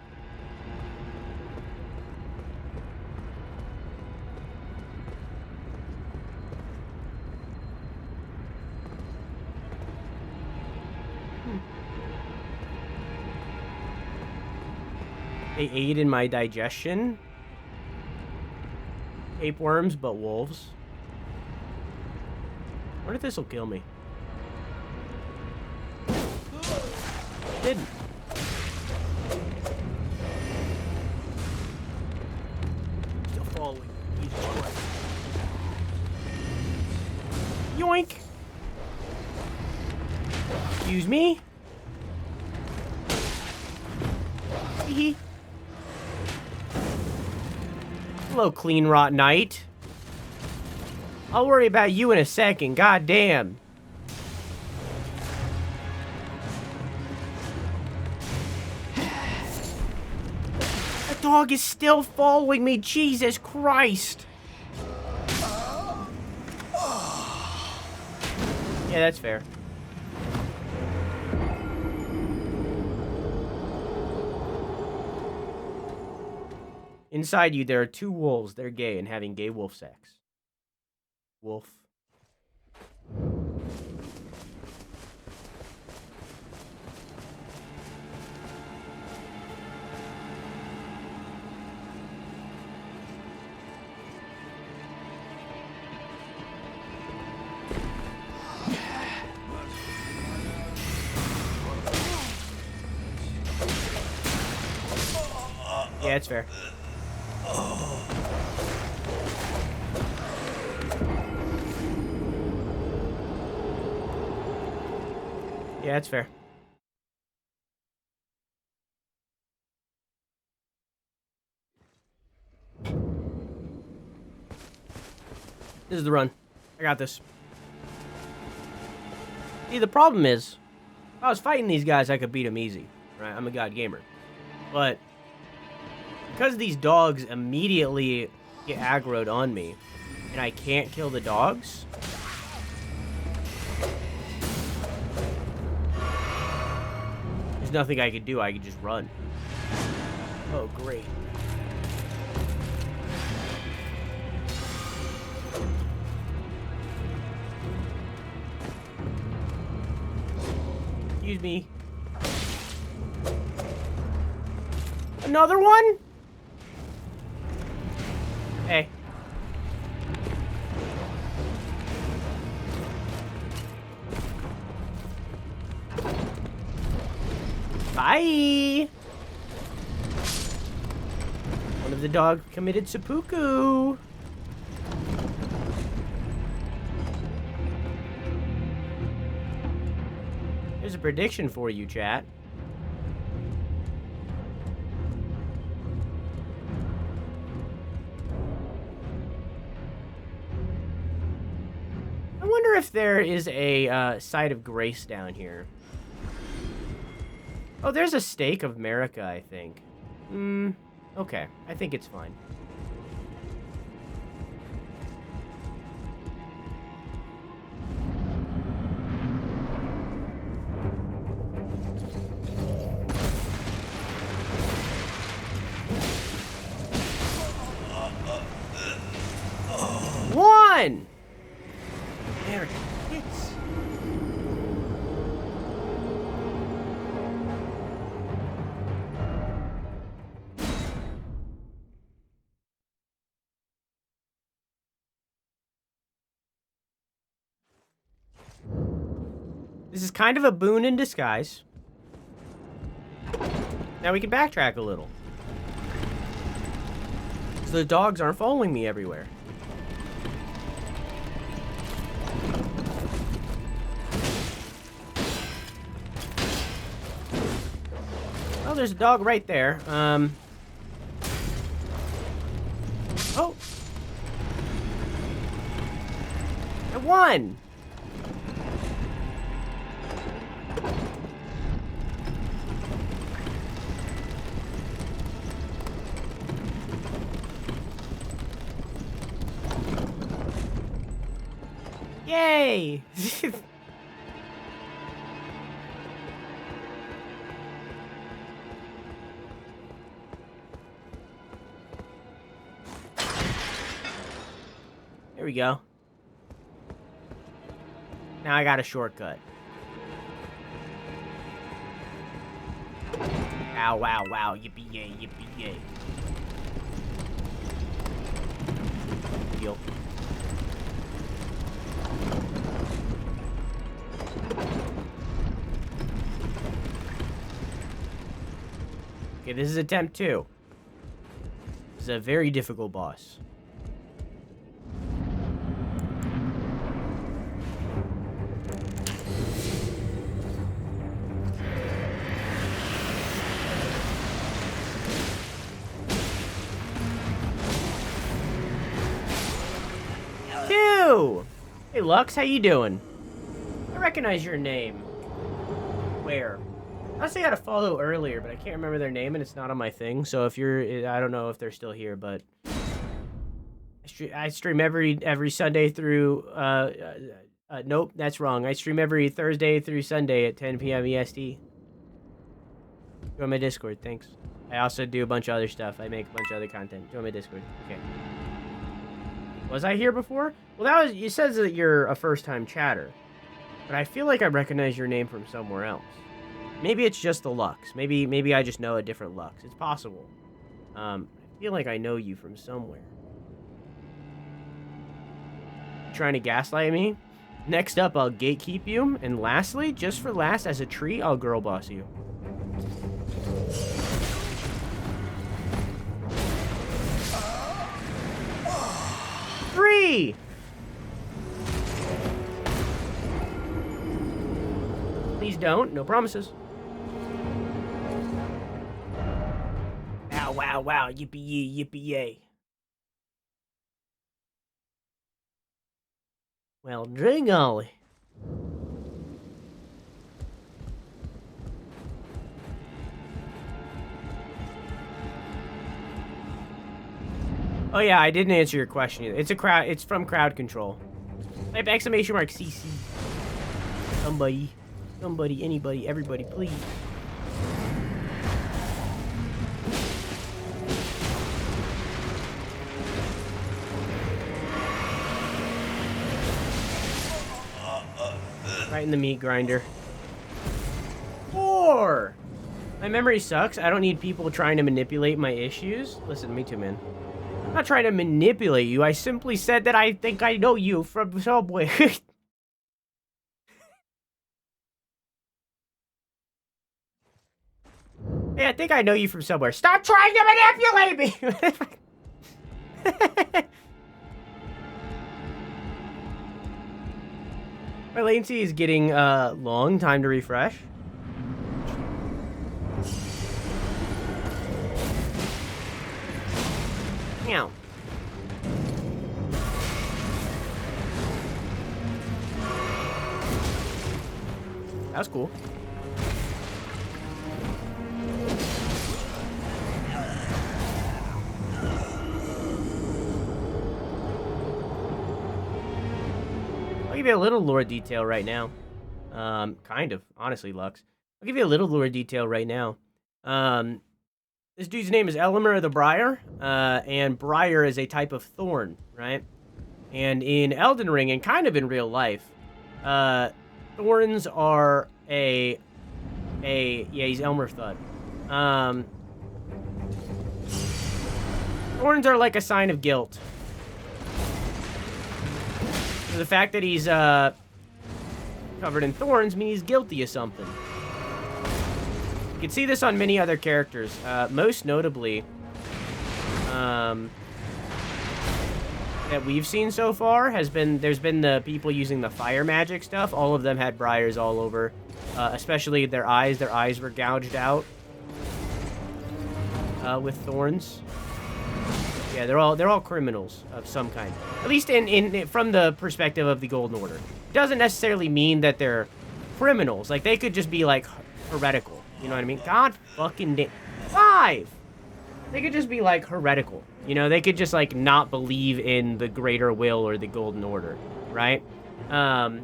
They aid in my digestion. Tapeworms, but wolves. I wonder if this will kill me. It didn't. Still following. Jesus Christ. Yoink! Excuse me? Hello, Clean Rot Knight. I'll worry about you in a second. God damn. The dog is still following me. Jesus Christ. Yeah, that's fair. Inside you, there are two wolves. They're gay and having gay wolf sex. Wolf. Yeah, it's fair. Yeah, it's fair. This is the run. I got this. See, the problem is, if I was fighting these guys, I could beat them easy. Right? I'm a god gamer. But because these dogs immediately get aggroed on me, and I can't kill the dogs, there's nothing I could do. I could just run. Oh, great. Excuse me. Another one? Hey. Bye. One of the dogs committed seppuku. There's a prediction for you, chat. I wonder if there is a site of grace down here. Oh, there's a stake of America, I think. Okay. I think it's fine. One! There it hits. This is kind of a boon in disguise. Now we can backtrack a little. So the dogs aren't following me everywhere. Oh, there's a dog right there. Oh. I won! Yay! There we go. Now I got a shortcut. Ow, wow, wow, yippee yay, yippee yay. Deal. Okay, this is attempt 2. This is a very difficult boss. Hello! Hey, Lux, how you doing? I recognize your name. Where? I say I had a follow earlier, but I can't remember their name, and it's not on my thing. So if you're, I don't know if they're still here, but I stream every Sunday through. Nope, that's wrong. I stream every Thursday through Sunday at 10 p.m. EST. Join my Discord, thanks. I also do a bunch of other stuff. I make a bunch of other content. Join my Discord. Okay. Was I here before? Well, that was. It says that you're a first-time chatter, but I feel like I recognize your name from somewhere else. Maybe it's just the Lux. Maybe I just know a different Lux. It's possible. I feel like I know you from somewhere. You trying to gaslight me? Next up, I'll gatekeep you, and lastly, just for last, as a treat, I'll girl boss you. Three. Please don't. No promises. Wow, wow, wow. Yippee-yee, yippee-yay. Well, dang golly. Oh yeah, I didn't answer your question either. It's a crowd. It's from crowd control. Type exclamation mark CC. Somebody, anybody, everybody, please. Right in the meat grinder. 4. My memory sucks. I don't need people trying to manipulate my issues. Listen, me too, man. I'm not trying to manipulate you. I simply said that I think I know you from Subway. Hey, I think I know you from somewhere. Stop trying to manipulate me! My latency is getting long. Time to refresh. Meow. That was cool. I'll give you a little lore detail right now. Kind of, honestly, Lux. I'll give you a little lore detail right now. This dude's name is Elemer the Briar, and Briar is a type of thorn, right? And in Elden Ring, and kind of in real life, thorns are yeah, he's Elmer Thud. Thorns are like a sign of guilt. So the fact that he's covered in thorns means he's guilty of something. You can see this on many other characters. Most notably, that we've seen so far there's been the people using the fire magic stuff. All of them had briars all over, especially their eyes. Their eyes were gouged out with thorns. Yeah, they're all criminals of some kind. At least from the perspective of the Golden Order. It doesn't necessarily mean that they're criminals. Like, they could just be like heretical. You know what I mean? God fucking damn. 5! They could just be, like, heretical. You know, they could just, like, not believe in the greater will or the Golden Order, right? So,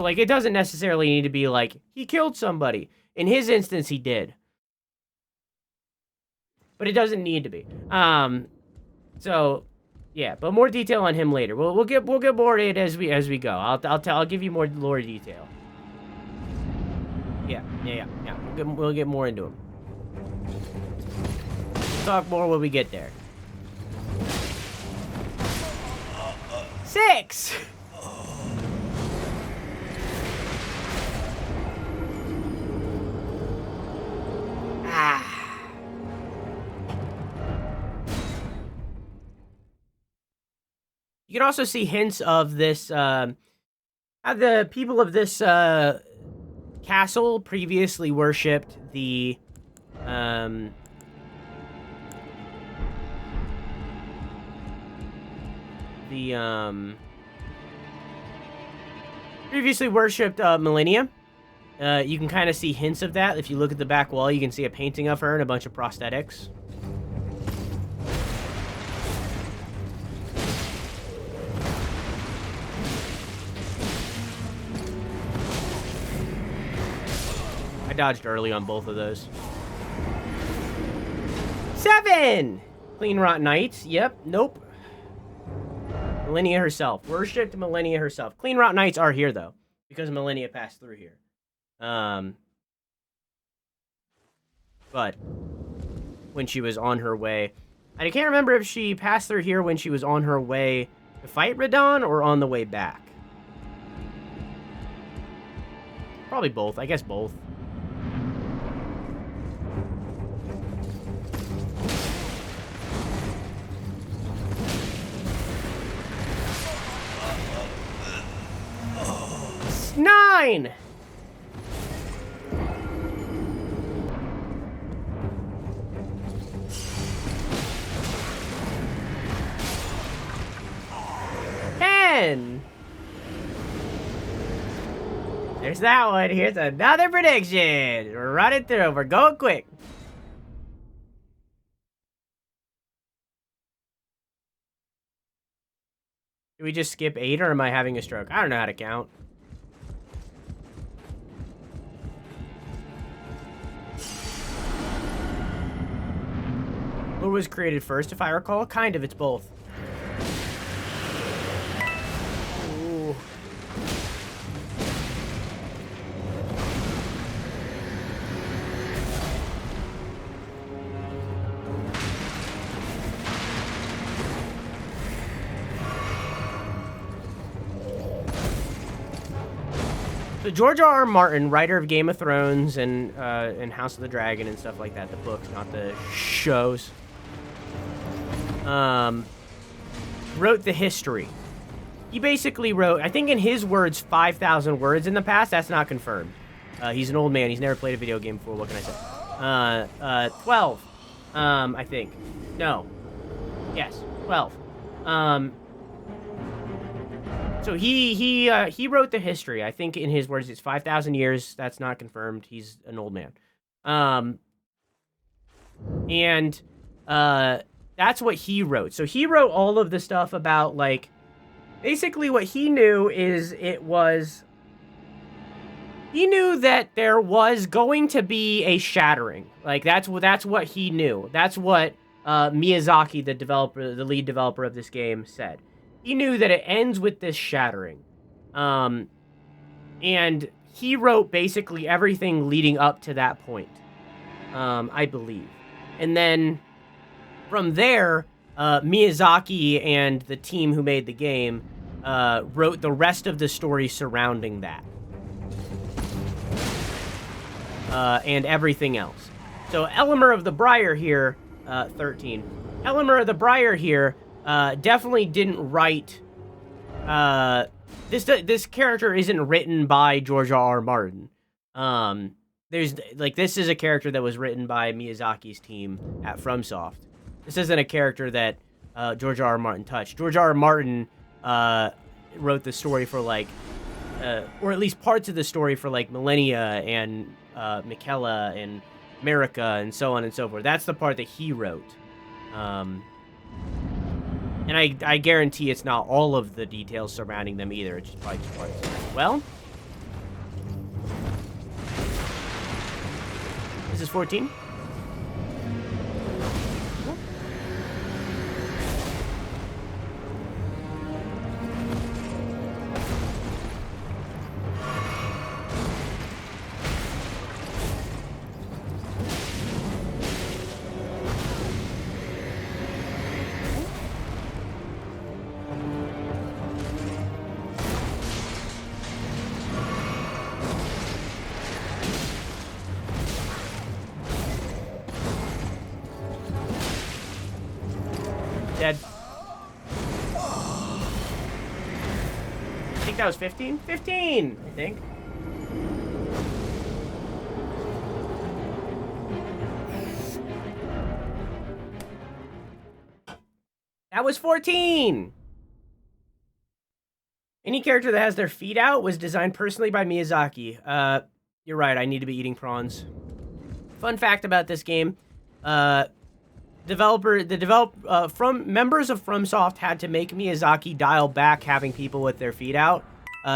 like, it doesn't necessarily need to be, like, he killed somebody. In his instance, he did. But it doesn't need to be. So... yeah, but more detail on him later. We'll get more in as we go. I'll give you more lore detail. Yeah. We'll get more into him. We'll talk more when we get there. 6. You can also see hints of this, how the people of this, castle previously worshipped the the previously worshipped Millennia. You can kind of see hints of that. If you look at the back wall, you can see a painting of her and a bunch of prosthetics. I dodged early on both of those. 7! Clean Rot Knights. Yep. Nope. Millennia herself. Worshipped Millennia herself. Clean Rot Knights are here, though, because Millennia passed through here. But when she was on her way... I can't remember if she passed through here when she was on her way to fight Radon or on the way back. Probably both. I guess both. Nine! There's that one. Here's another prediction. We're running through. We're going quick. Do we just skip 8 or am I having a stroke? I don't know how to count. What was created first, if I recall? Kind of, it's both. Ooh. So George R.R. Martin, writer of Game of Thrones and House of the Dragon and stuff like that, the books, not the shows, wrote the history. He basically wrote, I think in his words, 5,000 words in the past. That's not confirmed. He's an old man. He's never played a video game before. What can I say? 12. I think. No. Yes, 12. So he wrote the history. I think in his words, it's 5,000 years. That's not confirmed. He's an old man. That's what he wrote. So he wrote all of the stuff about, like, basically what he knew is he knew that there was going to be a shattering. Like, that's what he knew. That's what Miyazaki, the lead developer of this game, said. He knew that it ends with this shattering. And he wrote basically everything leading up to that point, I believe. And then from there, Miyazaki and the team who made the game wrote the rest of the story surrounding that. And everything else. So Elemer of the Briar here, 13. Elemer of the Briar here definitely didn't write... This character isn't written by George R.R. Martin. This is a character that was written by Miyazaki's team at FromSoft. This isn't a character that George R.R. Martin touched. George R.R. Martin wrote the story for, like, or at least parts of the story for, like, Millennia and Miquella and America and so on and so forth. That's the part that he wrote. And I guarantee it's not all of the details surrounding them either. It's just probably just parts. Well, this is 14. Dead. I think that was 15? 15, I think. That was 14! Any character that has their feet out was designed personally by Miyazaki. You're right, I need to be eating prawns. Fun fact about this game, members of FromSoft had to make Miyazaki dial back having people with their feet out,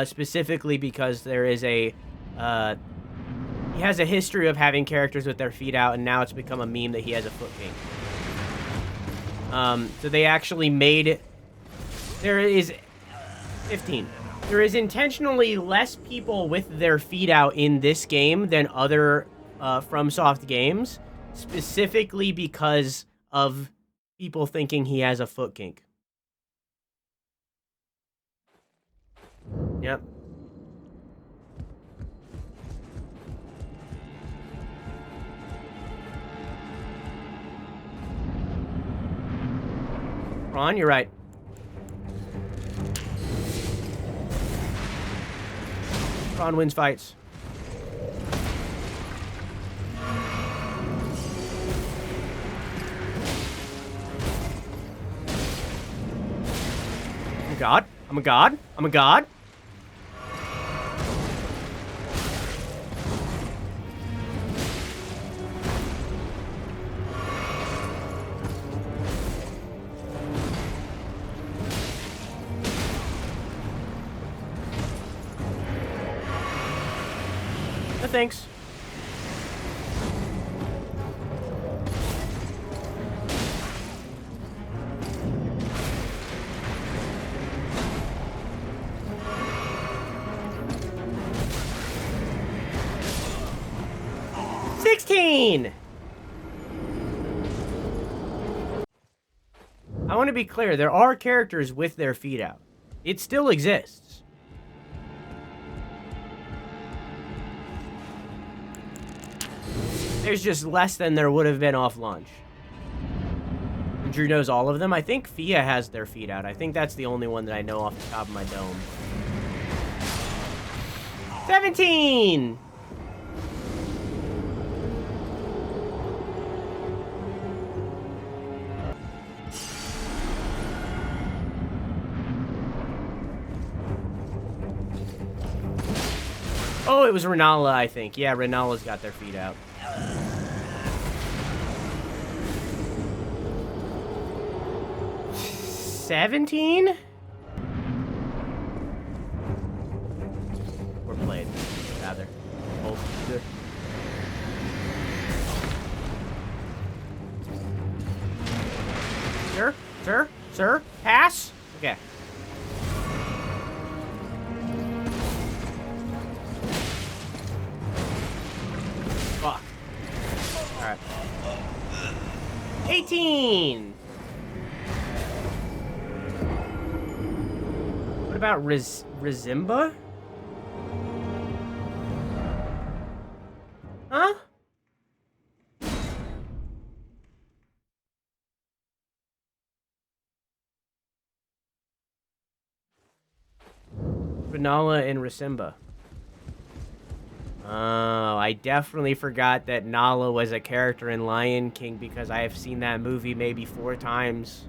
specifically because there is he has a history of having characters with their feet out, and now it's become a meme that he has a foot kink. So they actually made, there is 15. There is intentionally less people with their feet out in this game than other FromSoft games, specifically because of people thinking he has a foot kink. Yep. Ron, you're right. Ron wins fights. I'm a god. I'm a god. I'm a god. No thanks. I want to be clear, there are characters with their feet out. It still exists. There's just less than there would have been off launch. Drew knows all of them. I think Fia has their feet out. I think that's the only one that I know off the top of my dome. 17! Oh, it was Renala, I think. Yeah, Renala's got their feet out. $17? Or played, rather. Both good. Sir? Sir? Sir? Pass? Okay. Fuck. Alright. 18! What about Rizimba? Huh? Renala and Rizimba. Oh, I definitely forgot that Nala was a character in Lion King because I have seen that movie maybe 4 times.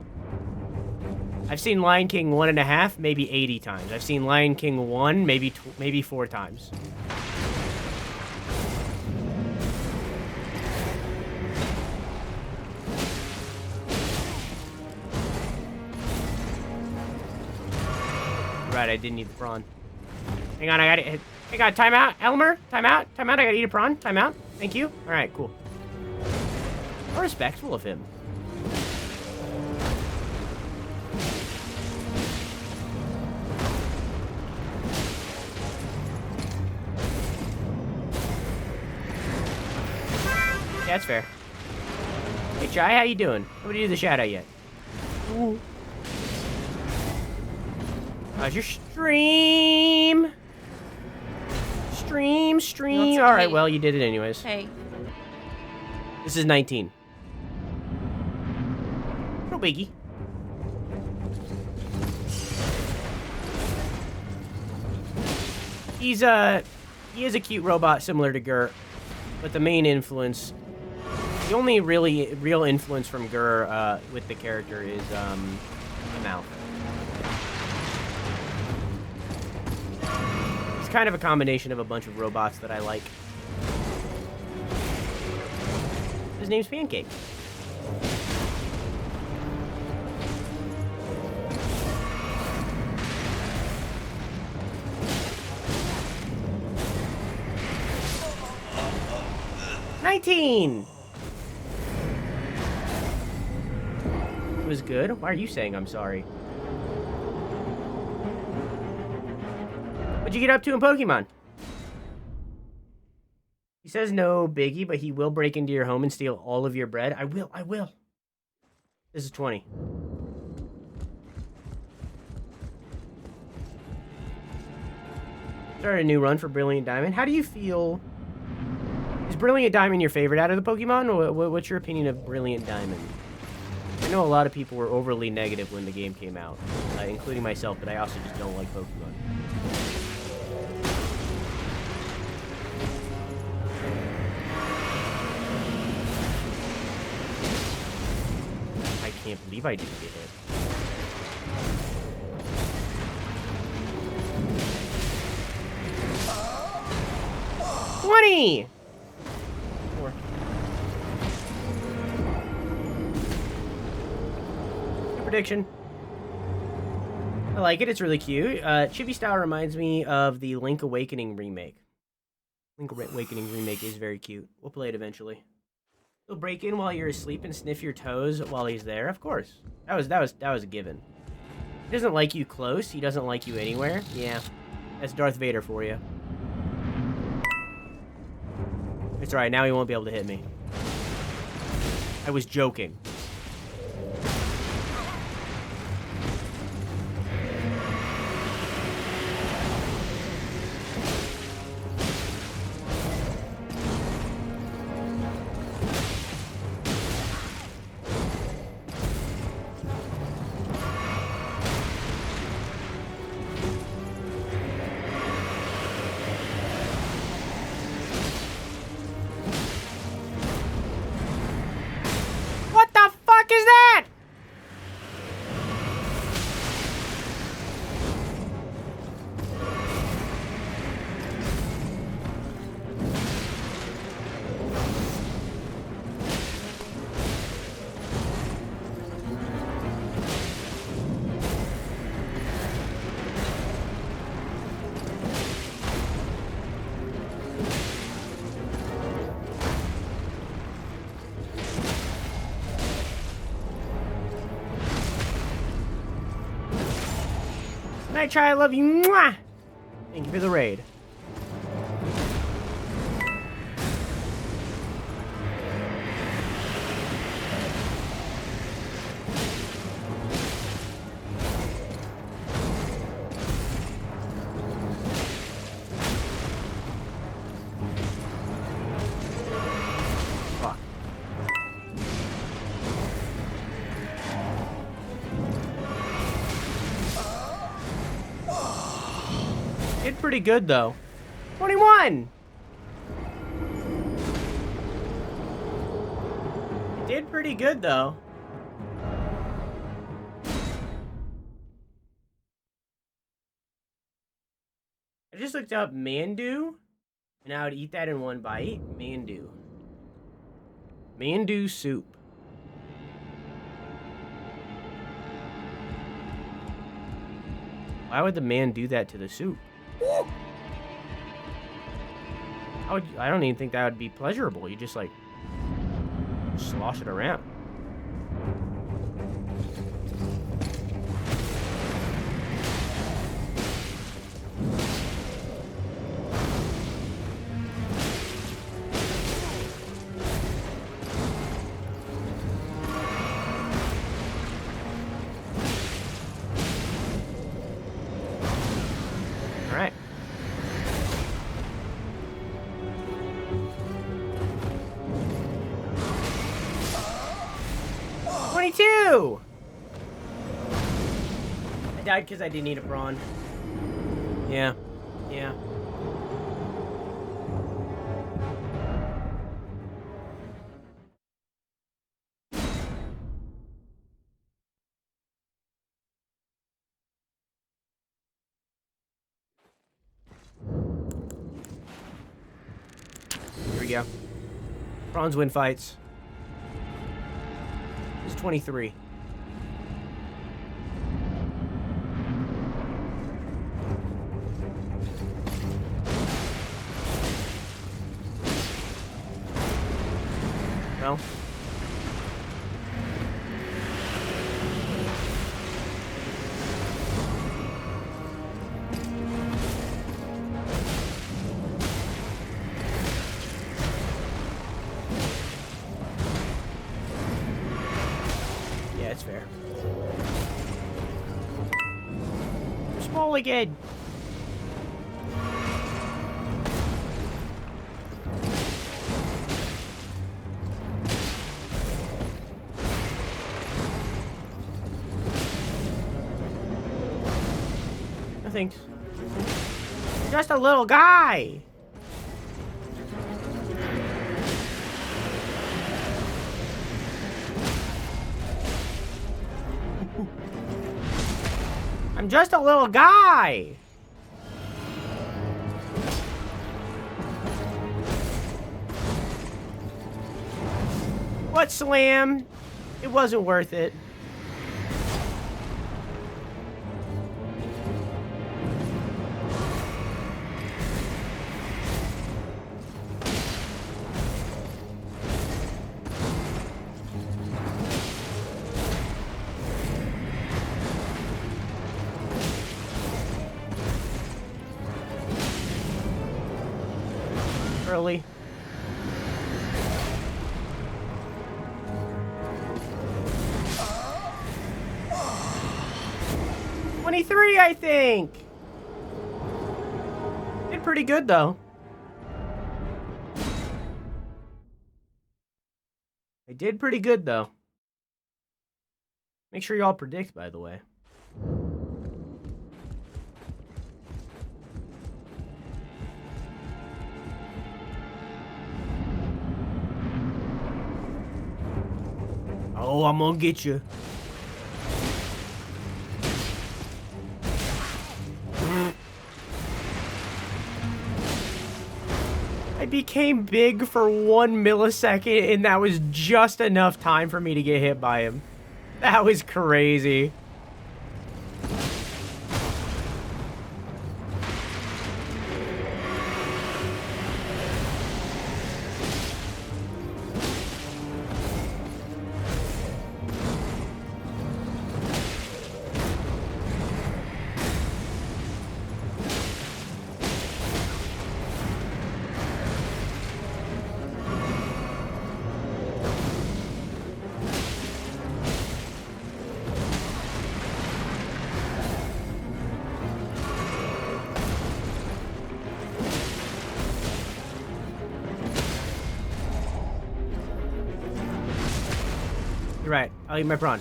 I've seen Lion King 1.5, maybe 80 times. I've seen Lion King 1, maybe 4 times. Right, I didn't eat the prawn. Hang on, I got it. Hang on, time out, Elemer. Time out. I gotta eat a prawn. Time out. Thank you. All right, cool. How respectful of him. Yeah, that's fair. Hey, Chai, how you doing? Nobody do the shout out yet. Ooh. How's your stream? Stream. All right, well, you did it anyways. Hey. This is 19. No biggie. He is a cute robot similar to Gur, but the main influence, the only real influence from Gur with the character is the mouth. kind of a combination of a bunch of robots that I like. His name's Pancake. $19. It was good. Why are you saying I'm sorry? What'd you get up to in Pokemon? He says no biggie, but he will break into your home and steal all of your bread. I will. This is 20. Start a new run for Brilliant Diamond. How do you feel? Is Brilliant Diamond your favorite out of the Pokemon? What's your opinion of Brilliant Diamond? I know a lot of people were overly negative when the game came out, including myself, but I also just don't like Pokemon. I can't believe I didn't get hit. $20! Prediction. I like it. It's really cute. Chibi style reminds me of the Link Awakening remake. Link Awakening remake is very cute. We'll play it eventually. He'll break in while you're asleep and sniff your toes while he's there. Of course. That was a given. He doesn't like you close. He doesn't like you anywhere. Yeah. That's Darth Vader for you. It's alright. Now he won't be able to hit me. I was joking. Night Try, I love you. Mwah! Thank you for the raid. Pretty good though. 21. It did pretty good though. I just looked up mandu, and I would eat that in one bite. Mandu. Mandu soup. Why would the man do that to the soup? I don't even think that would be pleasurable. You just like slosh it around. All right. I died because I didn't eat a prawn. Yeah. Yeah. go. Bronze win fights. It's 23. No. Yeah, it's fair. You're small again. Thanks. Just a little guy. I'm just a little guy. What, Slam? It wasn't worth it. Early. $23, I think. Did pretty good though. I did pretty good though. Make sure y'all predict, by the way. Oh, I'm gonna get you. I became big for 1 millisecond, and that was just enough time for me to get hit by him. That was crazy. You're right. I'll eat my prawn.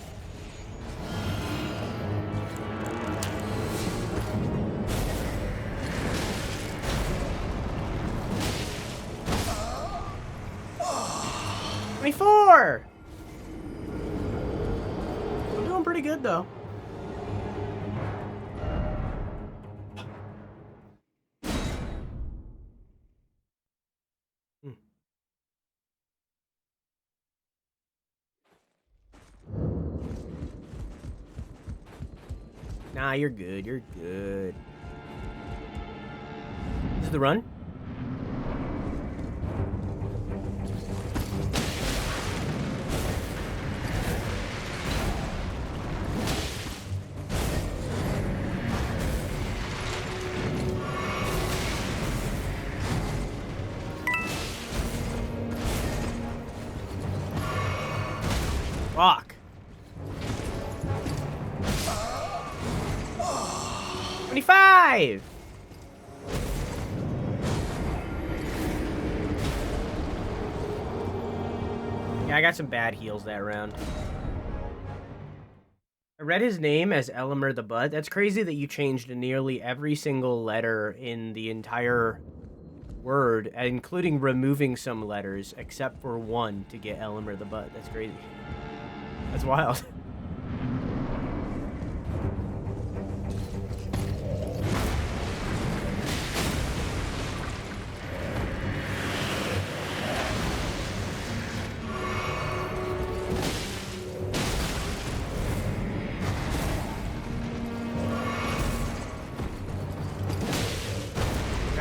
$24! I'm doing pretty good, though. Nah, you're good. You're good. This is the run? Fuck. 25! Yeah, I got some bad heals that round. I read his name as Elemer the Bud. That's crazy that you changed nearly every single letter in the entire word, including removing some letters, except for one to get Elemer the Bud. That's crazy. That's wild.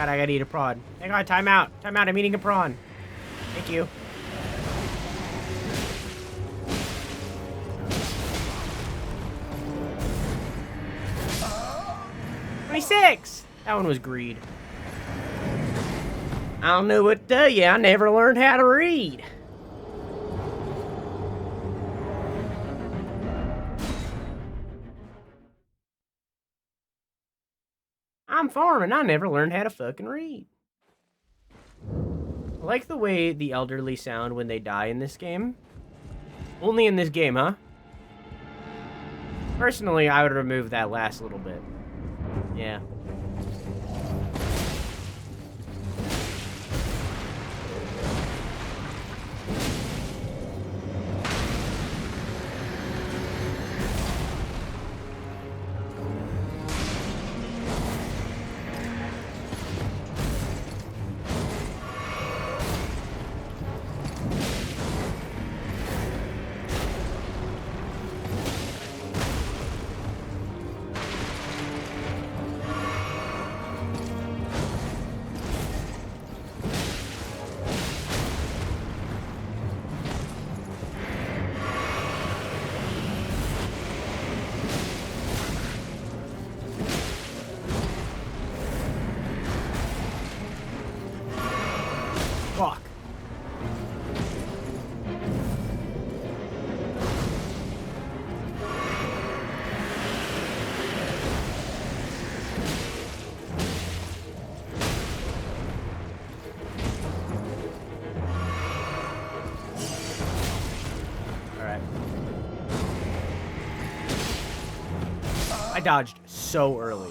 God, I gotta eat a prawn. Hang on, time out. Time out, I'm eating a prawn. Thank you. $26! That one was greed. I don't know what to tell you. I never learned how to read. I'm farming. I never learned how to fucking read. I like the way the elderly sound when they die in this game. Only in this game, huh? Personally, I would remove that last little bit. Yeah. Fuck. Alright. I dodged so early.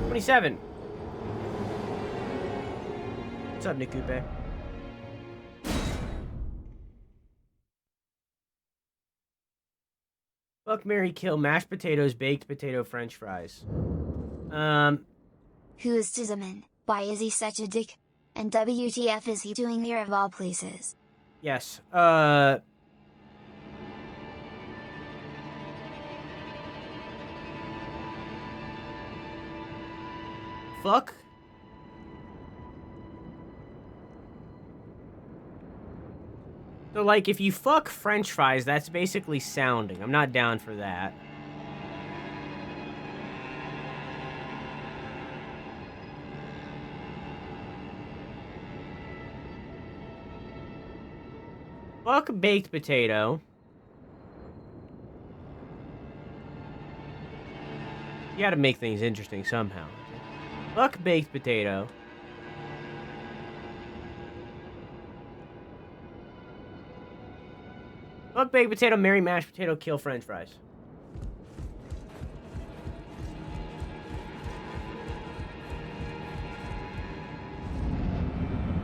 27. What's up, Nick Coupe? Fuck, marry, kill, mashed potatoes, baked potato, french fries. Who is Tizaman? Why is he such a dick? And WTF is he doing here of all places? Yes, fuck. So, like, if you fuck french fries, that's basically sounding. I'm not down for that. Fuck baked potato. You gotta make things interesting somehow. Fuck baked potato. Fuck baked potato, marry mashed potato, kill french fries.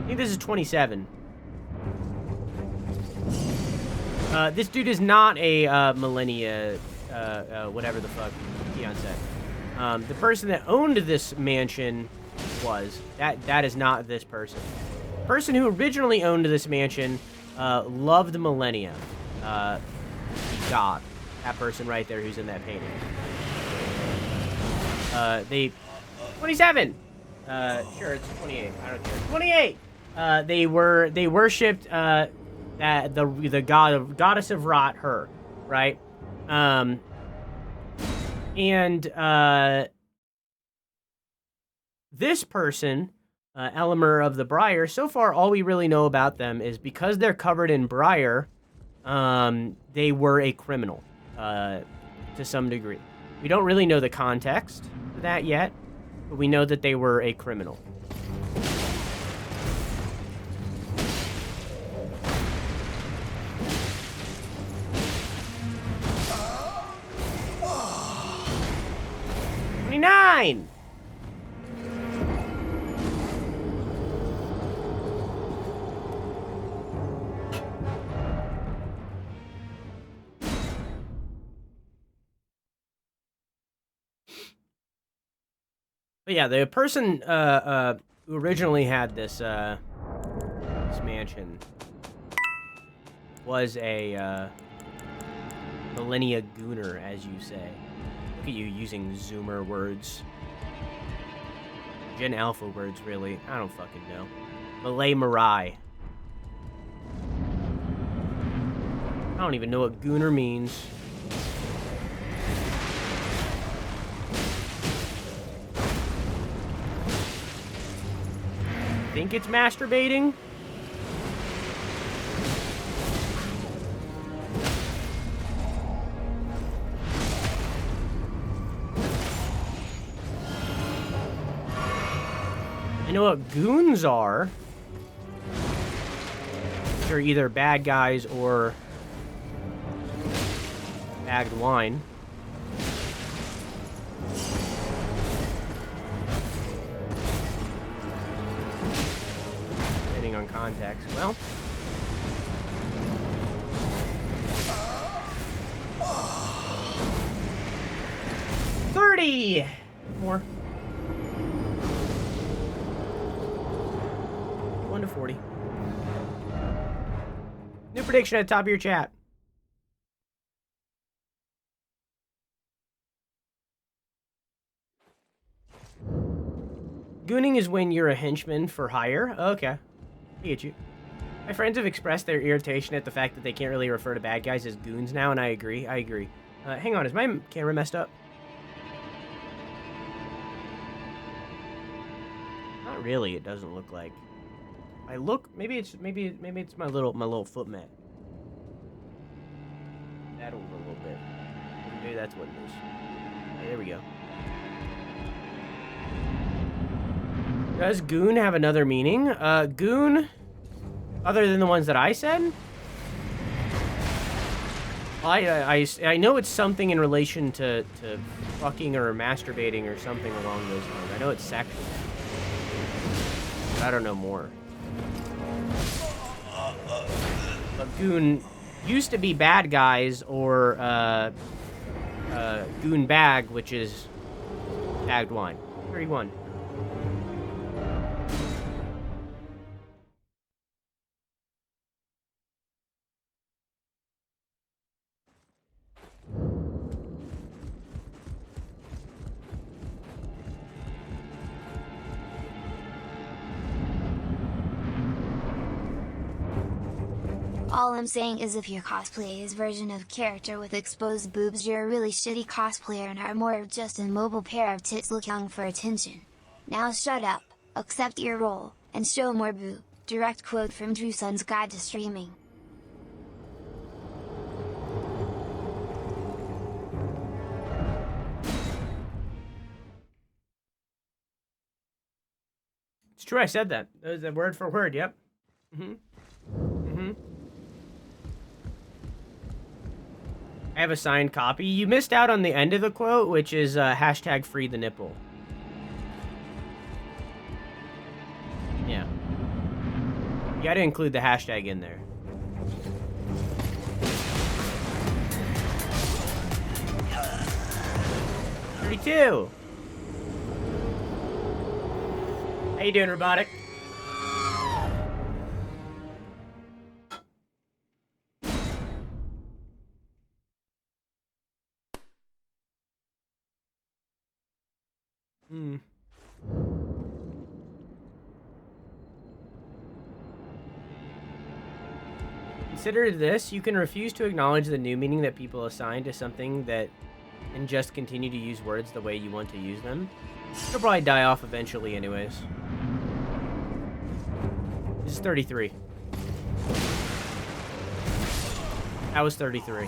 I think this is 27. This dude is not a millennia, whatever the fuck Keon said. The person that owned this mansion was. That is not this person. The person who originally owned this mansion loved millennia. God. That person right there who's in that painting. They... 27! Sure, it's 28. I don't care. 28! They worshipped, the goddess of rot, her, right? This person, Elemer of the Briar, so far all we really know about them is because they're covered in Briar, they were a criminal, to some degree. We don't really know the context for that yet, but we know that they were a criminal. $29! But yeah, the person who originally had this this mansion was a millennia gooner, as you say. Look at you using Zoomer words. Gen Alpha words, really. I don't fucking know. Malay Marai. I don't even know what Gooner means. Think it's masturbating? I know what goons are. They're either bad guys or bagged wine. Depending on context. Well. $30 more. 1 to 40. New prediction at the top of your chat. Gooning is when you're a henchman for hire. Okay. I get you. My friends have expressed their irritation at the fact that they can't really refer to bad guys as goons now, and I agree. Hang on, is my camera messed up? Not really, it doesn't look like. I look, maybe it's my little foot mat. That over a little bit. Maybe that's what it is. Right, there we go. Does goon have another meaning? Goon, other than the ones that I said? I know it's something in relation to fucking or masturbating or something along those lines. I know it's sexual. But I don't know more. But goon used to be bad guys or goon bag, which is bagged wine. 31. All I'm saying is if your cosplay is version of character with exposed boobs, you're a really shitty cosplayer and are more of just a mobile pair of tits looking for attention. Now shut up, accept your role, and show more boob. Direct quote from Drew Sunn's Guide to Streaming. It's true, I said that. That was a word for word, yep. I have a signed copy. You missed out on the end of the quote, which is hashtag free the nipple. Yeah. You gotta include the hashtag in there. $32. How you doing, Robotic? Consider this, you can refuse to acknowledge the new meaning that people assign to something that and just continue to use words the way you want to use them. It'll probably die off eventually anyways. This is 33. That was 33.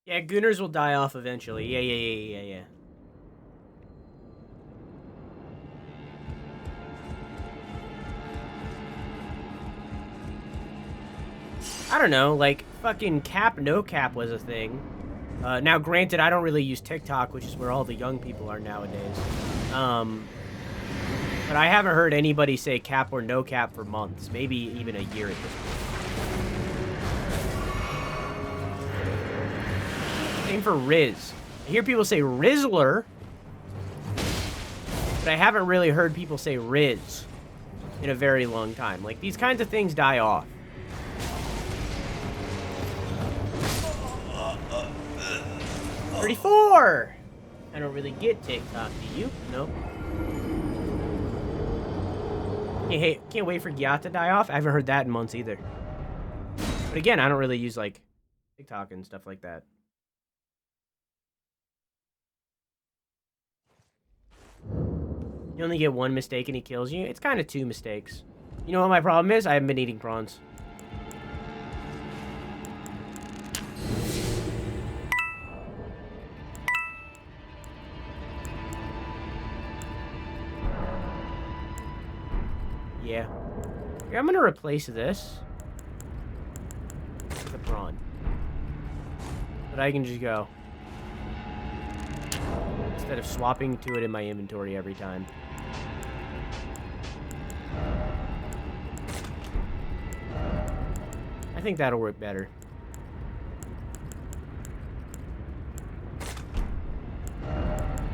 Yeah, Gooners will die off eventually. Yeah. I don't know, like, fucking cap, no cap was a thing. Now, granted, I don't really use TikTok, which is where all the young people are nowadays. But I haven't heard anybody say cap or no cap for months, maybe even a year at this point. Same for Riz. I hear people say Rizzler. But I haven't really heard people say Riz in a very long time. Like, these kinds of things die off. $34! I don't really get TikTok, do you? Nope. Can't wait for Gyat to die off. I haven't heard that in months either. But again, I don't really use, like, TikTok and stuff like that. You only get one mistake and he kills you? It's kind of 2 mistakes. You know what my problem is? I haven't been eating prawns. Yeah. Okay, I'm gonna replace this with a prawn. But I can just go. Instead of swapping to it in my inventory every time. I think that'll work better.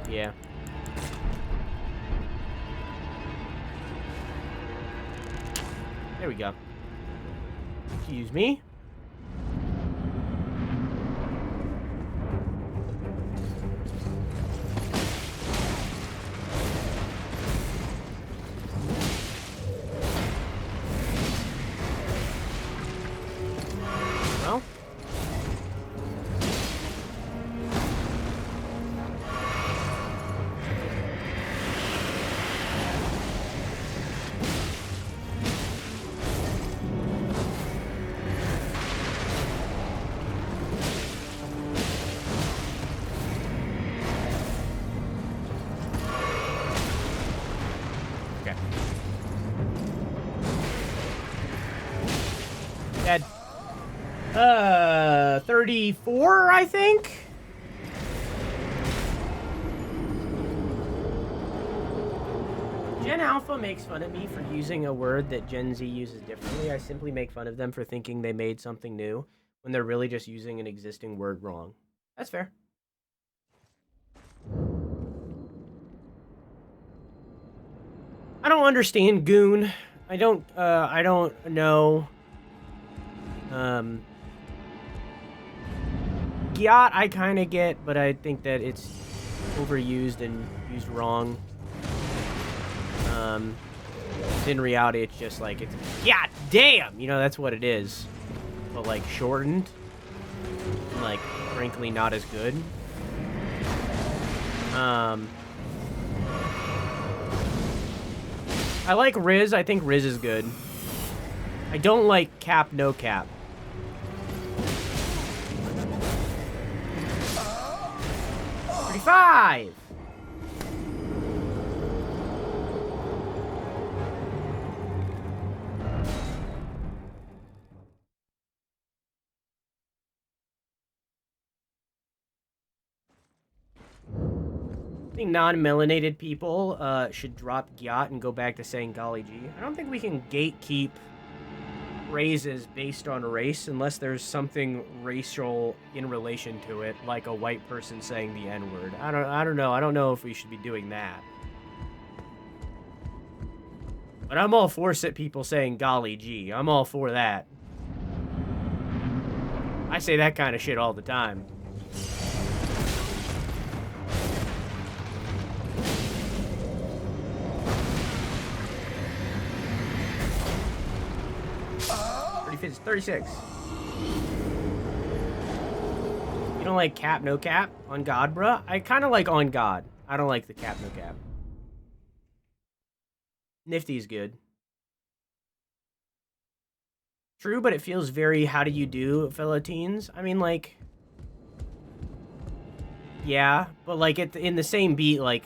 Yeah. There we go. Excuse me. Well. Dead. 34, I think? Gen Alpha makes fun of me for using a word that Gen Z uses differently. I simply make fun of them for thinking they made something new when they're really just using an existing word wrong. That's fair. I don't understand goon. I don't know. Gyat I kind of get, but I think that it's overused and used wrong. In reality, it's just like, it's, yeah, damn! You know, that's what it is. But, like, shortened. And, like, frankly, not as good. I like Riz. I think Riz is good. I don't like cap, no cap. $35! I think non-melanated people should drop Gyat and go back to saying Golly G. I don't think we can gatekeep phrases based on race unless there's something racial in relation to it, like a white person saying the N-word. I don't know. I don't know if we should be doing that. But I'm all for people saying Golly G. I'm all for that. I say that kind of shit all the time. It's 36. You don't like cap, no cap on God, bruh? I kind of like on God. I don't like the cap, no cap. Nifty's good. True, but it feels very, how do you do, fellow teens? I mean, like, yeah, but like in the same beat, like,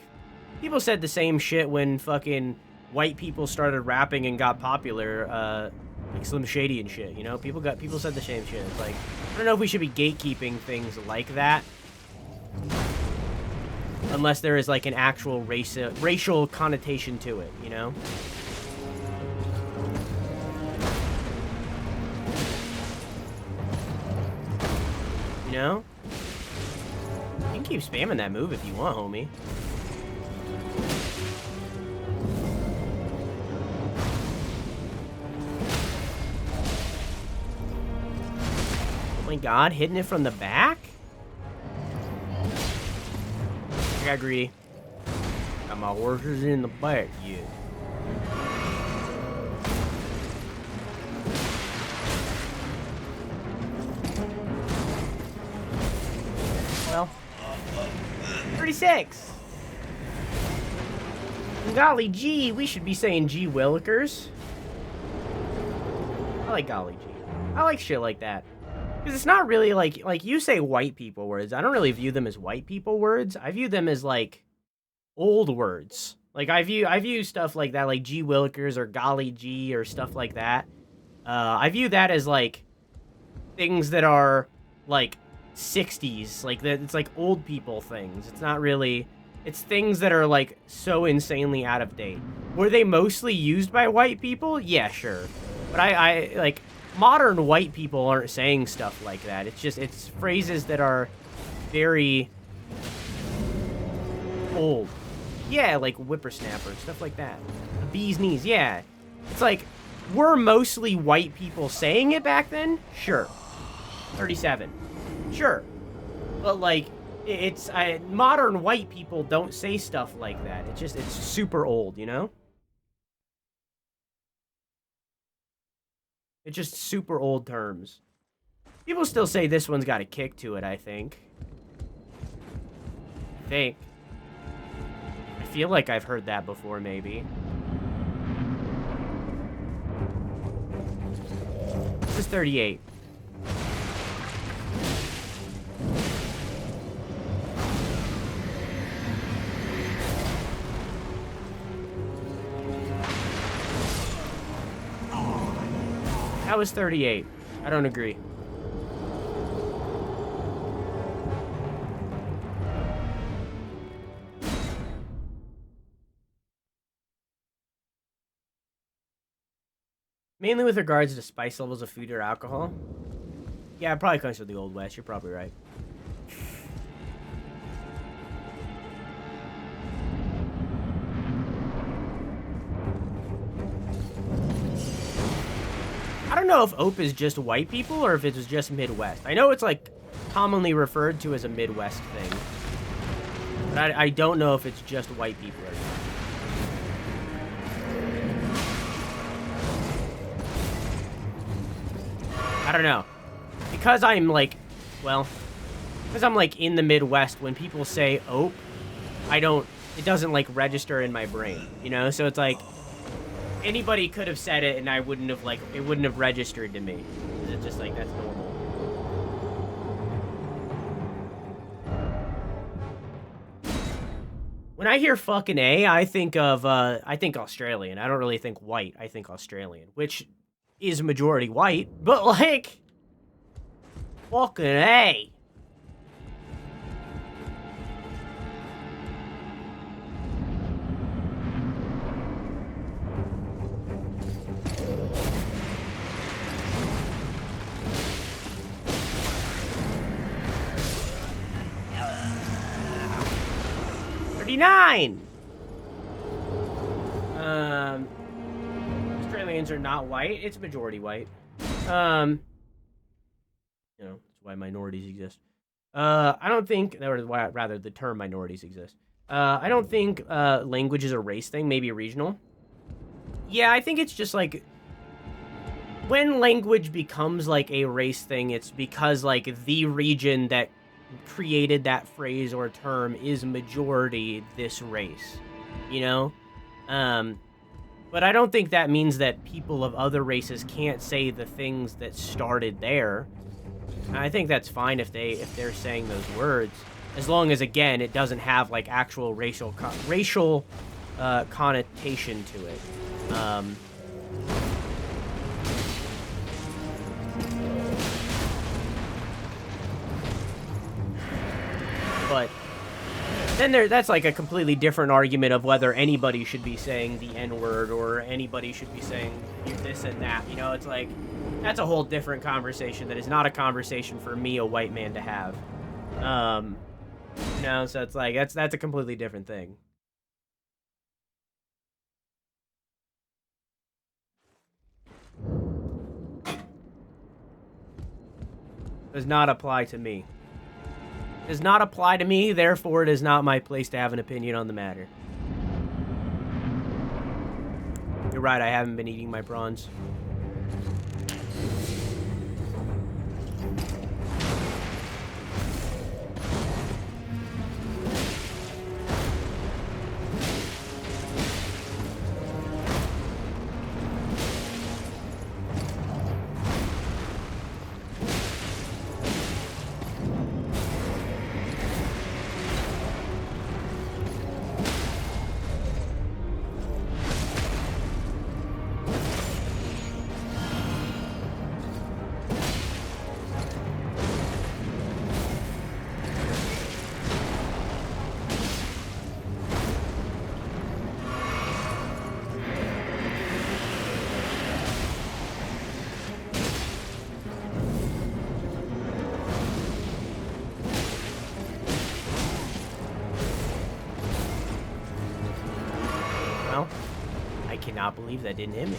people said the same shit when fucking white people started rapping and got popular, like Slim Shady and shit, you know? People said the same shit. It's like, I don't know if we should be gatekeeping things like that. Unless there is like an actual racial connotation to it, you know? You know? You can keep spamming that move if you want, homie. My god, hitting it from the back? I agree. Got my horses in the back, yeah. Well, 36. Golly gee, we should be saying gee willikers. I like golly gee. I like shit like that. Because it's not really like you say white people words. I don't really view them as white people words. I view them as like old words. Like I view stuff like that, like gee willikers or golly gee or stuff like that. I view that as like things that are like 60s, like that. It's like old people things. It's not really. It's things that are like so insanely out of date. Were they mostly used by white people? Yeah, sure. But I like modern white people aren't saying stuff like that. It's phrases that are very old. Yeah, like whippersnapper, stuff like that. The bee's knees, yeah. It's like, were mostly white people saying it back then? Sure. 37. Sure. But like, modern white people don't say stuff like that. It's super old, you know? It's just super old terms. People still say this one's got a kick to it, I think. I feel like I've heard that before, maybe. This is 38. That was 38. I don't agree. Mainly with regards to spice levels of food or alcohol. Yeah, it probably comes from the Old West. You're probably right. I don't know if ope is just white people or if it was just Midwest. I know it's like commonly referred to as a Midwest thing. But I don't know if it's just white people or not. I don't know. Because I'm like, well, because I'm like in the Midwest, when people say ope, it doesn't like register in my brain, you know? So it's like, anybody could have said it and I wouldn't have like, it wouldn't have registered to me. It's just like, that's normal. When I hear fucking A, I think Australian. I don't really think white. I think Australian, which is majority white, but like, fucking A. $39. Australians are not white. It's majority white. You know, that's why minorities exist. I don't think, or rather, the term minorities exist. I don't think language is a race thing. Maybe regional. Yeah, I think it's just like, when language becomes like a race thing, it's because like the region that created that phrase or term is majority this race, you know? But I don't think that means that people of other races can't say the things that started there. I think that's fine if they're saying those words, as long as, again, it doesn't have like actual racial connotation to it. But then that's like a completely different argument of whether anybody should be saying the N-word or anybody should be saying this and that. You know, it's like, that's a whole different conversation that is not a conversation for me, a white man, to have. You know, so it's like, that's a completely different thing. Does not apply to me. Does not apply to me, therefore it is not my place to have an opinion on the matter. You're right, I haven't been eating my prawns. I cannot believe that didn't hit me.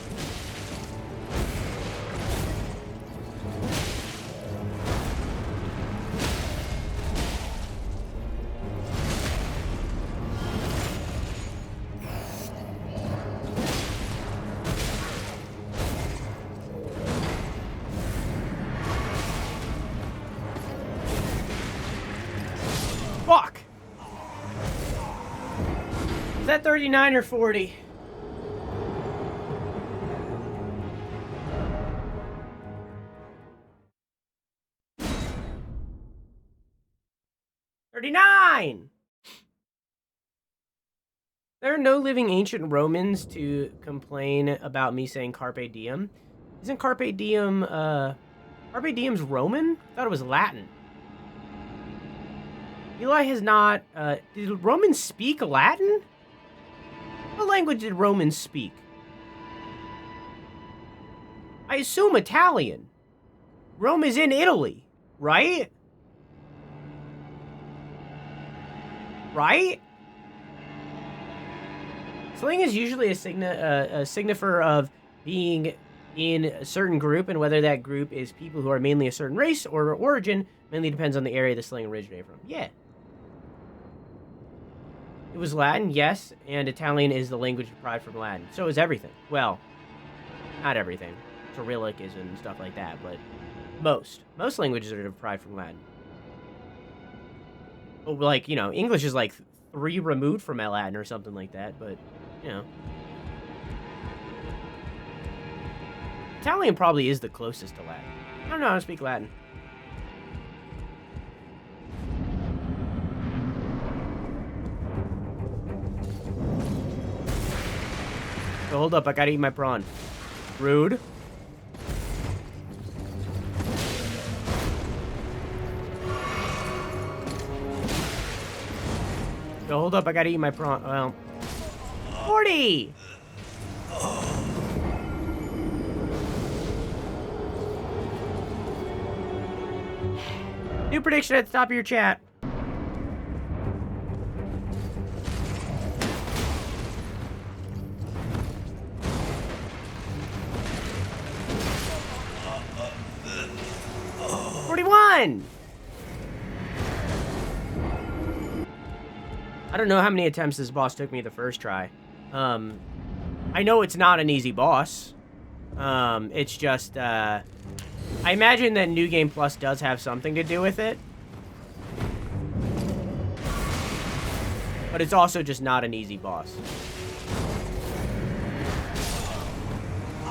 Fuck! Is that 39 or 40? There are no living ancient Romans to complain about me saying Carpe Diem. Isn't Carpe Diem, Carpe Diem's Roman? I thought it was Latin. Eli has not, did Romans speak Latin? What language did Romans speak? I assume Italian. Rome is in Italy, right? Right? Slang is usually a signifier of being in a certain group, and whether that group is people who are mainly a certain race or origin mainly depends on the area the slang originated from. Yeah. It was Latin, yes, and Italian is the language derived from Latin. So is everything. Well, not everything. Cyrillic is and stuff like that, but most languages are derived from Latin. But like, you know, English is like 3 removed from Latin or something like that, but, you know. Italian probably is the closest to Latin. I don't know how to speak Latin. So hold up, I gotta eat my prawn. Rude. So hold up, I gotta eat my prawn. Well, 40! New prediction at the top of your chat. I don't know how many attempts this boss took me the first try. I know it's not an easy boss. It's just, I imagine that New Game Plus does have something to do with it. But it's also just not an easy boss.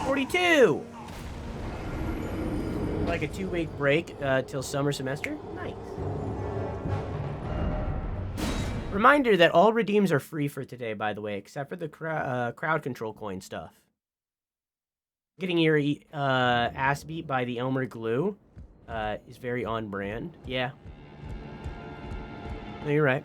42! Like a 2-week break till summer semester? Nice. Reminder that all redeems are free for today, by the way, except for the crowd control coin stuff. Getting your ass beat by the Elmer glue is very on brand. Yeah. No, you're right.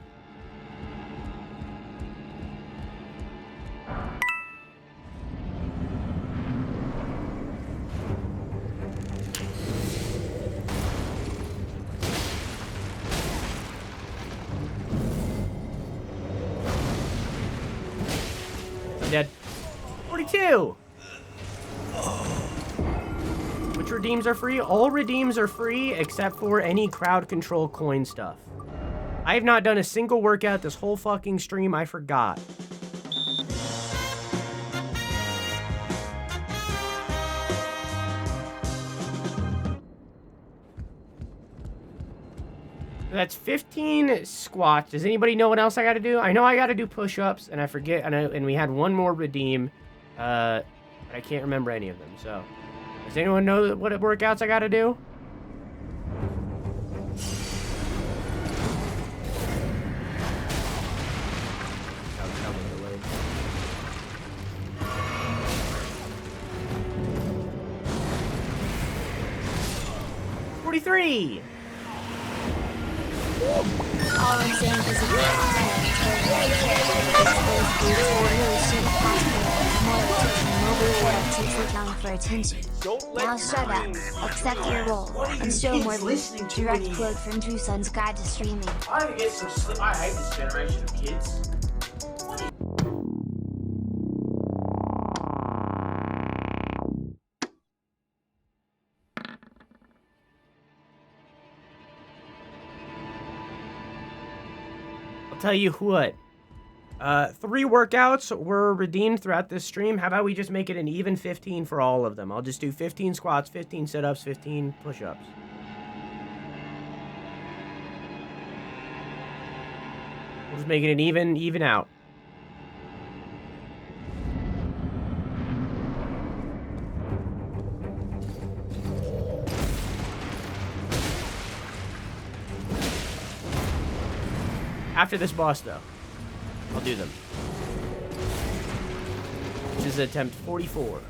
Dead. 42! Which Which redeems are free? All redeems are free except for any crowd control coin stuff. I have not done a single workout this whole fucking stream. I forgot. That's 15 squats. Does anybody know what else I got to do? I know I got to do push-ups, and I forget. And we had one more redeem, but I can't remember any of them. So, does anyone know what workouts I got to do? $43. All I'm saying is if you're really shit cosplayer, mobile player to look young for attention. Now shut up, accept your role, and show more listening. Direct quote from Drew Sunn's Guide to Streaming. I get some sleep. I hate this generation of kids. Tell you what, 3 workouts were redeemed throughout this stream. How about we just make it an even 15 for all of them? I'll just do 15 squats, 15 sit-ups, 15 push-ups. We'll just make it an even out. After this boss, though, I'll do them. Which is attempt 44.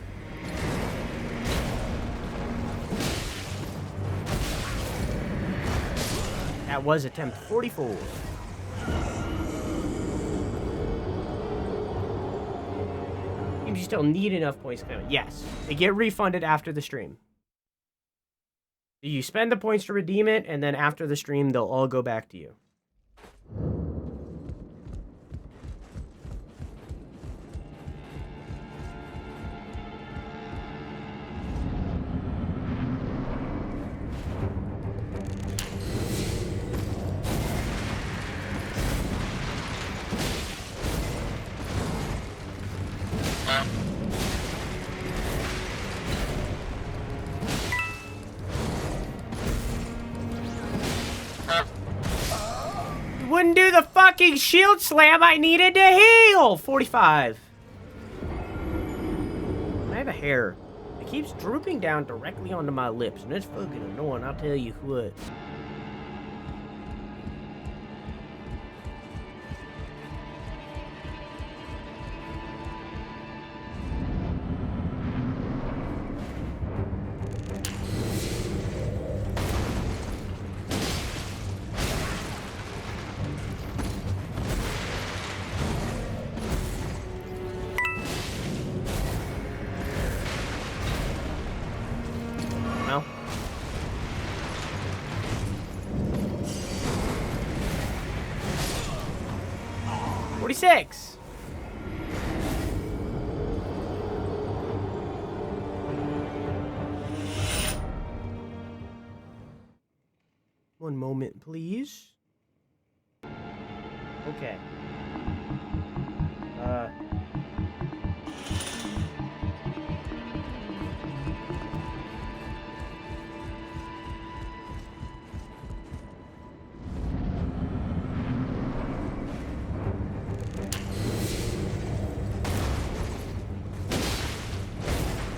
That was attempt 44. You still need enough points to come. Yes, they get refunded after the stream. You spend the points to redeem it, and then after the stream, they'll all go back to you. Wouldn't do the fucking shield slam I needed to heal! 45. I have a hair. It keeps drooping down directly onto my lips, and it's fucking annoying, I'll tell you what. No? $46. One moment, please. Okay.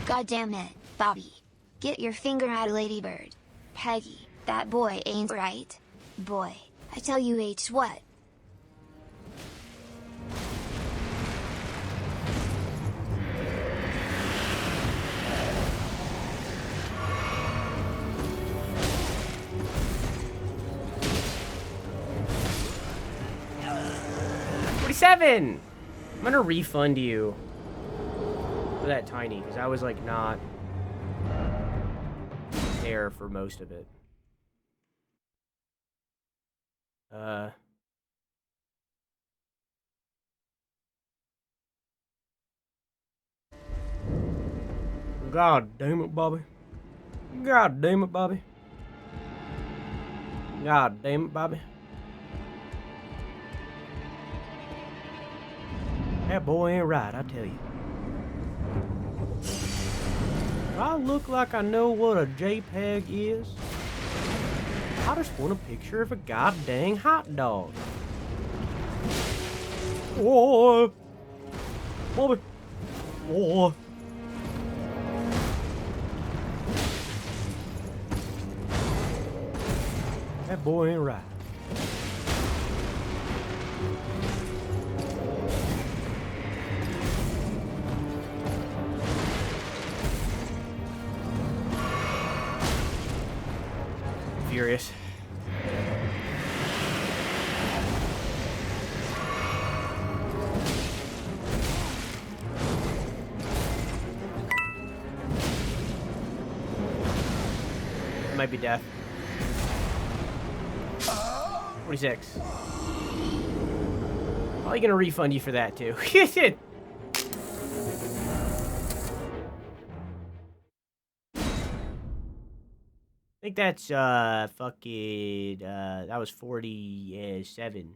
God damn it, Bobby. Get your finger out of Ladybird. Peggy, that boy ain't right. Boy, I tell you H what? $47. I'm gonna refund you for that tiny, because I was like not there for most of it. God damn it, Bobby. God damn it, Bobby. God damn it, Bobby. That boy ain't right, I tell you. Do I look like I know what a JPEG is? I just want a picture of a goddamn hot dog. Whoa! Bobby! Whoa! That boy ain't right. Furious. It might be death. 46. Probably gonna refund you for that too. I think that's, fucking, that was 47.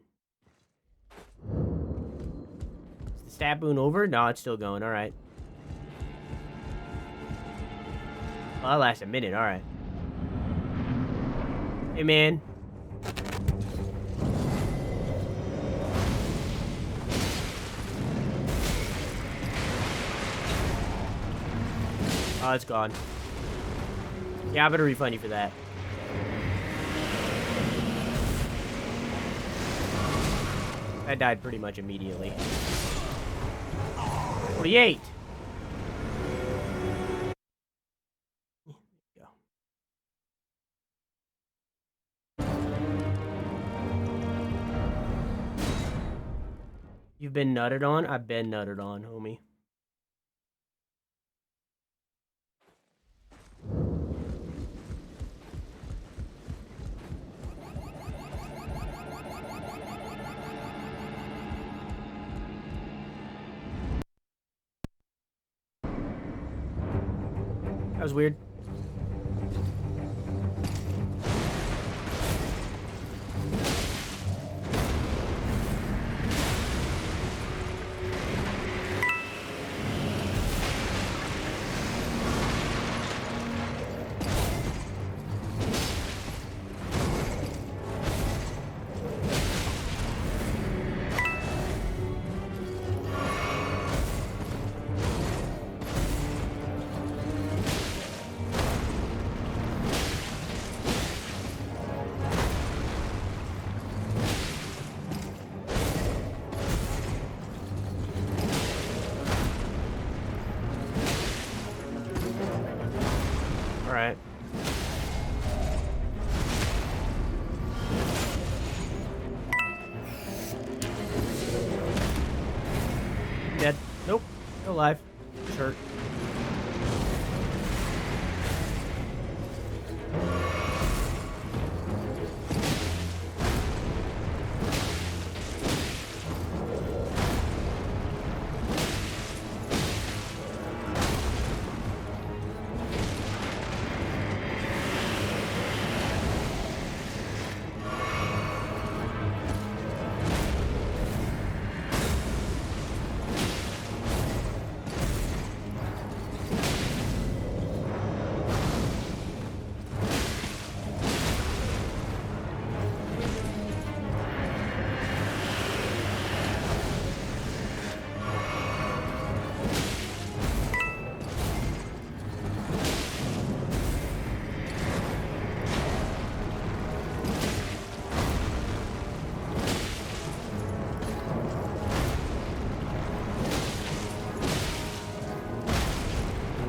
Is the stab boon over? No, it's still going, alright. Well, that lasts a minute, alright. Hey, man. Oh, it's gone. Yeah, I better refund you for that. That died pretty much immediately. 48! Go. You've been nutted on? I've been nutted on, homie. That was weird. Alright. Dead. Nope. Still alive. Sure.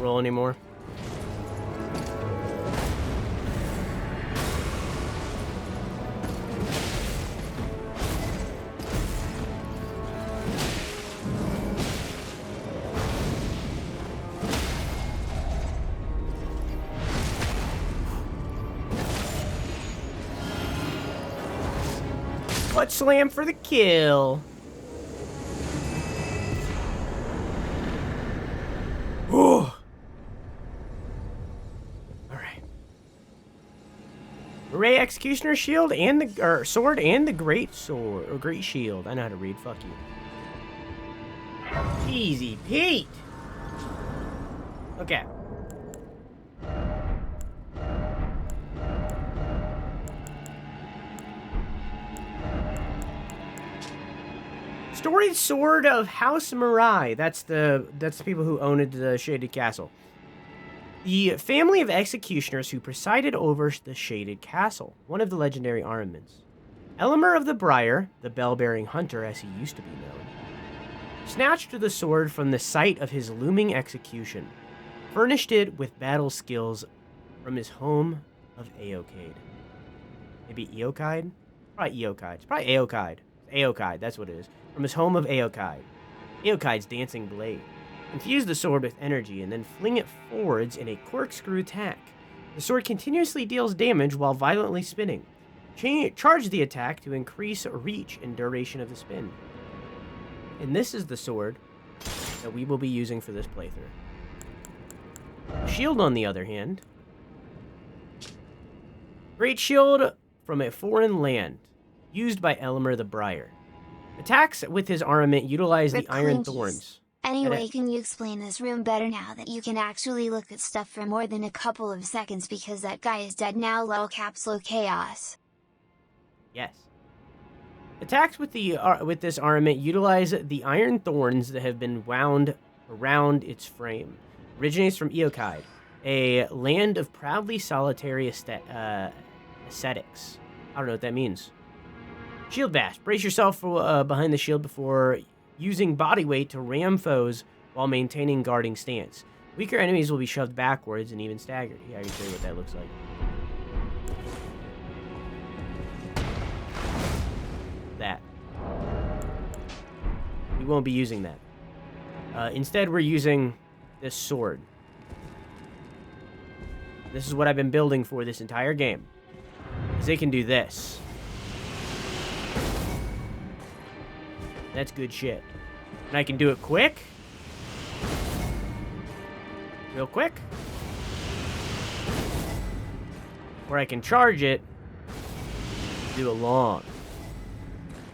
Roll anymore. Clutch slam for the kill. Ooh. All right. Gray Executioner Shield and the sword and the Great Sword or Great Shield. I know how to read. Fuck you. Easy Pete. Okay. Storied Sword of House Mirai. That's the people who owned the Shaded Castle. The family of executioners who presided over the Shaded Castle, one of the legendary armaments. Elemer of the Briar, the bell-bearing hunter as he used to be known, snatched the sword from the site of his looming execution, furnished it with battle skills from his home of Aokide. Maybe Eokide? Probably Eokide. It's probably Aokide. Aokide, that's what it is. From his home of Aokide. Aokide's dancing blade. Infuse the sword with energy and then fling it forwards in a corkscrew attack. The sword continuously deals damage while violently spinning. Charge the attack to increase reach and duration of the spin. And this is the sword that we will be using for this playthrough. Shield, on the other hand. Great shield from a foreign land, used by Elemer the Briar. Attacks with his armament utilize the iron thorns. Anyway, can you explain this room better now that you can actually look at stuff for more than a couple of seconds because that guy is dead now? Lol caps low chaos. Yes. Attacks with this armament utilize the iron thorns that have been wound around its frame. Originates from Eokide, a land of proudly solitary ascetics. I don't know what that means. Shield bash. Brace yourself behind the shield before using body weight to ram foes while maintaining guarding stance. Weaker enemies will be shoved backwards and even staggered. Yeah, I can show you what that looks like. That. We won't be using that. Instead, we're using this sword. This is what I've been building for this entire game. Because they can do this. That's good shit. And I can do it quick. Real quick. Or I can charge it. Do it long.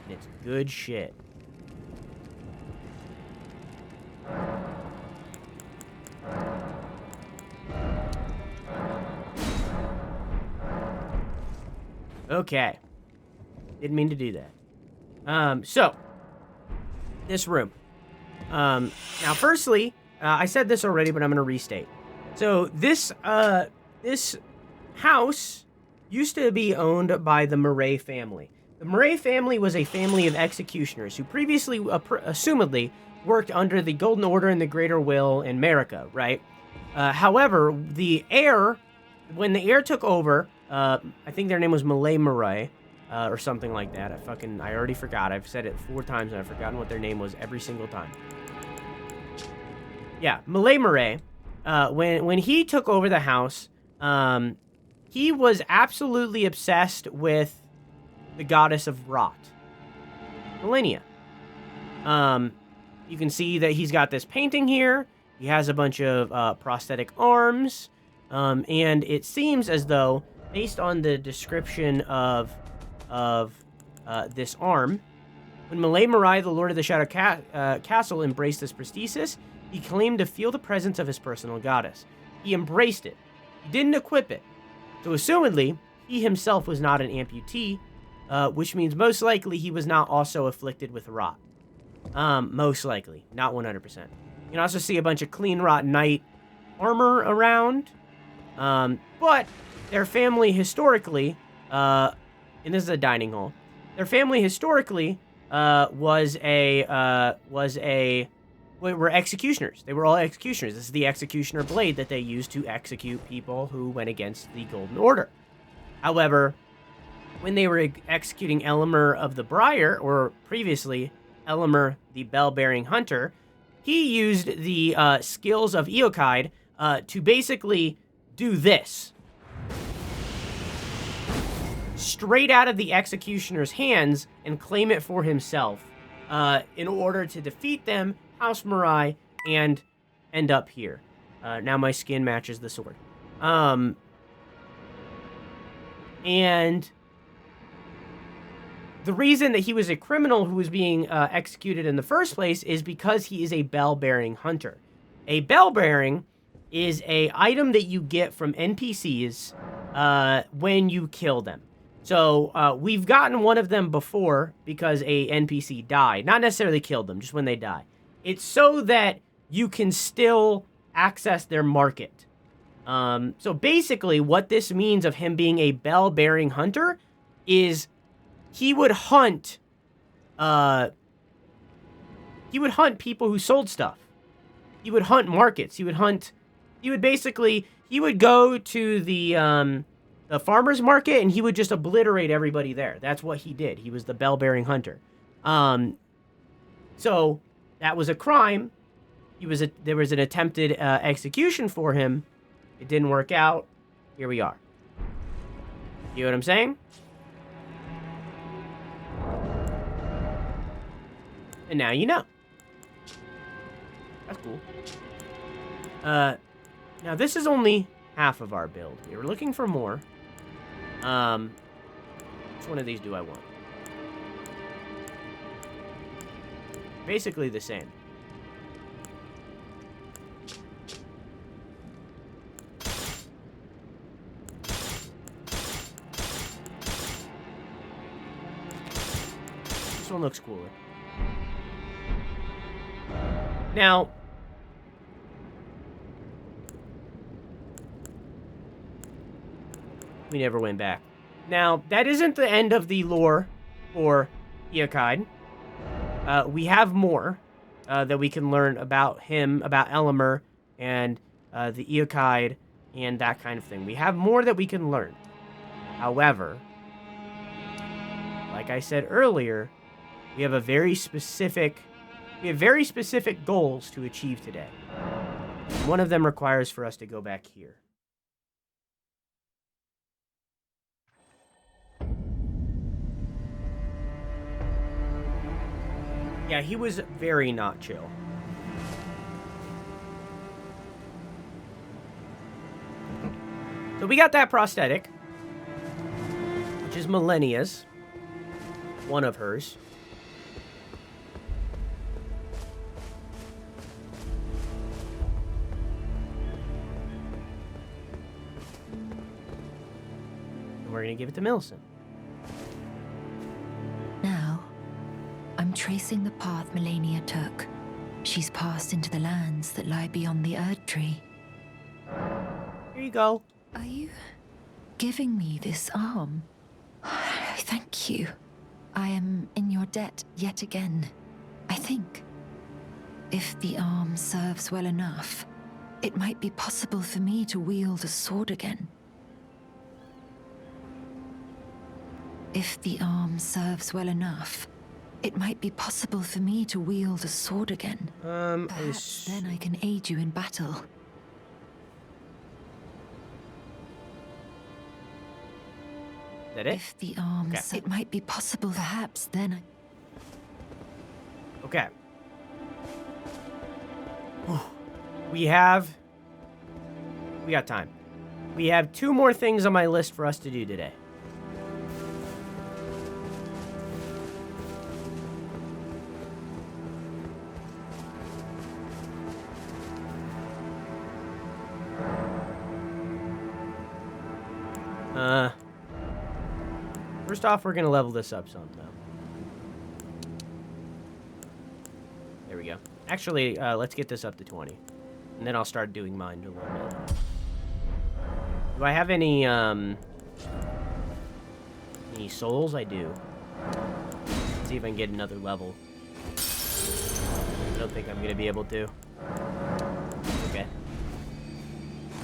And it's good shit. Okay. Didn't mean to do that. So, this room. Now, firstly, I said this already, but I'm going to restate. So, this house used to be owned by the Murray family. The Murray family was a family of executioners who previously, assumedly, worked under the Golden Order and the Greater Will in America, right? However, when the heir took over, I think their name was Malay Murray, or something like that. I already forgot. I've said it 4 times and I've forgotten what their name was every single time. Yeah, Malay Murray, when he took over the house, he was absolutely obsessed with the goddess of rot, Millennia. You can see that he's got this painting here. He has a bunch of prosthetic arms, and it seems as though, based on the description of this arm, when Malay Murray, the Lord of the Shadow Castle, embraced this prosthesis, he claimed to feel the presence of his personal goddess. He embraced it. He didn't equip it. So, assumedly, he himself was not an amputee, which means most likely he was not also afflicted with rot. Most likely. Not 100%. You can also see a bunch of clean rot knight armor around. But their family historically, and this is a dining hall, their family historically were executioners. They were all executioners. This is the executioner blade that they used to execute people who went against the Golden Order. However, when they were executing Elemer of the Briar, or previously Elemer the Bell-Bearing Hunter, he used the skills of Eokide to basically do this. Straight out of the executioner's hands and claim it for himself in order to defeat them, House Mirai, and end up here. Now my skin matches the sword. And the reason that he was a criminal who was being executed in the first place is because he is a bell-bearing hunter. A bell-bearing is a item that you get from NPCs when you kill them. So we've gotten one of them before because a NPC died. Not necessarily killed them, just when they die. It's so that you can still access their market. So basically what this means of him being a bell-bearing hunter is he would hunt people who sold stuff. He would hunt markets. He would go to the farmer's market and he would just obliterate everybody there. That's what he did. He was the bell-bearing hunter. So that was a crime. There was an attempted execution for him. It didn't work out. Here we are. You know what I'm saying? And now you know. That's cool. Now this is only half of our build. We were looking for more. Which one of these do I want? Basically the same. This one looks cooler. Now, we never went back. Now, that isn't the end of the lore for Eokide. We have more that we can learn about him, about Elemer, and the Eokide, and that kind of thing. We have more that we can learn. However, like I said earlier, we have very specific goals to achieve today. One of them requires for us to go back here. Yeah, he was very not chill. So we got that prosthetic, which is Millennia's. One of hers. We're going to give it to Millicent. Now, I'm tracing the path Melania took. She's passed into the lands that lie beyond the Erd Tree. Here you go. Are you giving me this arm? Thank you. I am in your debt yet again. I think if the arm serves well enough, it might be possible for me to wield a sword again. If the arm serves well enough, it might be possible for me to wield a sword again. Perhaps then I can aid you in battle. That it? If the arm, okay. It might be possible. Perhaps then Okay. We got time. We have 2 more things on my list for us to do today. First off, we're gonna level this up some, though. There we go. Actually, let's get this up to 20. And then I'll start doing mine a little bit. Do I have any souls? I do. Let's see if I can get another level. I don't think I'm gonna be able to. Okay.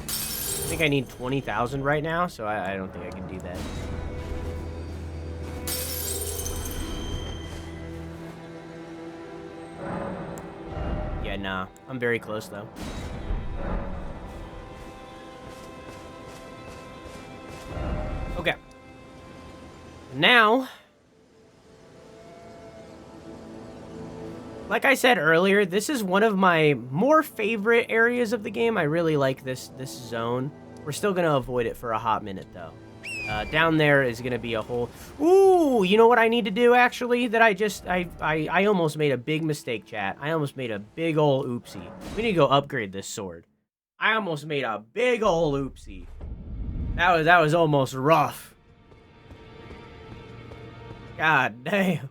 I think I need 20,000 right now, so I don't think I can do that. Yeah, nah. I'm very close, though. Okay. Now, like I said earlier, this is one of my more favorite areas of the game. I really like this zone. We're still going to avoid it for a hot minute, though. Down there is going to be a whole... Ooh, you know what I need to do, actually? That I almost made a big mistake, chat. I almost made a big ol' oopsie. We need to go upgrade this sword. I almost made a big ol' oopsie. That was almost rough. God damn.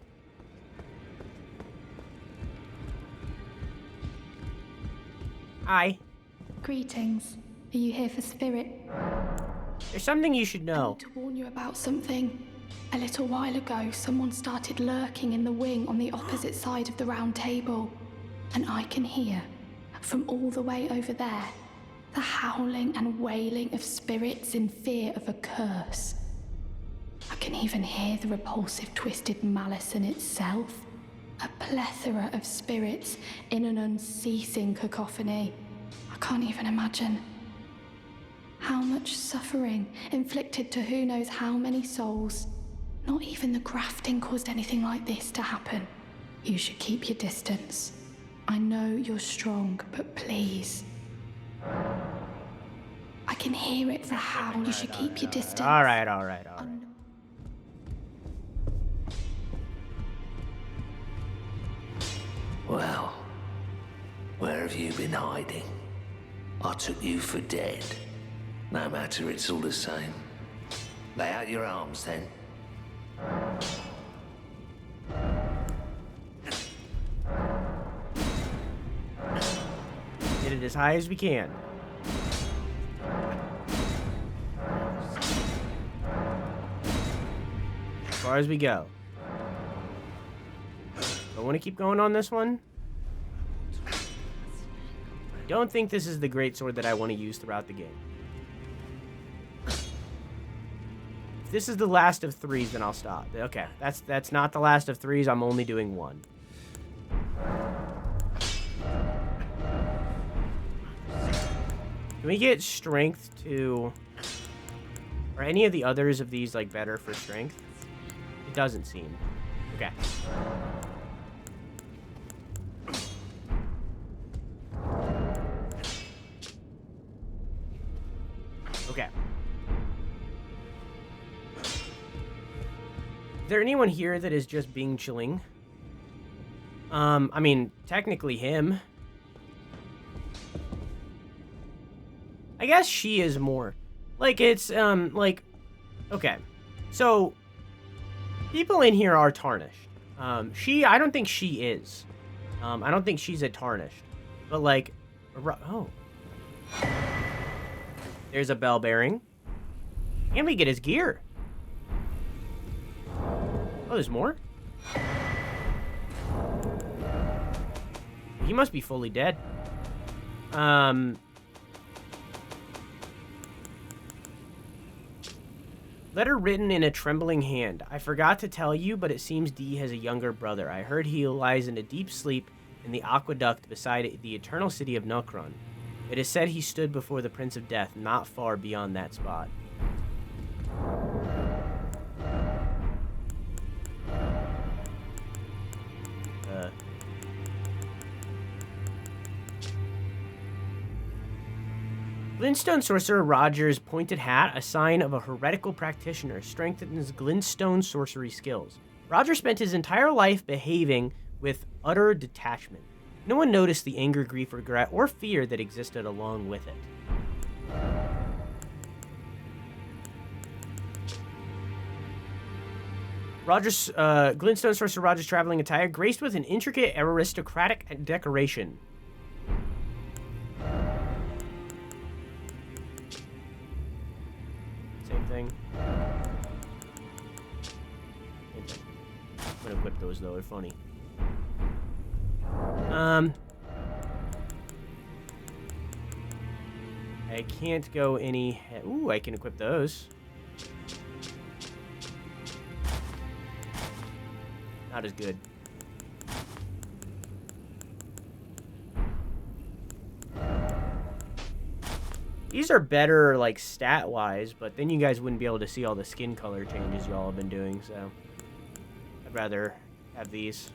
Hi. Greetings. Are you here for Spirit? There's something you should I know. need to warn you about something. A little while ago, someone started lurking in the wing on the opposite side of the round table. And I can hear, from all the way over there, the howling and wailing of spirits in fear of a curse. I can even hear the repulsive twisted malice in itself. A plethora of spirits in an unceasing cacophony. I can't even imagine. How much suffering inflicted to who knows how many souls. Not even the grafting caused anything like this to happen. You should keep your distance. I know you're strong, but please. I can hear it for how you should keep your distance. All right. Well, where have you been hiding? I took you for dead. No matter, it's all the same. Lay out your arms, then. Get it as high as we can. As far as we go. I want to keep going on this one. I don't think this is the greatsword that I want to use throughout the game. If this is the last of threes, then I'll stop. Okay, that's not the last of threes. I'm only doing one. Can we get strength to... Are any of the others of these, like, better for strength? It doesn't seem. Okay. Okay. Is there anyone here that is just being chilling? I mean, technically him. I guess she is more. Like, it's, like... Okay. So, people in here are tarnished. I don't think she is. I don't think she's a tarnished. But, like... Oh. There's a bell bearing. And we get his gear. Oh, there's more? He must be fully dead. Letter written in a trembling hand. I forgot to tell you, but it seems Dee has a younger brother. I heard he lies in a deep sleep in the aqueduct beside the eternal city of Nukron. It is said he stood before the Prince of Death, not far beyond that spot. Glintstone Sorcerer Roger's pointed hat, a sign of a heretical practitioner, strengthens Glintstone sorcery skills. Roger spent his entire life behaving with utter detachment. No one noticed the anger, grief, regret, or fear that existed along with it. Glintstone Sorcerer Roger's traveling attire, graced with an intricate aristocratic decoration. Same thing. I'm gonna equip those though, they're funny. I can't go any... Ooh, I can equip those. Not as good. These are better, like, stat-wise, but then you guys wouldn't be able to see all the skin color changes y'all have been doing, so... I'd rather have these.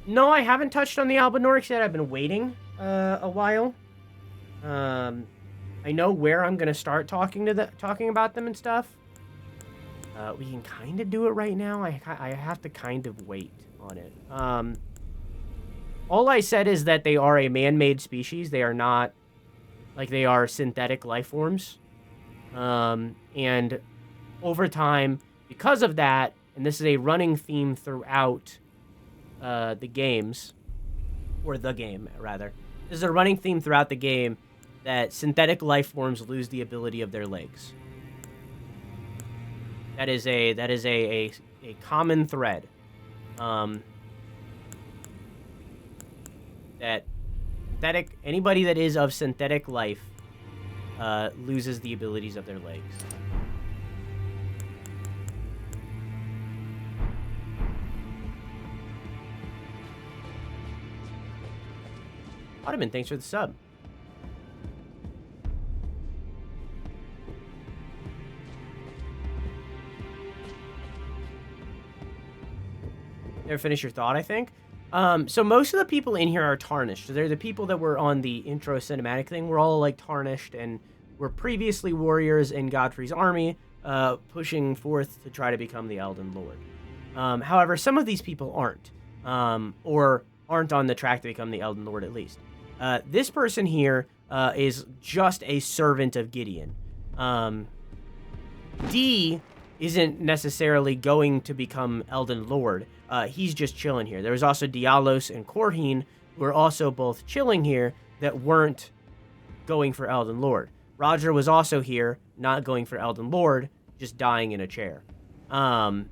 No, I haven't touched on the Albinorics yet. I've been waiting a while. I know where I'm gonna start talking about them and stuff. We can kind of do it right now. I have to kind of wait on it. All I said is that they are a man-made species. They are not, like, they are synthetic life forms. And over time, because of that, and this is a running theme throughout the games, or the game, rather. This is a running theme throughout the game that synthetic life forms lose the ability of their legs. That is a common thread. That anybody that is of synthetic life loses the abilities of their legs. Ottoman, thanks for the sub. Never finish your thought, I think. So most of the people in here are Tarnished. So they're the people that were on the intro cinematic thing. We're all like Tarnished and were previously warriors in Godfrey's army, pushing forth to try to become the Elden Lord. However, some of these people aren't, or aren't on the track to become the Elden Lord at least. This person here is just a servant of Gideon. D isn't necessarily going to become Elden Lord. He's just chilling here. There was also Dialos and Korheen, who are also both chilling here, that weren't going for Elden Lord. Roger was also here, not going for Elden Lord, just dying in a chair. But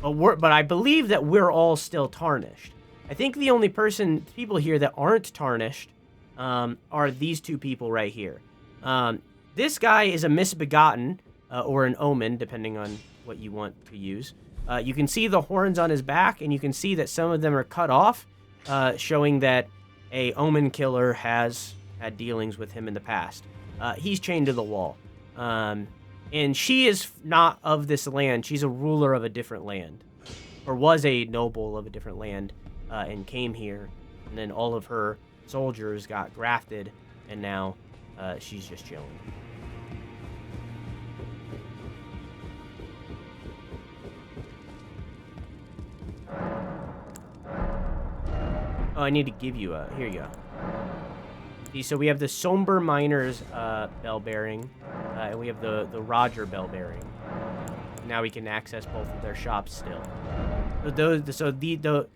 I believe that we're all still Tarnished. I think the only people here that aren't Tarnished are these two people right here. This guy is a misbegotten, or an omen, depending on what you want to use. You can see the horns on his back, and you can see that some of them are cut off, showing that a omen killer has had dealings with him in the past. He's chained to the wall. And she is not of this land. She's a ruler of a different land, or was a noble of a different land, and came here. And then all of her soldiers got grafted, and now she's just chilling. Oh, I need to give you a... Here you go. See, so we have the Somber Miners bell bearing, and we have the Roger bell bearing. Now we can access both of their shops still. So the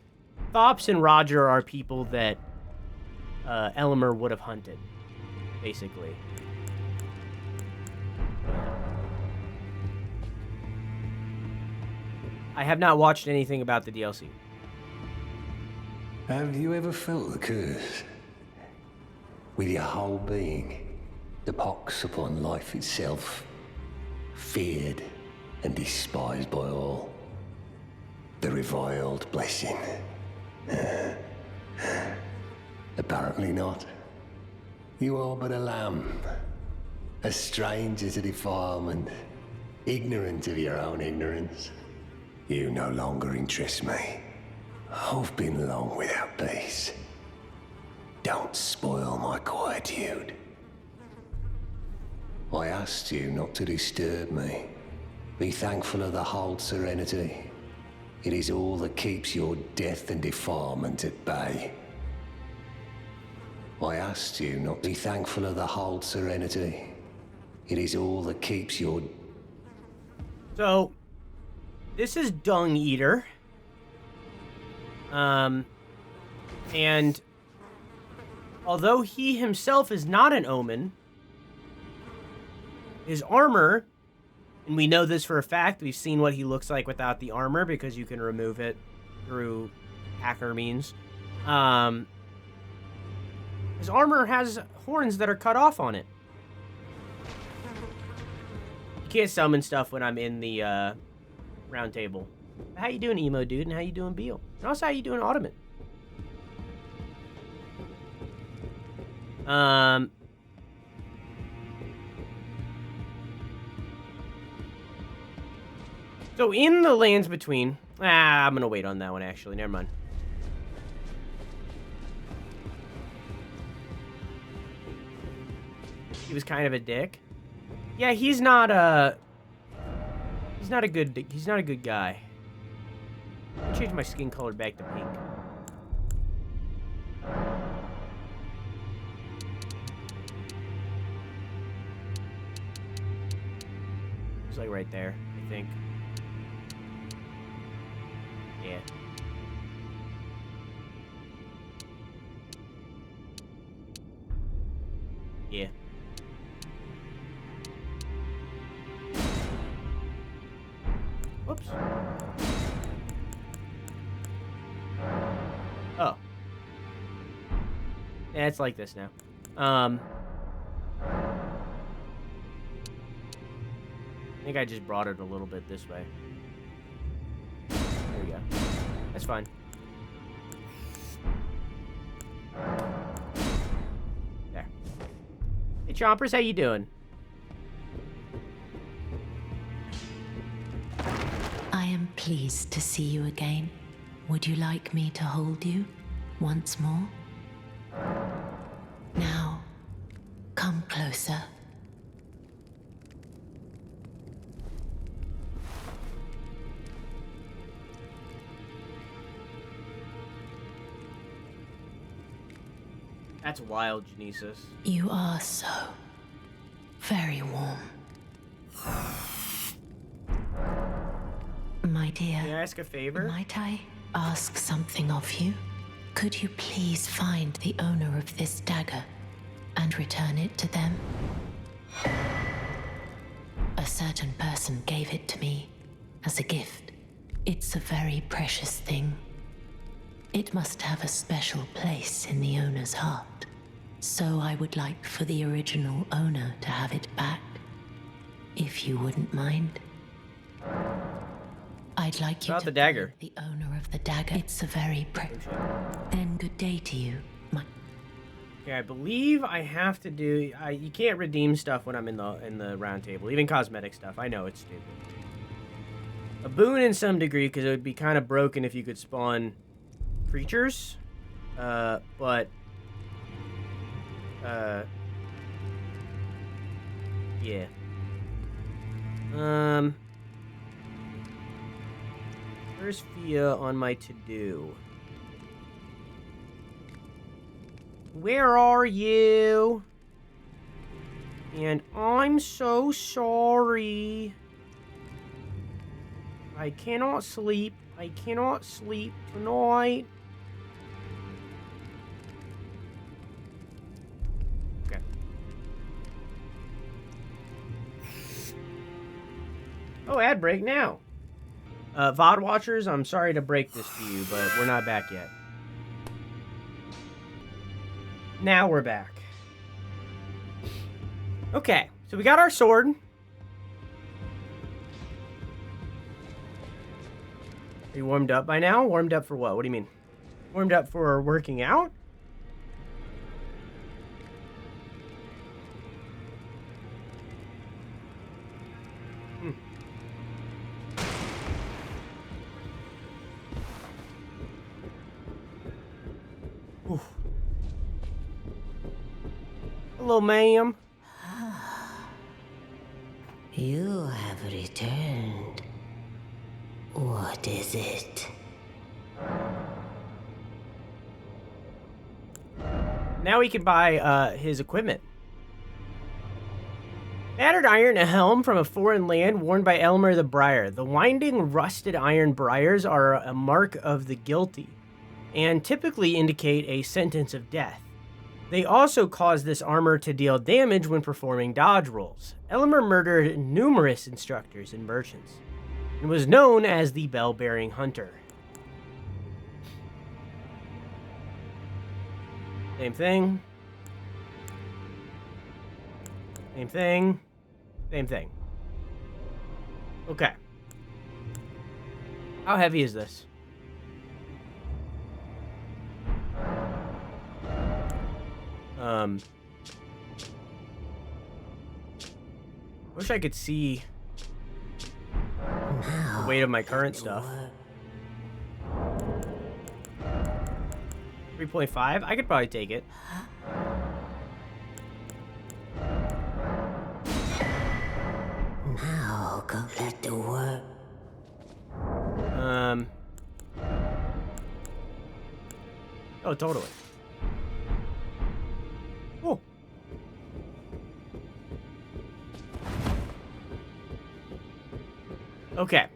Thops and Roger are people that Elemer would have hunted, basically. I have not watched anything about the DLC. Have you ever felt the curse? With your whole being, the pox upon life itself, feared and despised by all. The reviled blessing. Apparently not. You are but a lamb, a stranger to defilement, ignorant of your own ignorance. You no longer interest me. I've been long without peace. Don't spoil my quietude. I asked you not to disturb me. Be thankful of the hold serenity. It is all that keeps your death and defilement at bay. I asked you not to be thankful of the hold serenity. It is all that keeps your... So, this is Dung Eater. And although he himself is not an omen, his armor, and we know this for a fact, we've seen what he looks like without the armor because you can remove it through hacker means. His armor has horns that are cut off on it. You can't summon stuff when I'm in the round table. How you doing, Emo Dude? And how you doing, Beal? And also, how you doing, Ottoman? So in the lands between... I'm gonna wait on that one, actually. Never mind. he was kind of a dick. Yeah, he's not a good guy. I'll change my skin color back to pink. It's like right there, I think. Yeah. Yeah. Whoops. Oh. Yeah, it's like this now. I think I just brought it a little bit this way. There we go. That's fine. There. Hey, Chompers, how you doing? I am pleased to see you again. Would you like me to hold you once more? Now, come closer. That's wild, Genesis. You are so very warm. My dear, Can I ask a favor? might I ask something of you? Could you please find the owner of this dagger and return it to them? A certain person gave it to me as a gift. It's a very precious thing. It must have a special place in the owner's heart. So I would like for the original owner to have it back, if you wouldn't mind. I'd like you About to the dagger. find the owner of the dagger. It's a very Then good day to you, my... Okay, I believe I have to do. You can't redeem stuff when I'm in the round table, even cosmetic stuff. I know it's stupid. A boon in some degree, because it would be kind of broken if you could spawn creatures. But yeah. Where's Fia on my to-do? Where are you? And I'm so sorry. I cannot sleep. I cannot sleep tonight. Okay. Oh, ad break now. VOD watchers, I'm sorry to break this to you, but we're not back yet. Now we're back. Okay, so we got our sword. Are you warmed up by now? Warmed up for what? What do you mean? Warmed up for working out? Oof. Hello, ma'am. You have returned. What is it? Now we can buy his equipment. Battered iron, a helm from a foreign land worn by Elemer the Briar. The winding, rusted iron briars are a mark of the guilty and typically indicate a sentence of death. They also cause this armor to deal damage when performing dodge rolls. Elemer murdered numerous instructors and merchants and was known as the Bell-Bearing Hunter. Same thing. Same thing. Same thing. Okay. How heavy is this? Wish I could see the weight of my current stuff. 3.5? I could probably take it. still work? Oh, totally. Cool. Okay.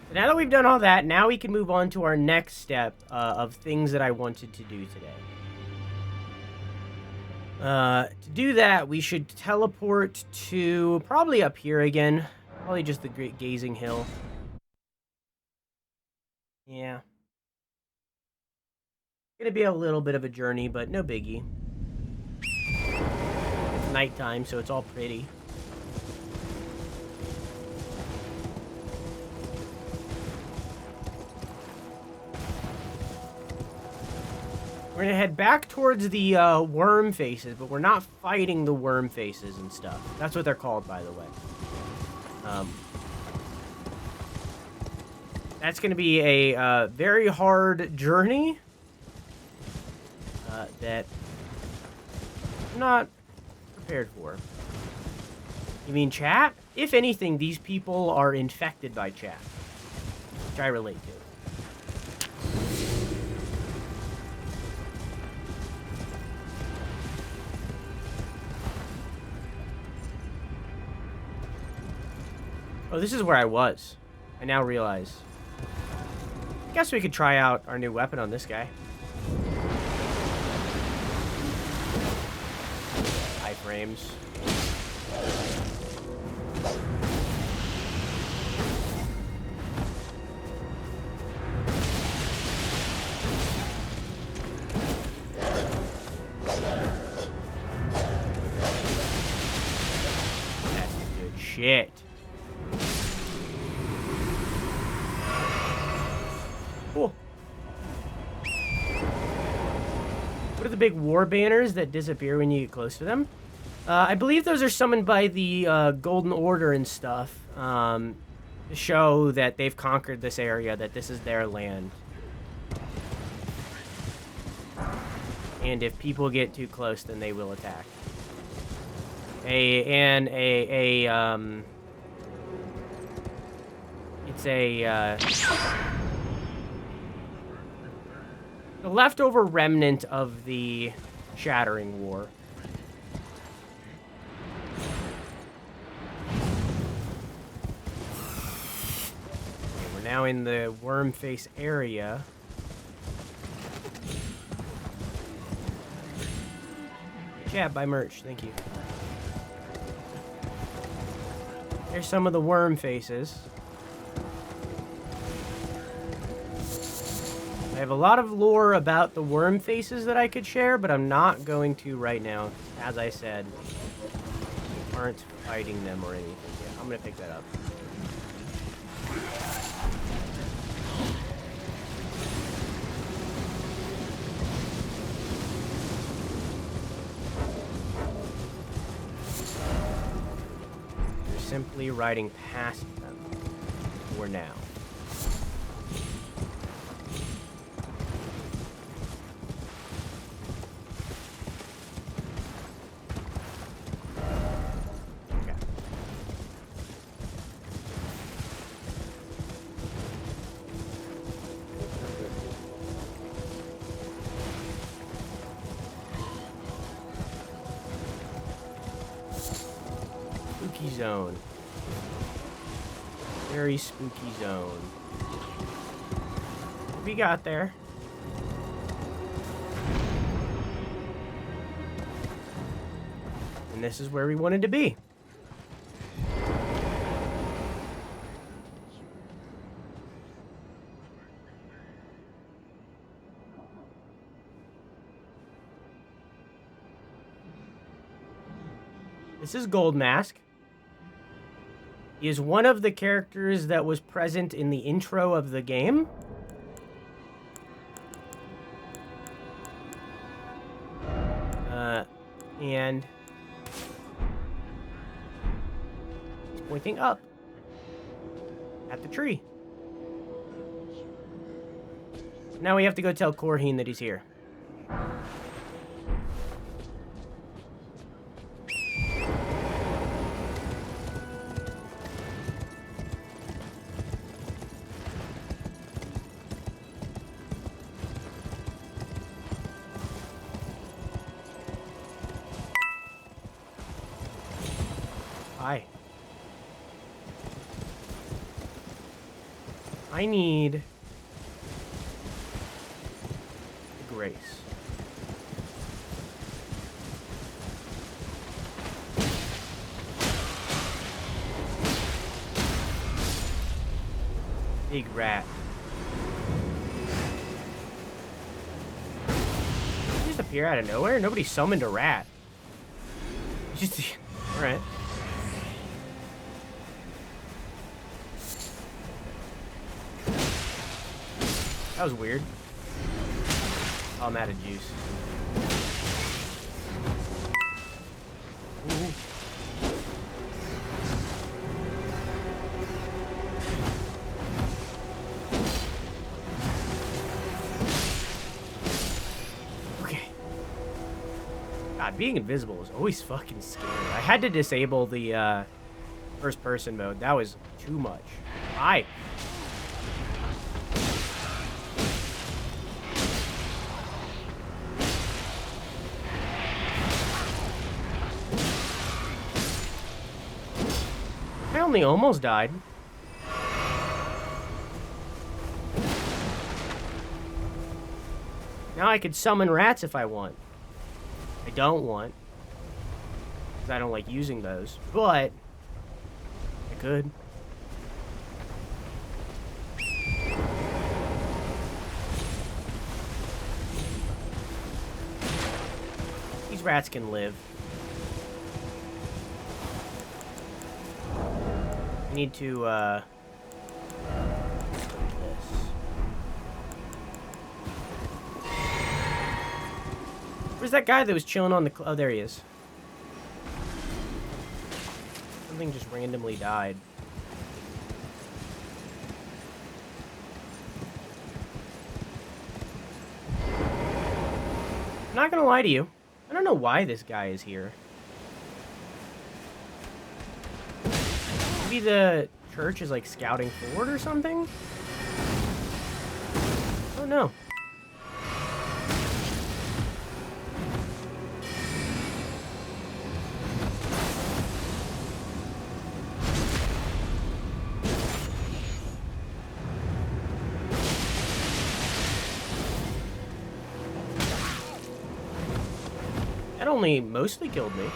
So now that we've done all that, now we can move on to our next step of things that I wanted to do today. To do that, we should teleport to probably up here again. Probably just the Great Gazing Hill. Yeah. Gonna be a little bit of a journey, but no biggie. It's nighttime, so it's all pretty. We're gonna head back towards the worm faces, but we're not fighting the worm faces and stuff. That's what they're called, by the way. That's gonna be a very hard journey that I'm not prepared for. You mean chat? If anything, these people are infected by chat, which I relate to. Oh, this is where I was. I now realize. I guess we could try out our new weapon on this guy. Iframes. That's good shit. Cool. What are the big war banners that disappear when you get close to them? I believe those are summoned by the Golden Order and stuff to show that they've conquered this area, that this is their land. And if people get too close, then they will attack. It's the leftover remnant of the Shattering War. Okay, we're now in the worm face area. Yeah, buy merch, thank you. Here's some of the worm faces. I have a lot of lore about the worm faces that I could share, but I'm not going to right now. As I said, we aren't fighting them or anything yet. I'm gonna pick that up. We're simply riding past them for now. Spooky zone. Very spooky zone. What we got there? And this is where we wanted to be. This is Gold Mask. He is one of the characters that was present in the intro of the game. And he's pointing up at the tree. Now we have to go tell Korheen that he's here. I need grace. Big rat. He just appear out of nowhere? Nobody summoned a rat. Just alright. That was weird. Oh, I'm out of juice. Ooh. Okay. God, being invisible is always fucking scary. I had to disable the first person mode. That was too much. Hi. I only almost died. Now I could summon rats if I want. I don't want. Because I don't like using those. But I could. These rats can live. I need to, this. Where's that guy that was chilling on the... Oh, there he is. Something just randomly died. I'm not gonna lie to you. I don't know why this guy is here. Maybe the church is like scouting forward or something? Oh no. That only mostly killed me.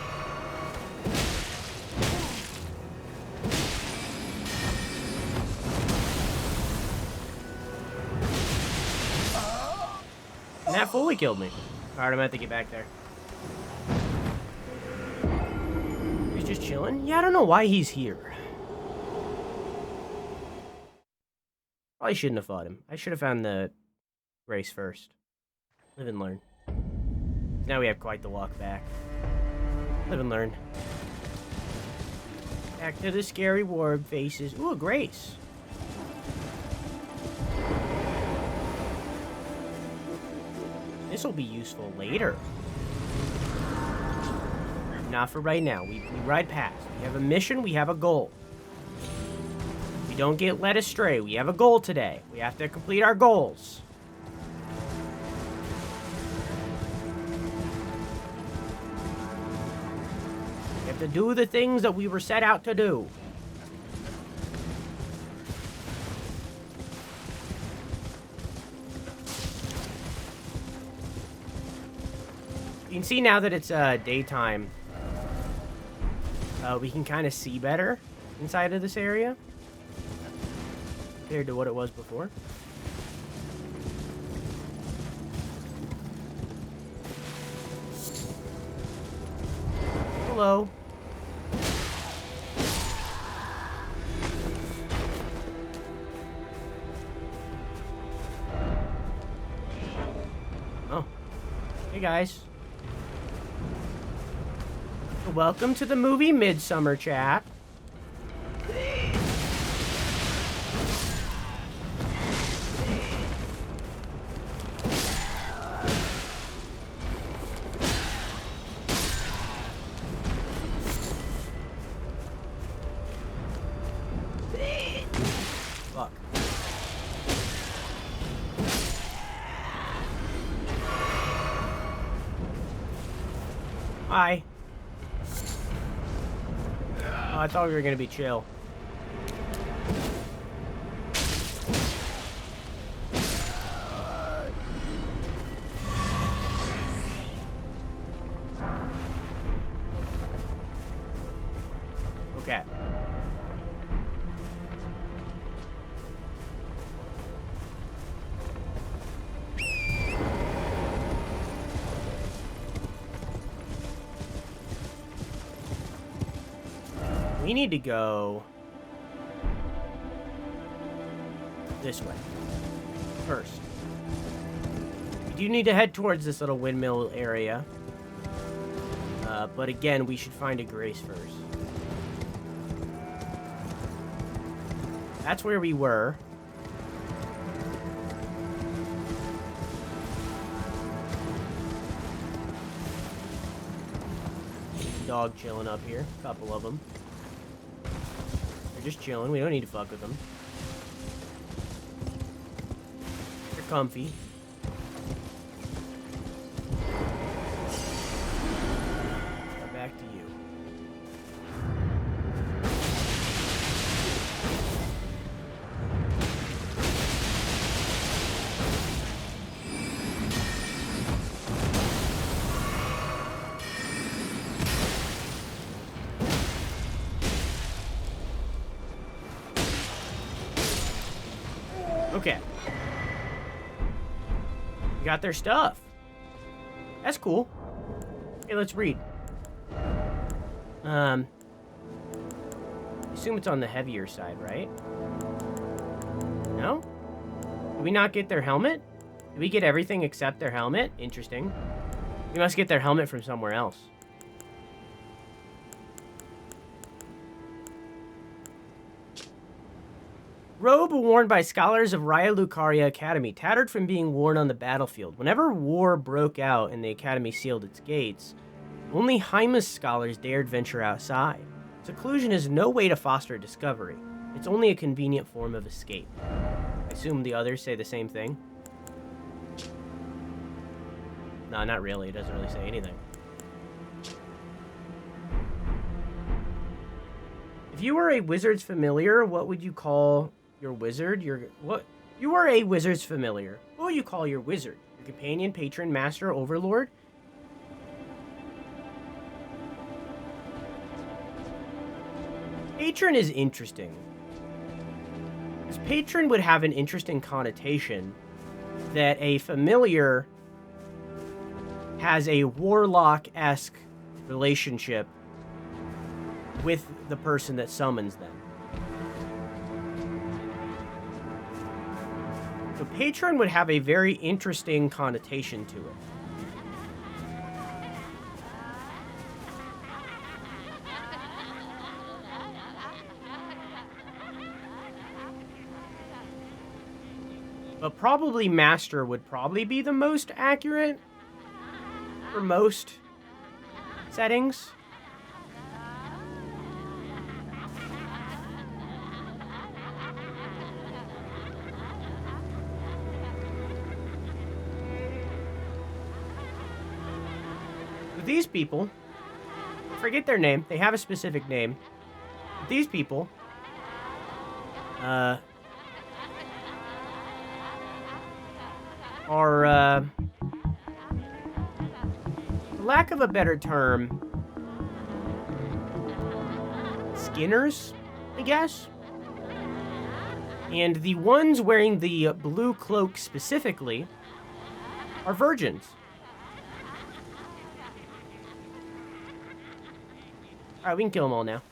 And that fully killed me. Alright, I'm gonna have to get back there. He's just chilling? Yeah, I don't know why he's here. Probably shouldn't have fought him. I should have found the grace first. Live and learn. Now we have quite the walk back. Live and learn. Back to the scary warb faces. Ooh, a grace. This will be useful later. Not for right now. We ride past. We have a mission. We have a goal. We don't get led astray. We have a goal today. We have to complete our goals. We have to do the things that we were set out to do. You can see now that it's daytime, we can kind of see better inside of this area compared to what it was before. Hello. Oh. Hey guys. Welcome to the movie Midsummer, chat. Fuck. Hi. Oh, I thought we were gonna be chill. we need to go this way first. We do need to head towards this little windmill area. But again, we should find a grace first. That's where we were. Dog chilling up here. A couple of them. They're just chilling. We don't need to fuck with them. They're comfy. Back to you. Okay. We got their stuff. That's cool. Okay, let's read. I assume it's on the heavier side, right? No? Did we not get their helmet? Did we get everything except their helmet? Interesting. We must get their helmet from somewhere else. Robe worn by scholars of Raya Lucaria Academy, tattered from being worn on the battlefield. Whenever war broke out and the Academy sealed its gates, only Hymus scholars dared venture outside. Seclusion is no way to foster discovery. It's only a convenient form of escape. I assume the others say the same thing. No, not really. It doesn't really say anything. If you were a wizard's familiar, what would you call your wizard? You are a wizard's familiar. What would you call your wizard? Your companion, patron, master, overlord? Patron is interesting. Because patron would have an interesting connotation that a familiar has a warlock-esque relationship with the person that summons them. So patron would have a very interesting connotation to it. But probably master would probably be the most accurate for most settings. But these people, forget their name. They have a specific name. But these people, are, for lack of a better term, skinners, I guess? And the ones wearing the blue cloak specifically are virgins. Alright, we can kill them all now.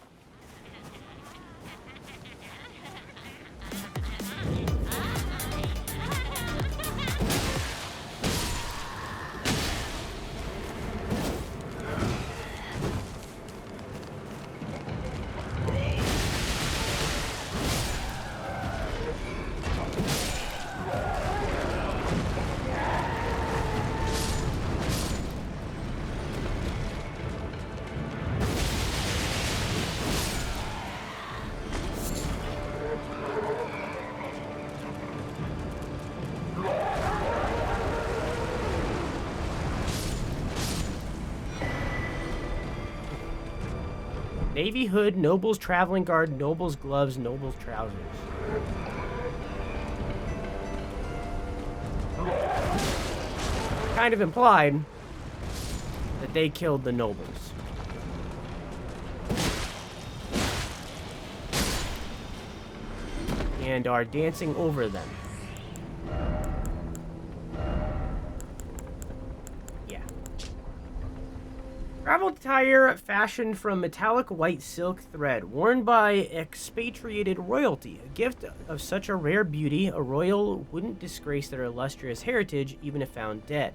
Navy hood, noble's traveling guard, noble's gloves, noble's trousers. Kind of implied that they killed the nobles. And are dancing over them. travel attire fashioned from metallic white silk thread, worn by expatriated royalty. A gift of such a rare beauty, a royal wouldn't disgrace their illustrious heritage even if found dead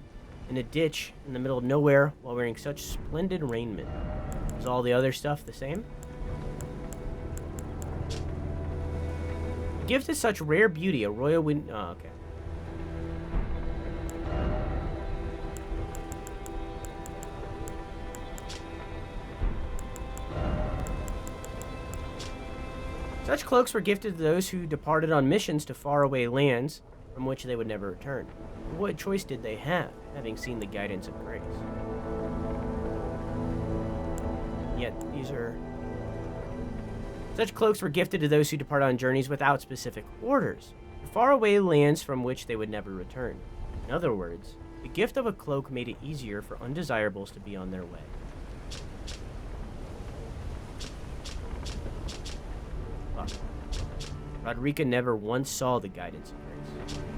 in a ditch in the middle of nowhere while wearing such splendid raiment. Is all the other stuff the same? A gift of such rare beauty, a royal wouldn't... Oh, okay. Such cloaks were gifted to those who departed on missions to faraway lands from which they would never return. But what choice did they have, having seen the guidance of grace? Yet these are... Such cloaks were gifted to those who departed on journeys without specific orders, to faraway lands from which they would never return. In other words, the gift of a cloak made it easier for undesirables to be on their way. Roderica never once saw the guidance of grace.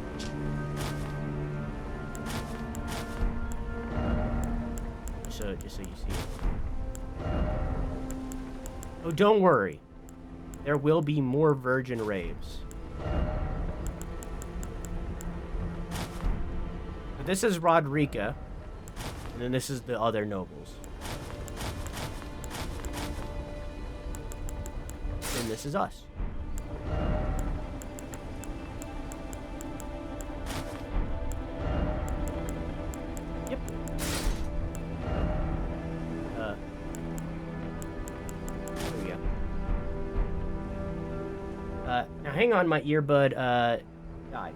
Just so you see it. Oh, don't worry. There will be more virgin raves. But this is Roderica, and then this is the other nobles. And this is us. Now hang on, my earbud, died.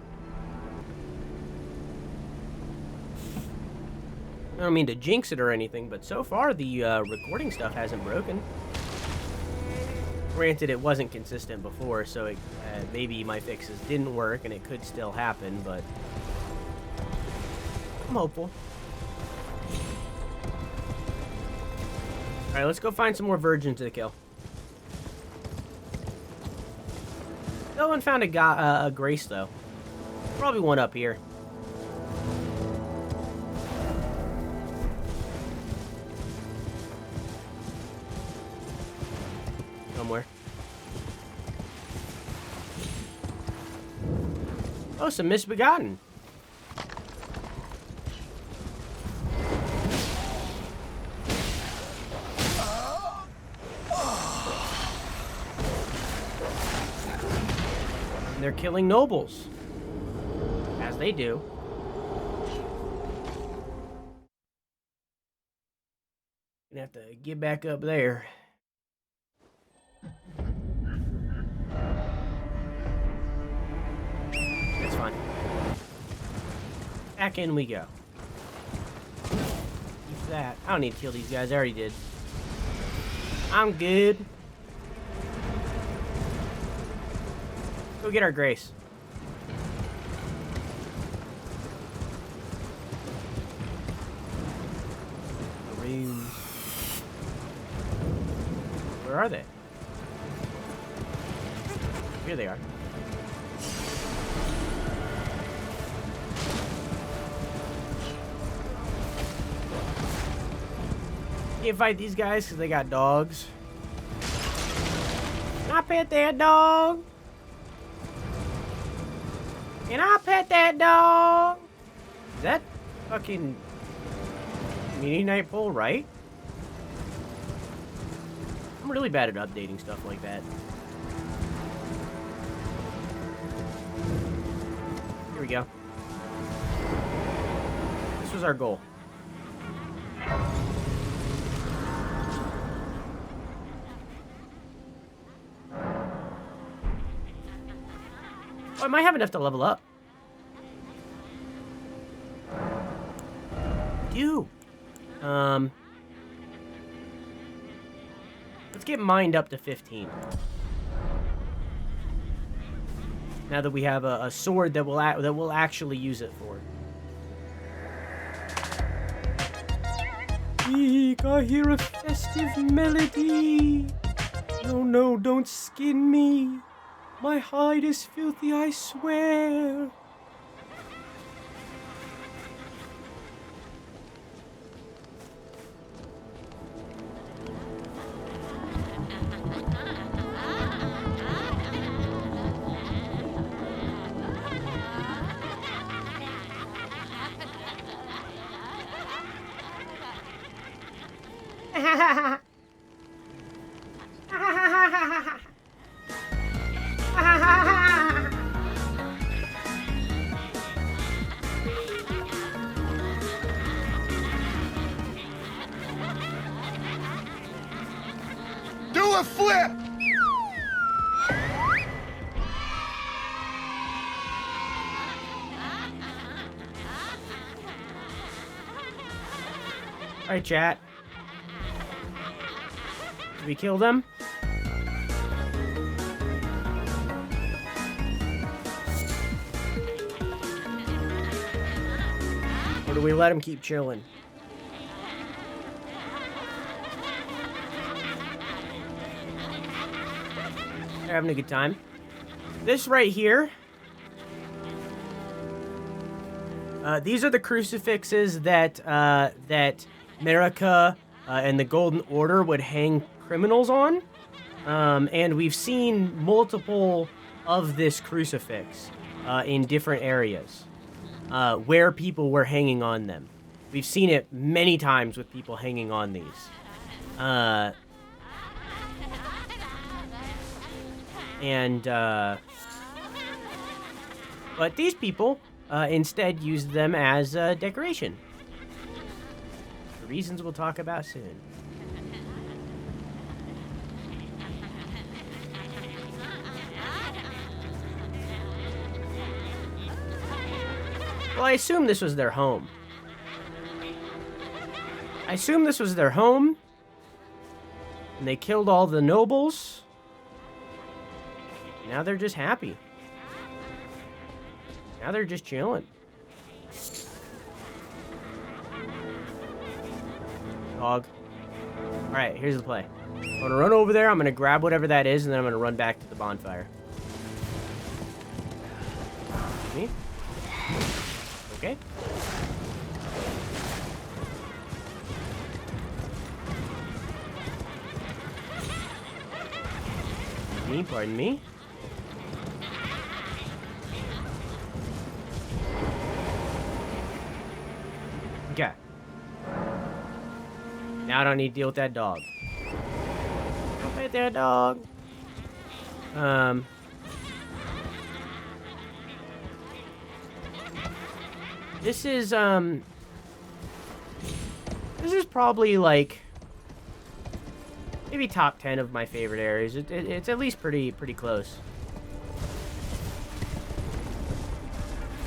I don't mean to jinx it or anything, but so far the recording stuff hasn't broken. Granted, it wasn't consistent before, so it, maybe my fixes didn't work and it could still happen, but I'm hopeful. Alright, let's go find some more virgins to kill. No one found a grace, though. Probably one up here. Somewhere. Oh, some misbegotten. They're killing nobles. As they do. Gonna have to get back up there. That's fine. Back in we go. Keep that. I don't need to kill these guys. I already did. I'm good. Go get our grace. Runes. Where are they? Here they are. Can't fight these guys because they got dogs. Can I pet that dog? Can I pet that dog? Is that fucking Mini Night Pole, right? I'm really bad at updating stuff like that. Here we go. This was our goal. Oh, I might have enough to level up. Do. Let's get mined up to 15. Now that we have a sword that we'll actually use it for. Eek, I hear a festive melody. No, no, don't skin me. My hide is filthy, I swear. Do a flip! All right, chat. Did we kill them? Or do we let them keep chilling? They're having a good time. This right here. These are the crucifixes that that America and the Golden Order would hang criminals on. And we've seen multiple of this crucifix in different areas where people were hanging on them. We've seen it many times with people hanging on these. But these people instead used them as decoration. For reasons we'll talk about soon. Well, I assume this was their home. I assume this was their home. And they killed all the nobles. Now they're just happy. Now they're just chilling. Dog. Alright, here's the play. I'm gonna run over there, I'm gonna grab whatever that is, and then I'm gonna run back to the bonfire. Me? Okay. Pardon me. Okay. Now I don't need to deal with that dog. Don't pet that dog. This is probably like maybe top 10 of my favorite areas. It's at least pretty close.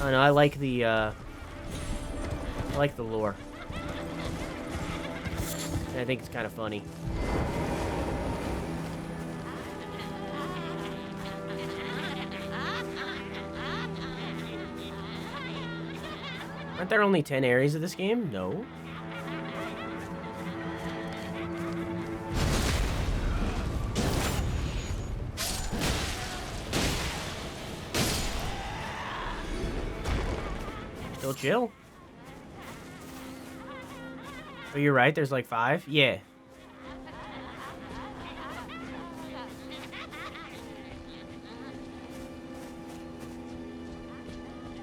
Oh no, I like the lore. And I think it's kind of funny. Aren't there only 10 areas of this game? No. Still chill. Oh, you're right, there's like 5? Yeah.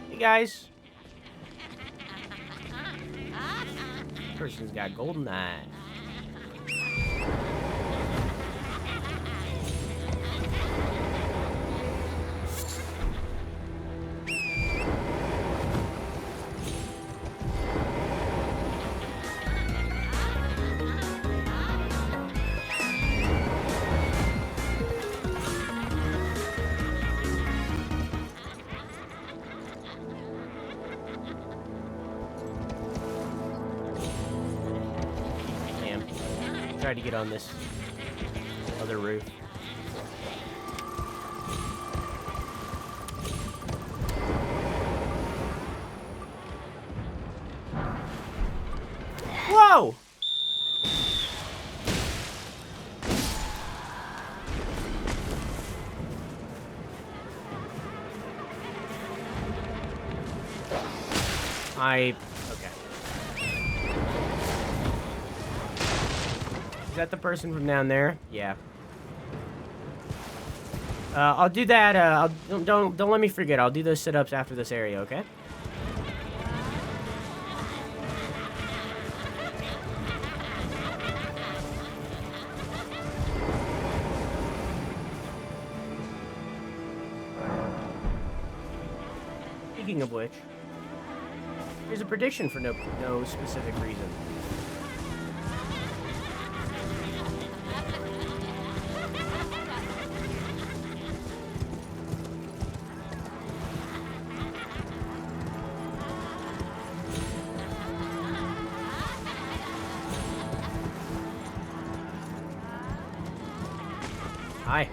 Hey guys. Person's got golden eyes. Try to get on this other roof. Whoa! Is that the person from down there? Yeah. I'll do that. Don't let me forget. I'll do those sit-ups after this area, okay? Speaking of which, here's a prediction for no specific reason. Hi.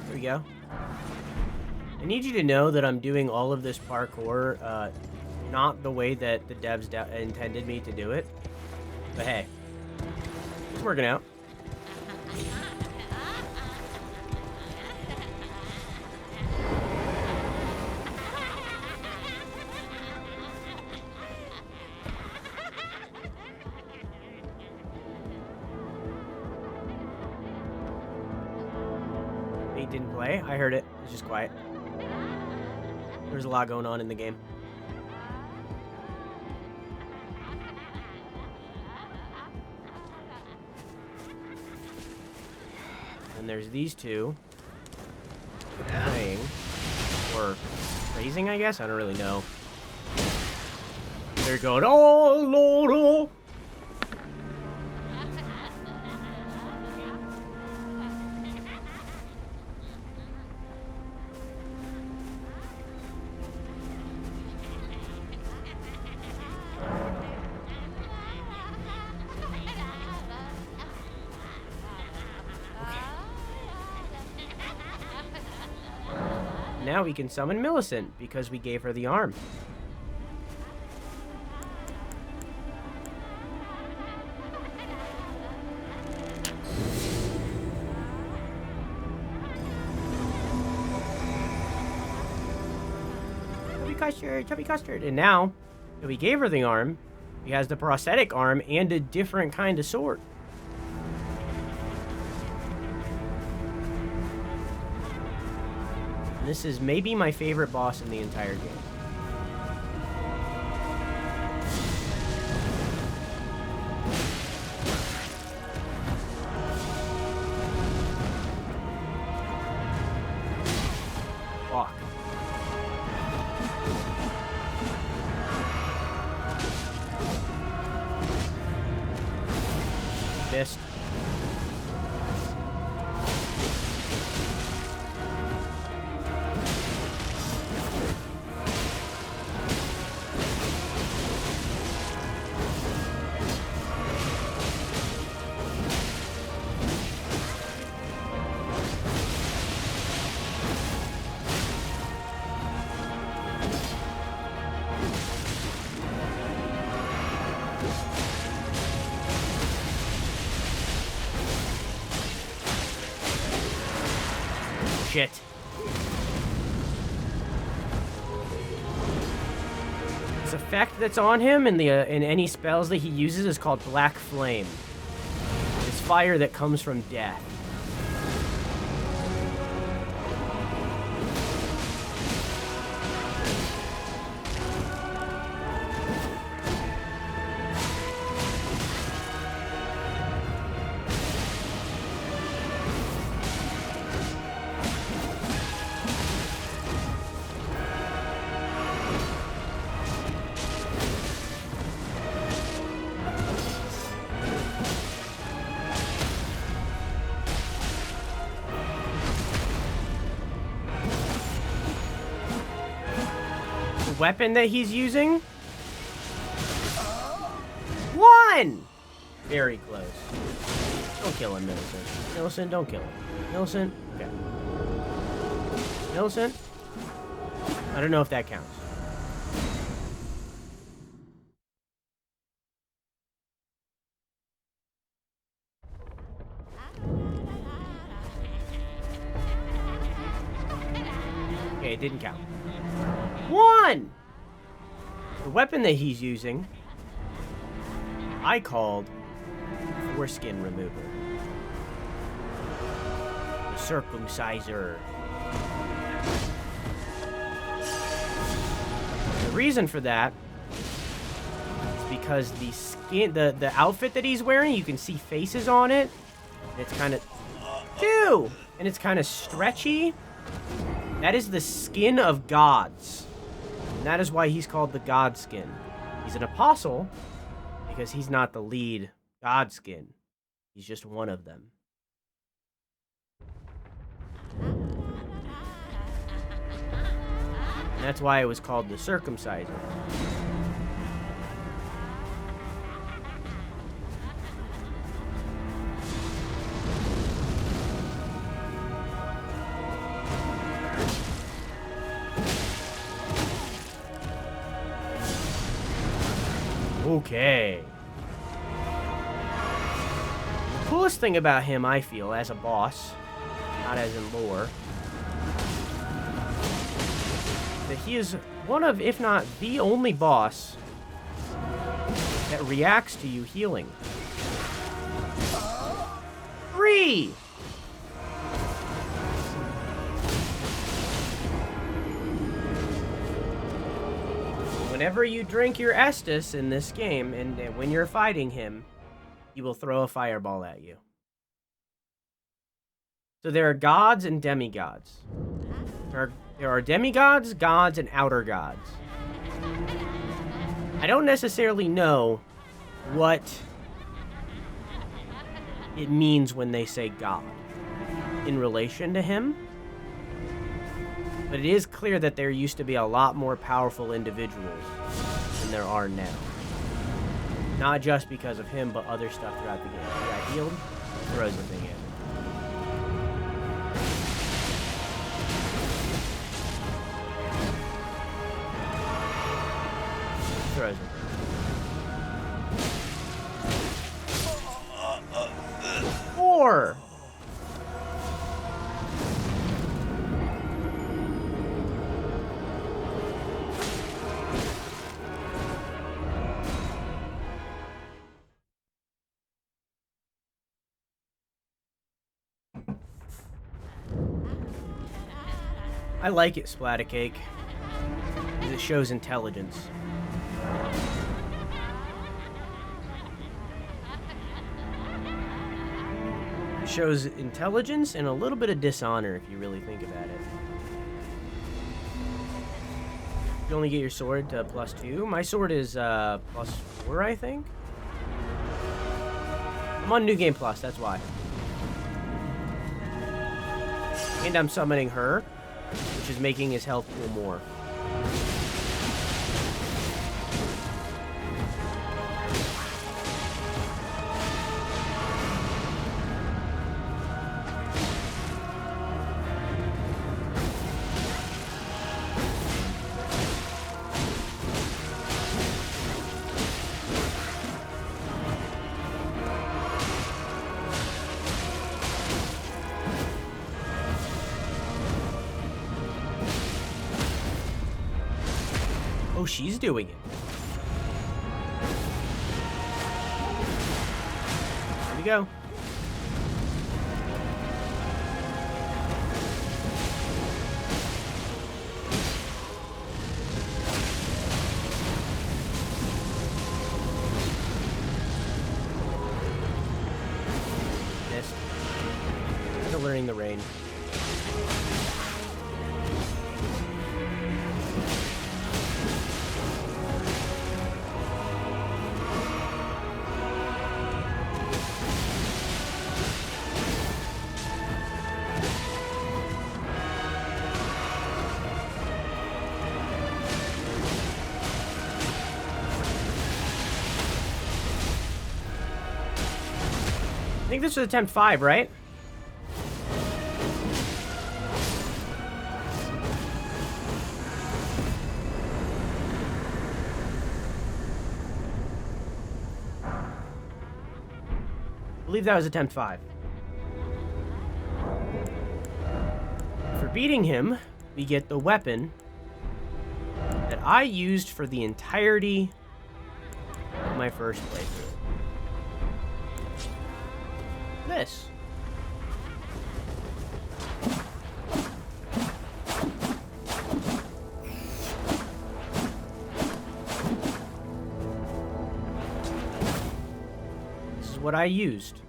There we go. I need you to know that I'm doing all of this parkour, not the way that the devs intended me to do it. But hey, it's working out. He didn't play. I heard it. It was just quiet. There's a lot going on in the game. And there's these two playing, or raising, I guess? I don't really know. They're going, oh, Lord, oh. Now we can summon Millicent, because we gave her the arm. Chubby custard. And now that we gave her the arm, he has the prosthetic arm and a different kind of sword. This is maybe my favorite boss in the entire game. Fuck. Missed. Shit. This effect that's on him in any spells that he uses is called Black Flame. It's fire that comes from death. Weapon that he's using? One! Very close. Don't kill him, Millicent. Millicent, don't kill him. Millicent? Okay. Millicent? I don't know if that counts. Okay, it didn't count. One! The weapon that he's using, I called Foreskin Remover. The Circumciser. The reason for that is because the skin, the outfit that he's wearing, you can see faces on it. And it's kind of... Ew! And it's kind of stretchy. That is the skin of gods. And that is why he's called the God Skin. He's an apostle because he's not the lead God Skin. He's just one of them. And that's why it was called the Circumciser. Okay. The coolest thing about him, I feel, as a boss, not as in lore, that he is one of, if not the only boss that reacts to you healing. 3! Whenever you drink your Estus in this game, and when you're fighting him, he will throw a fireball at you. So there are gods and demigods. There are demigods, gods, and outer gods. I don't necessarily know what it means when they say God in relation to him. But it is clear that there used to be a lot more powerful individuals than there are now. Not just because of him, but other stuff throughout the game. He got healed, throws the thing in. Throws it. Four! I like it, Splattercake, because it shows intelligence. It shows intelligence and a little bit of dishonor, if you really think about it. You only get your sword to +2. My sword is +4, I think. I'm on New Game Plus, that's why. And I'm summoning her, which is making his health pool more. Oh, she's doing it. Here we go. Missed. They're learning the rain. I think this was attempt 5, right? I believe that was attempt 5. For beating him, we get the weapon that I used for the entirety of my first playthrough. This. what I used.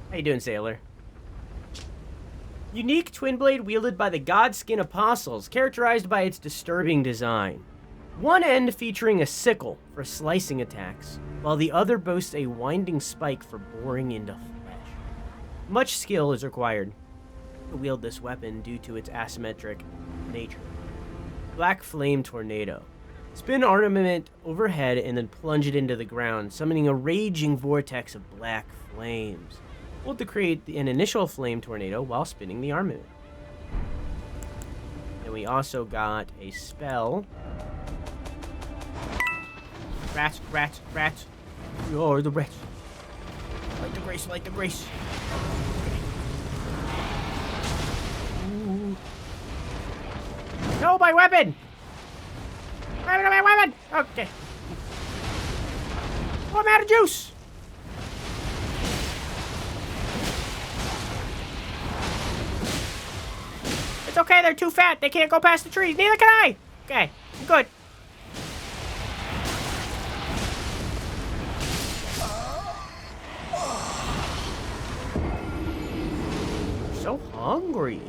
How you doing, sailor? Unique twin blade wielded by the Godskin Apostles, characterized by its disturbing design. One end featuring a sickle for slicing attacks, while the other boasts a winding spike for boring into flesh. Much skill is required to wield this weapon due to its asymmetric nature. Black Flame Tornado. Spin armament overhead and then plunge it into the ground, summoning a raging vortex of black flames. Hold to create an initial flame tornado while spinning the armament. And we also got a spell. Rats, rats, rats. You're the rats. Light the grace, light the grace. Ooh. No, my weapon! My weapon! Okay. Oh, I'm out of juice! It's okay, they're too fat. They can't go past the trees. Neither can I! Okay, I'm good. So hungry.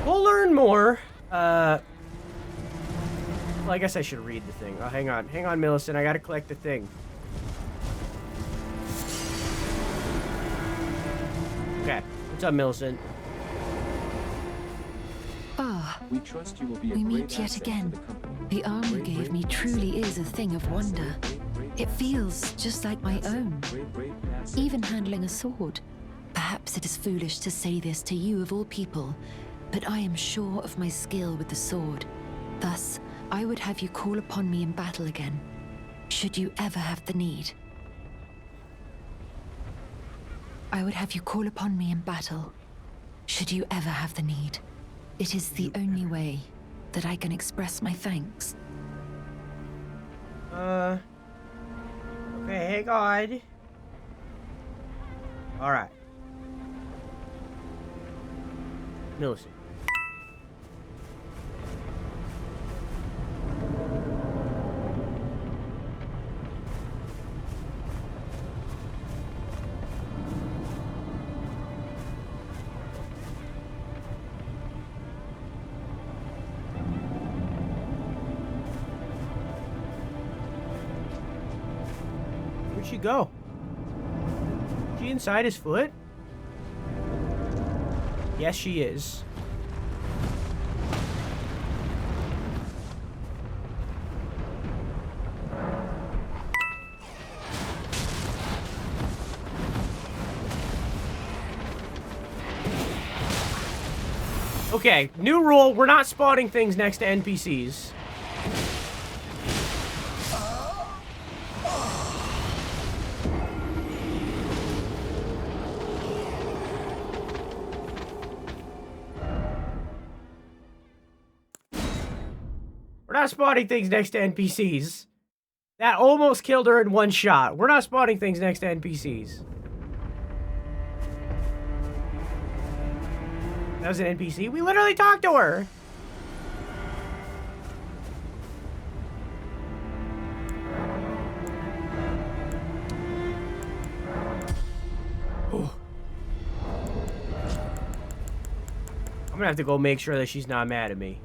We'll learn more. Well, I guess I should read the thing. Oh, hang on, Millicent. I gotta collect the thing. Okay, what's up, Millicent? Ah, We trust you will be a we great meet yet asset again. to the company. The arm you gave me truly is a thing of wonder. It feels just like my own. Even handling a sword. Perhaps it is foolish to say this to you of all people, but I am sure of my skill with the sword. Thus, I would have you call upon me in battle again, should you ever have the need. I would have you call upon me in battle, should you ever have the need. It is the only way that I can express my thanks. Okay, hang on. Alright. Millicent. Where'd she go? Is she inside his foot? Yes, she is. Okay, new rule. We're not spawning things next to NPCs. We're not spawning things next to NPCs. That almost killed her in one shot. We're not spawning things next to NPCs. That was an NPC. We literally talked to her. I'm gonna have to go make sure that she's not mad at me.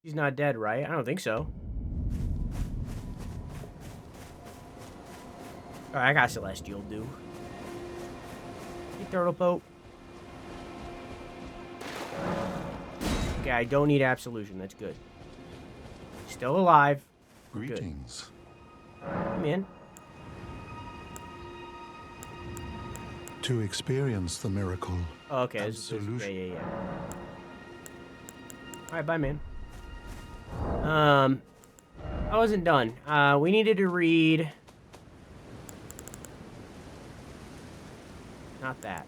She's not dead, right? I don't think so. Alright, I got Celestial Dew. Hey, Turtle Pope. Okay, I don't need Absolution. That's good. Still alive. Greetings. Come in. To experience the miracle. Oh, okay. Yeah. Alright, bye, man. I wasn't done. We needed to read Not that.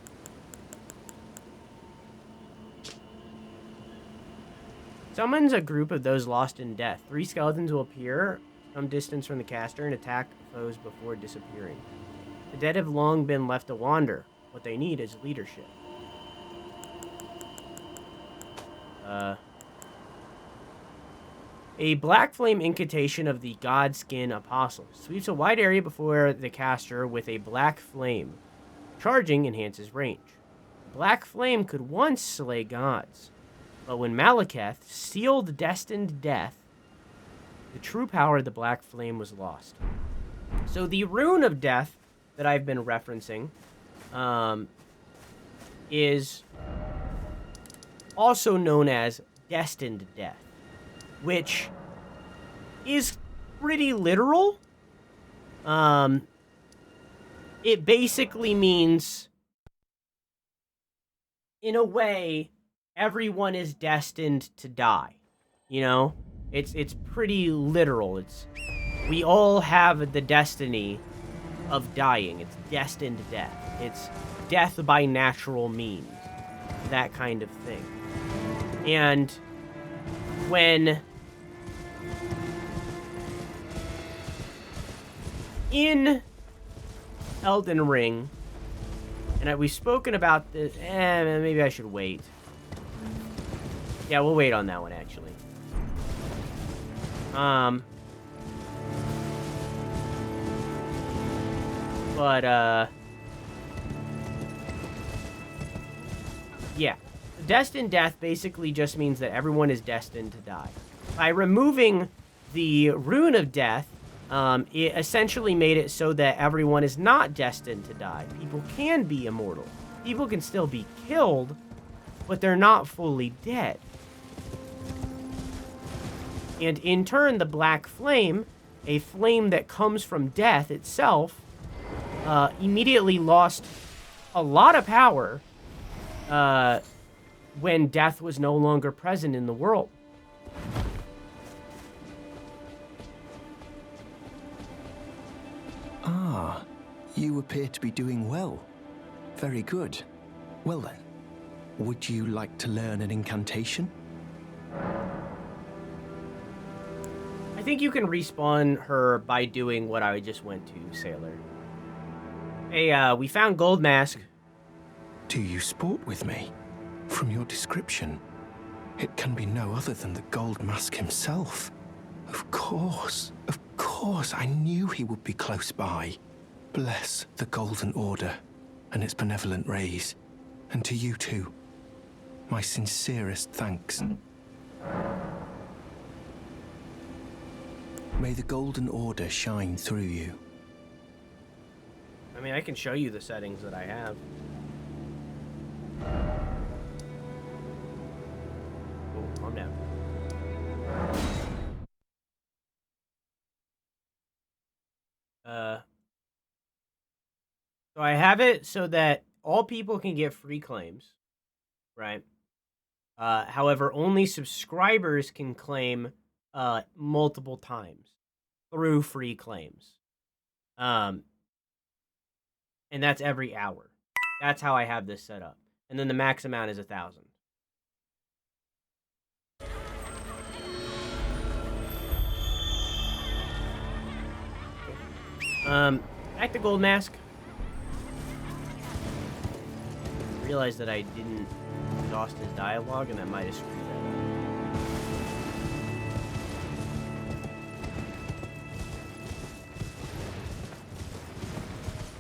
Summons a group of those lost in death. 3 skeletons will appear some distance from the caster and attack foes before disappearing. The dead have long been left to wander. What they need is leadership. A black flame incantation of the Godskin Apostle. Sweeps a wide area before the caster with a black flame. Charging enhances range. Black flame could once slay gods. But when Malekith sealed destined death, the true power of the black flame was lost. So the rune of death that I've been referencing is also known as destined death, which is pretty literal. It basically means, in a way, everyone is destined to die. You know, it's pretty literal. We all have the destiny of dying. It's destined death. It's death by natural means, that kind of thing. And when in Elden Ring, and we've spoken about this, maybe I should wait. Yeah, we'll wait on that one, actually. Yeah. Destined death basically just means that everyone is destined to die. By removing the rune of death, it essentially made it so that everyone is not destined to die. People can be immortal. People can still be killed, but they're not fully dead. And in turn, the black flame, a flame that comes from death itself, immediately lost a lot of power when death was no longer present in the world. Ah, you appear to be doing well. Very good. Well then, would you like to learn an incantation? I think you can respawn her by doing what I just went to, Sailor. Hey, we found Gold Mask. Do you sport with me? From your description, it can be no other than the Gold Mask himself. Of course, I knew he would be close by. Bless the Golden Order and its benevolent rays, and to you too, my sincerest thanks. May the Golden Order shine through you. I mean, I can show you the settings that I have. Oh, calm down. So I have it so that all people can get free claims, right? However, only subscribers can claim multiple times through free claims. And that's every hour. That's how I have this set up. And then the max amount is 1,000. Back to Gold Mask. I realized that I didn't exhaust his dialogue, and that might have screwed that up.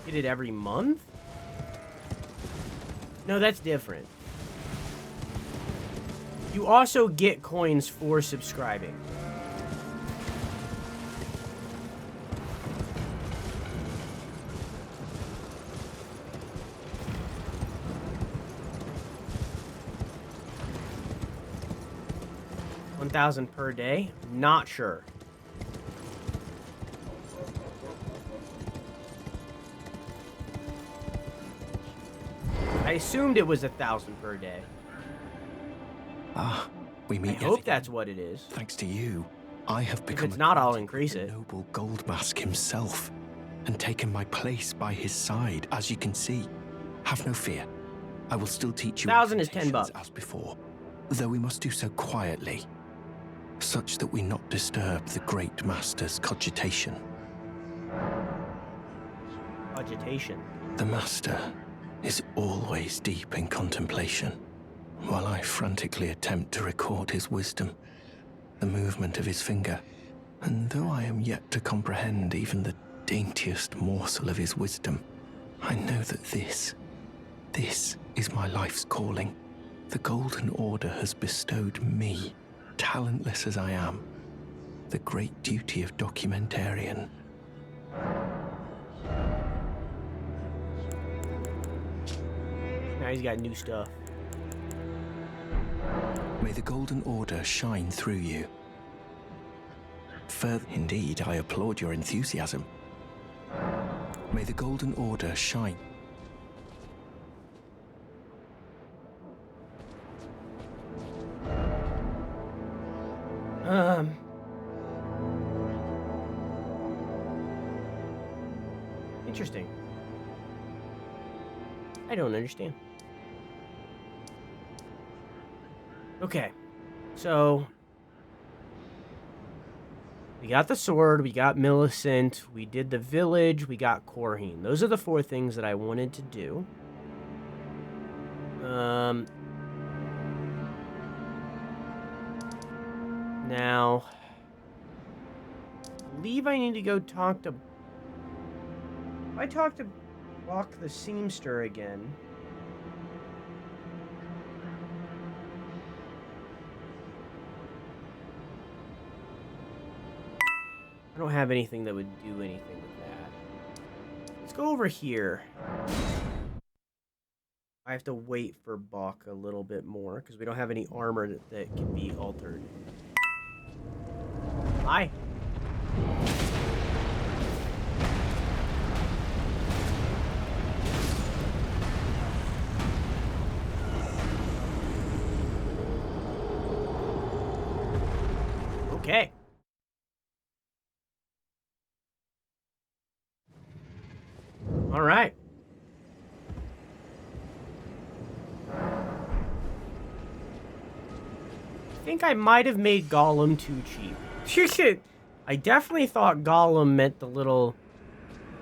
Get it every month? No, that's different. You also get coins for subscribing. $1,000 per day? Not sure. I assumed it was 1,000 per day. Ah, we meet. I hope that's what it is. Thanks to you, I have become. If it's not, I'll increase it. Noble Gold Mask himself, and taken my place by his side, as you can see. Have no fear. I will still teach you 1,000 is $10 incantations as before, though we must do so quietly, such that we not disturb the great master's cogitation. Cogitation. The master is always deep in contemplation, while I frantically attempt to record his wisdom, the movement of his finger. And though I am yet to comprehend even the daintiest morsel of his wisdom, I know that this is my life's calling. The Golden Order has bestowed me, talentless as I am, the great duty of documentarian. Now he's got new stuff. May the Golden Order shine through you. Further, indeed, I applaud your enthusiasm. May the Golden Order shine. Interesting. I don't understand. Okay, so we got the sword, we got Millicent, we did the village, we got Corheen. Those are the 4 things that I wanted to do. Now, I believe I need to go talk to... If I talk to Walk the Seamster again... I don't have anything that would do anything with that. Let's go over here. I have to wait for Bach a little bit more because we don't have any armor that can be altered. Hi. Okay. All right. I think I might have made Gollum too cheap. I definitely thought Gollum meant the little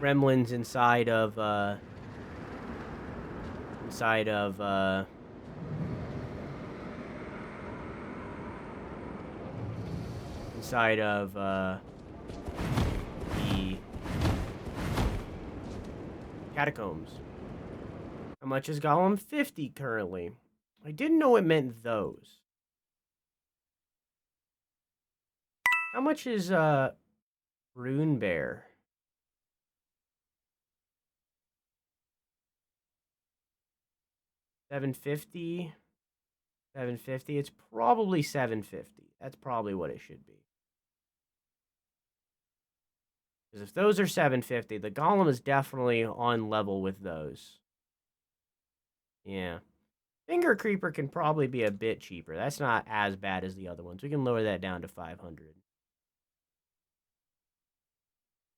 gremlins inside of the catacombs. How much is Gollum? 50 currently. I didn't know it meant those. How much is Rune Bear? $750. $750. It's probably $750. That's probably what it should be. Because if those are $750, the Golem is definitely on level with those. Yeah. Finger Creeper can probably be a bit cheaper. That's not as bad as the other ones. We can lower that down to 500.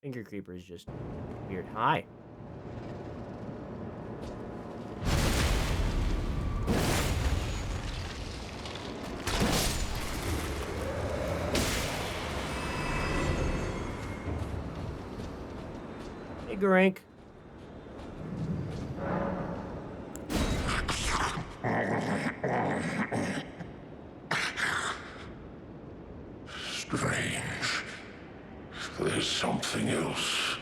Finger Creeper is just weird. Hi. Hey, Grank. Strange. There's something else.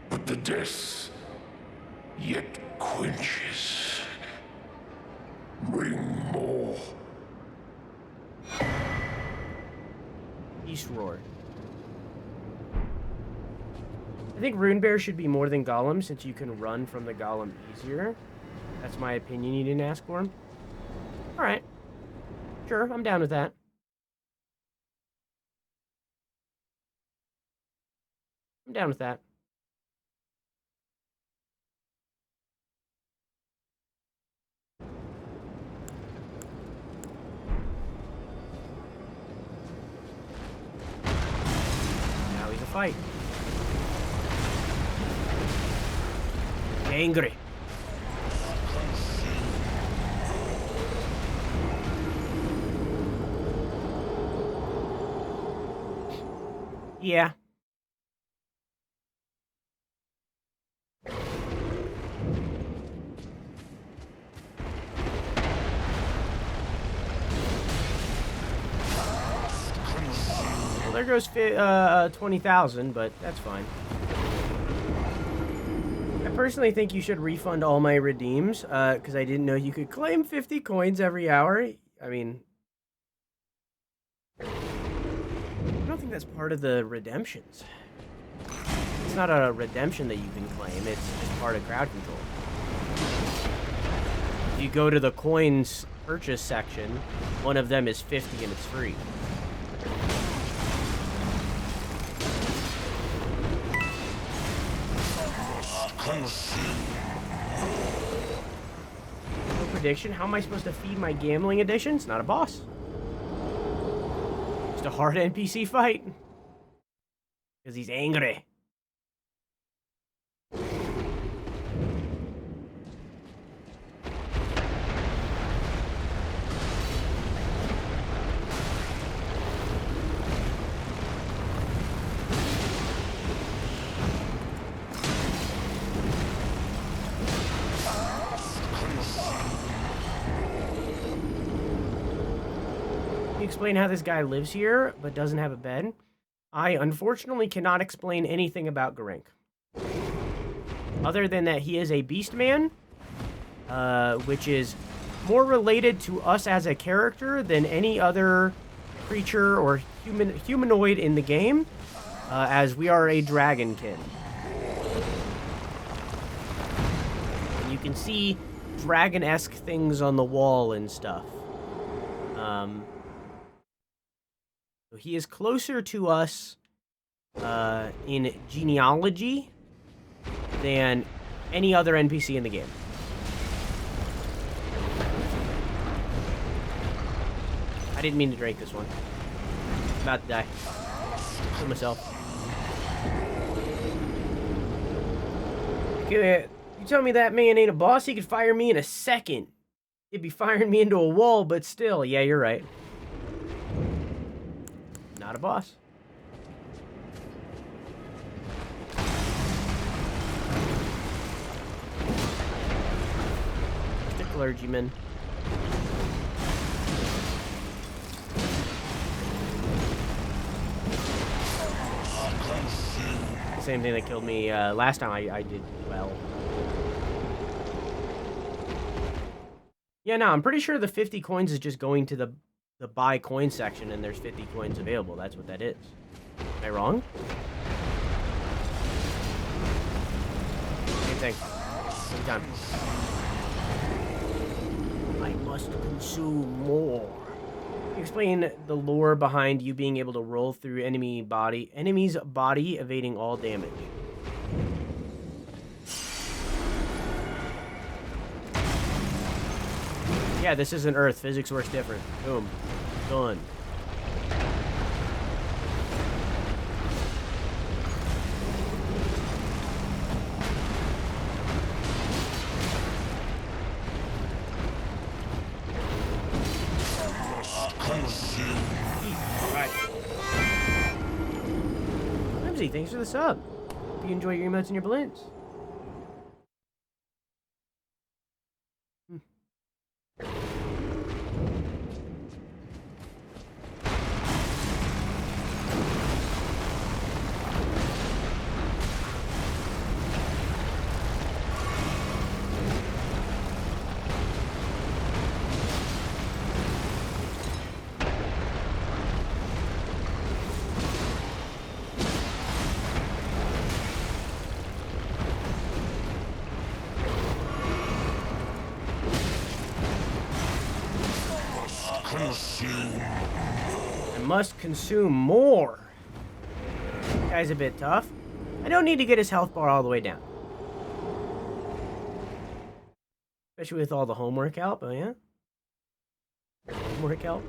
But the death yet quenches. Bring more. East Roar. I think Rune Bear should be more than Gollum since you can run from the Gollum easier. That's my opinion. You didn't ask for him. All right. Sure, I'm down with that. I'm down with that. Now he's a fight. angry. Yeah. Well, there goes 20,000, but that's fine. I personally think you should refund all my redeems, because I didn't know you could claim 50 coins every hour. I mean, I don't think that's part of the redemptions. It's not a redemption that you can claim, it's just part of crowd control. If you go to the coins purchase section, one of them is 50 and it's free. No prediction? How am I supposed to feed my gambling addition? It's not a boss. Just a hard NPC fight. Because he's angry. Explain how this guy lives here but doesn't have a bed. I unfortunately cannot explain anything about Garink. Other than that he is a beast man, which is more related to us as a character than any other creature or humanoid in the game, as we are a dragonkin. And you can see dragon-esque things on the wall and stuff. So he is closer to us in genealogy than any other NPC in the game. I didn't mean to drink this one. I'm about to die. Kill myself. You tell me that man ain't a boss? He could fire me in a second. He'd be firing me into a wall, but still. Yeah, you're right. Not a boss. The clergyman. Same thing that killed me last time I did well. Yeah, no, I'm pretty sure the 50 coins is just going to the buy coin section and there's 50 coins available. That's what that is. Am I wrong? Same thing. Same time. I must consume more. Explain the lore behind you being able to roll through enemy's body, evading all damage. Yeah, this isn't Earth. Physics works different. Boom. Done. Alright. Flimsy, thanks for the sub. Hope you enjoy your emotes and your balloons. I must consume more. This guy's a bit tough. I don't need to get his health bar all the way down. Especially with all the homework help, oh yeah? Homework help?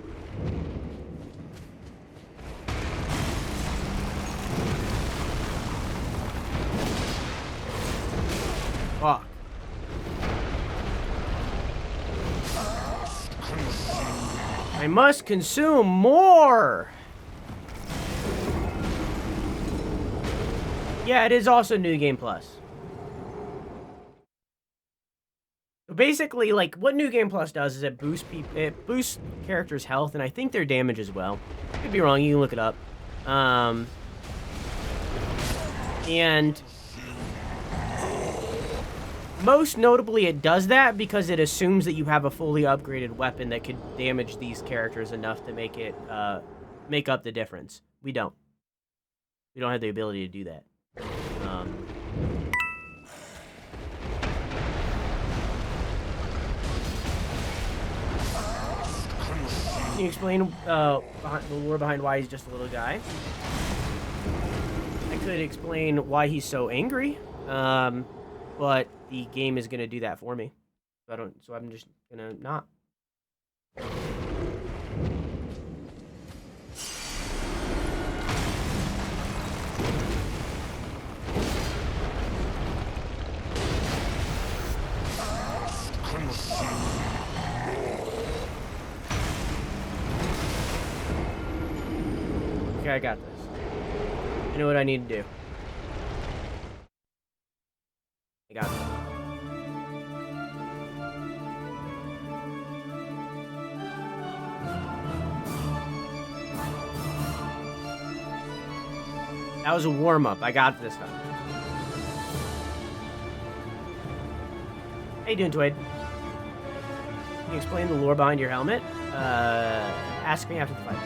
Fuck. I must consume more! Yeah, it is also New Game Plus. Basically, like, what New Game Plus does is it boosts characters' health, and I think their damage as well. Could be wrong, you can look it up. And most notably, it does that because it assumes that you have a fully upgraded weapon that could damage these characters enough to make it, make up the difference. We don't. We don't have the ability to do that. Can you explain the lore behind why he's just a little guy? I could explain why he's so angry, but the game is gonna do that for me. So I'm just gonna not. Okay, I got this. I know what I need to do. I got this. That was a warm-up. I got this time. How you doing, Twade? Can you explain the lore behind your helmet? Ask me after the fight.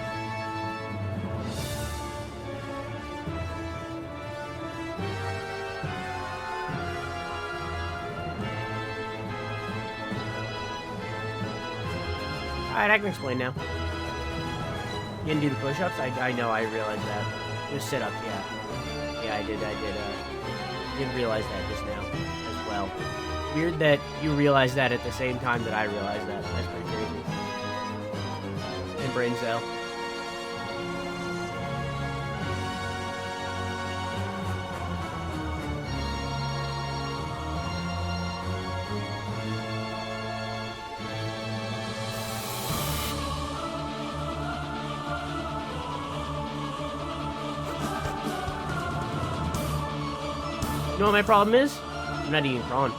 Alright, I can explain now. You didn't do the push-ups? I know, I realized that. The sit-ups, yeah. Yeah, I did realize that just now as well. Weird that you realized that at the same time that I realized that. That's pretty crazy. And brain cell. You know what my problem is? I'm not eating prawn.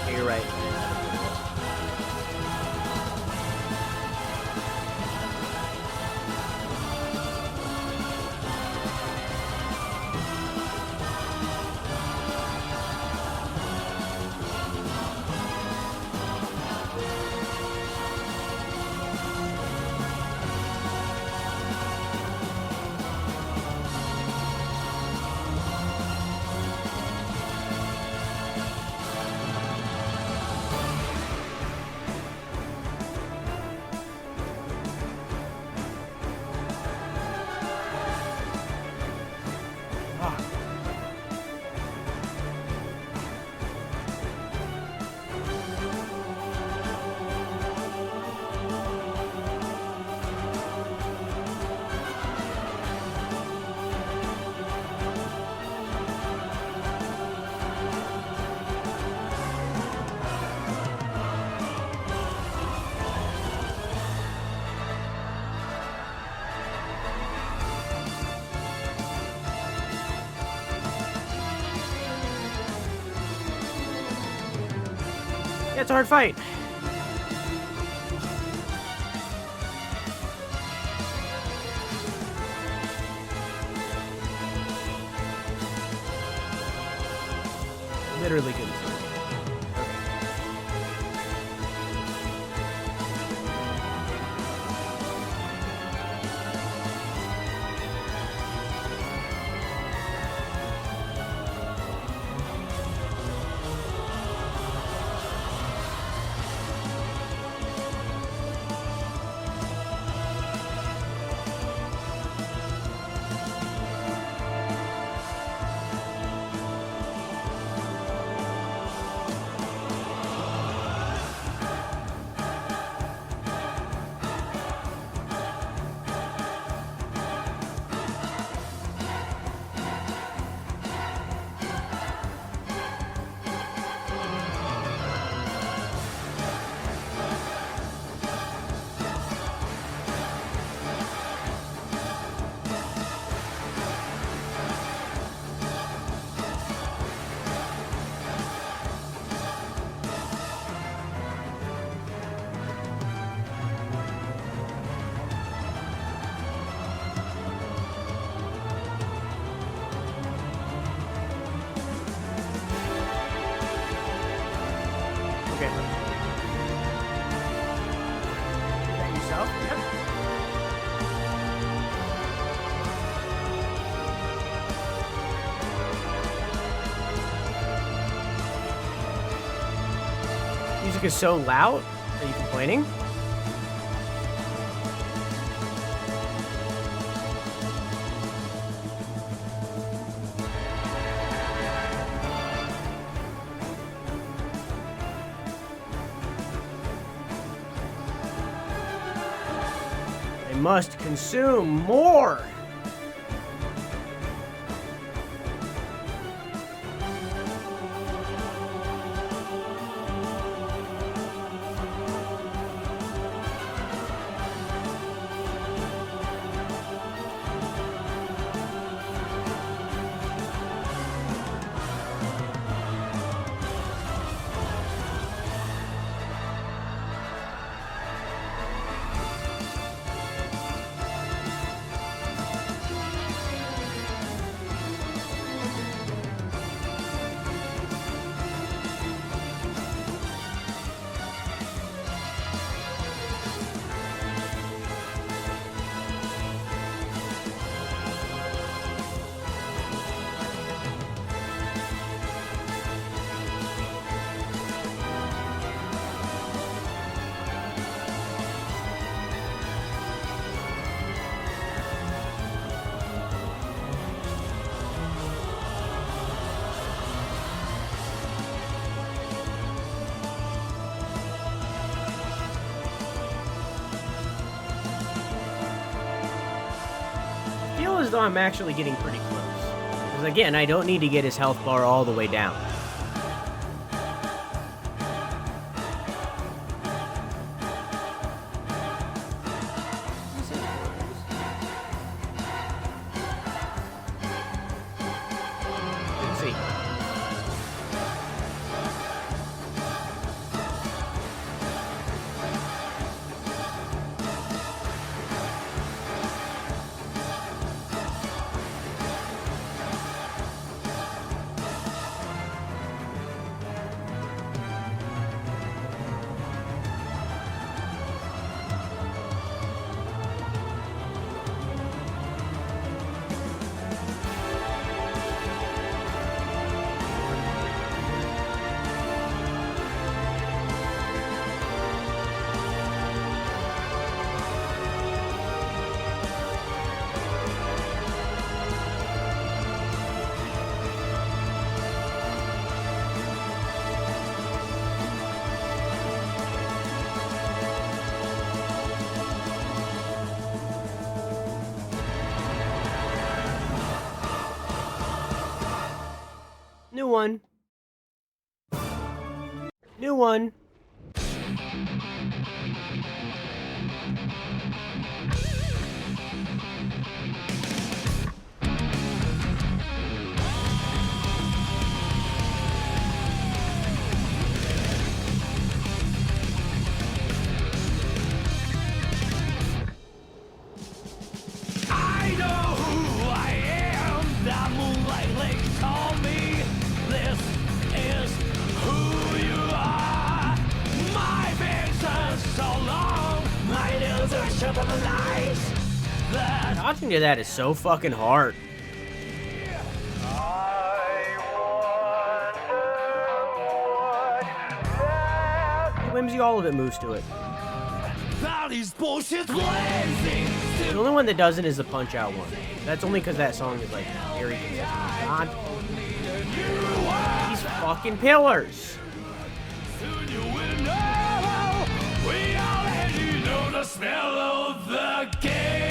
Yeah, you're right. Yeah, it's a hard fight. Literally couldn't see it. Music is so loud. Are you complaining? They must consume more. I feel as though I'm actually getting pretty close. Because again, I don't need to get his health bar all the way down. Let's see. New one. New one. I know who I am. The moonlight lake told me this is who you are. My vision's so long, my nails are sharper than lights. Talking to that is so fucking hard. Whimsy, all of it moves to it. Bullshit blazing. The only one that doesn't is the Punch Out one. That's only because that song is like very consistent. God. These fucking pillars. Soon you will know. We already know the smell of the game.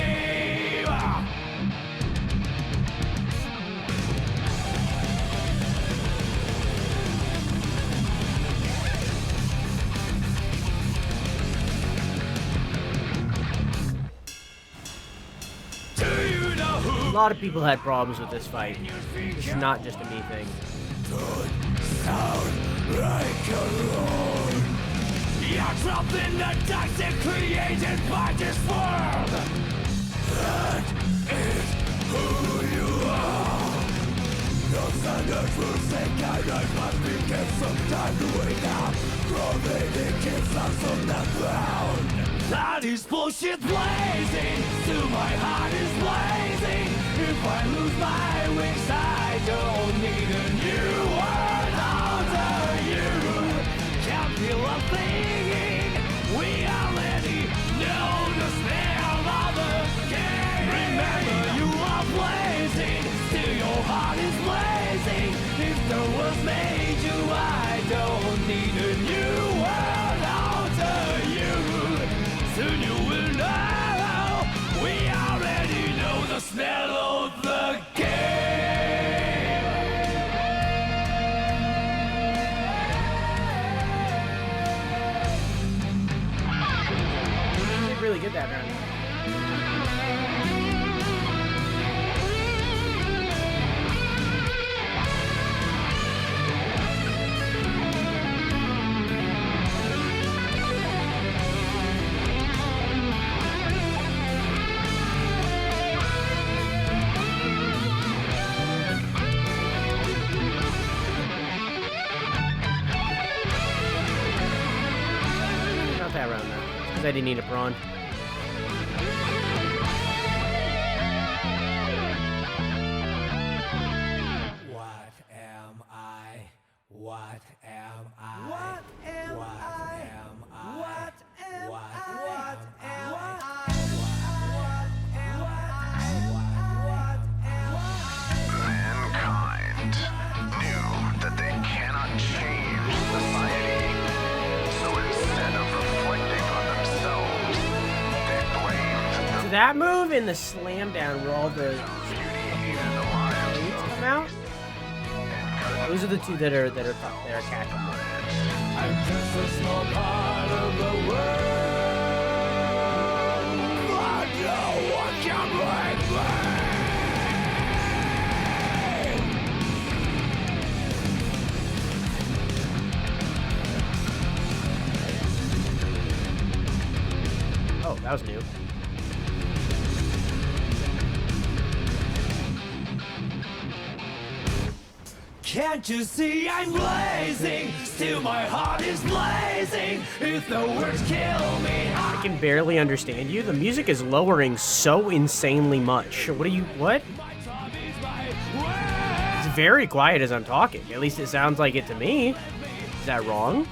A lot of people had problems with this fight. It's not just a me thing. You're trapped in the toxic created by this world. That is who you are. No standard will say guidance must be kept some time to wake up. Crawling keeps us on the ground. That is bullshit blazing. Still my heart is blazing. If I lose my wings, I don't need a new world under you. Can't feel a thing. We already know the smell of the game. Remember, you are blazing, still your heart is blazing. If the world made you, I don't need a new world alter you. Soon you will know, we already know the smell of the game. You did really good that round. Not that round though, because I didn't need a prawn. What am I? What am I? What am I? What am Mankind knew that they cannot change society. So instead of reflecting on themselves, they blamed So that move in the slam down where all the blades come out. Those are the two that are catching me. I'm just a small part of the world, but no one can break me. Oh, that was new. Can't you see I'm blazing? Still my heart is blazing. If the words kill me, I can barely understand you. The music is lowering so insanely much. What? It's very quiet as I'm talking. At least it sounds like it to me. Is that wrong?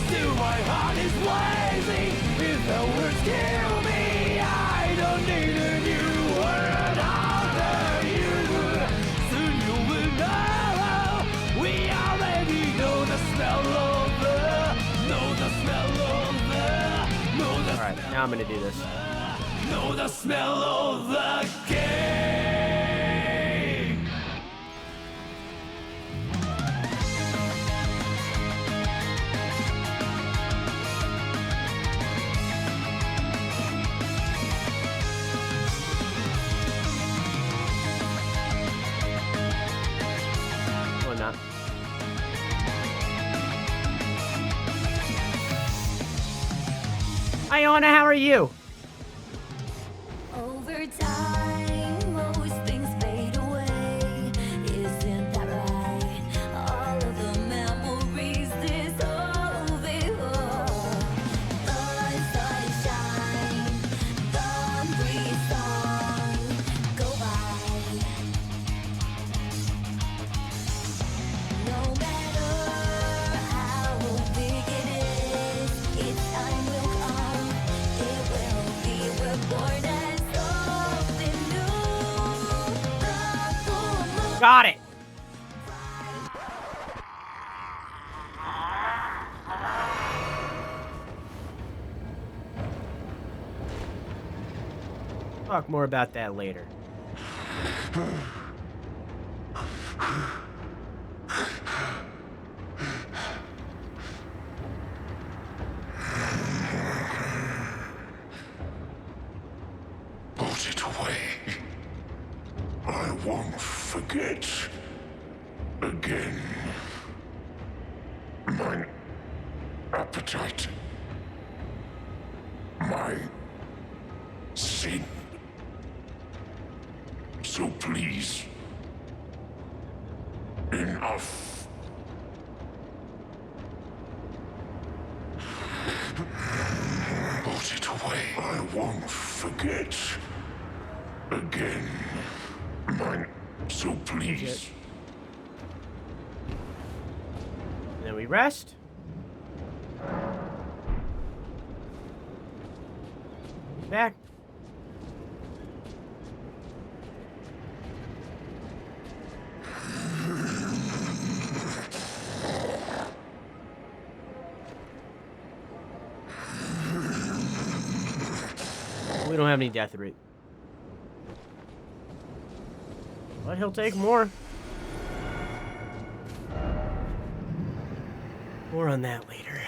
still my heart is blazing. If the words kill me, I don't need a new word after you. Soon you will know. We already know the smell of All right, now I'm gonna do this. Know the smell of the game. Or not. Iona, how are you? Over time, most things fade away. Isn't that right? All of the memories dissolve before the sunshine, the breeze song go by. No matter how big it is, its time will come. It will be reborn as something new. The full moon. Got it. Talk more about that later. Put it away. I won't forget again. My appetite. My sin. So please. Enough. Put it away. I won't forget again. Mine. So please. And then we rest. Back. We don't have any death root. But he'll take more. More on that later.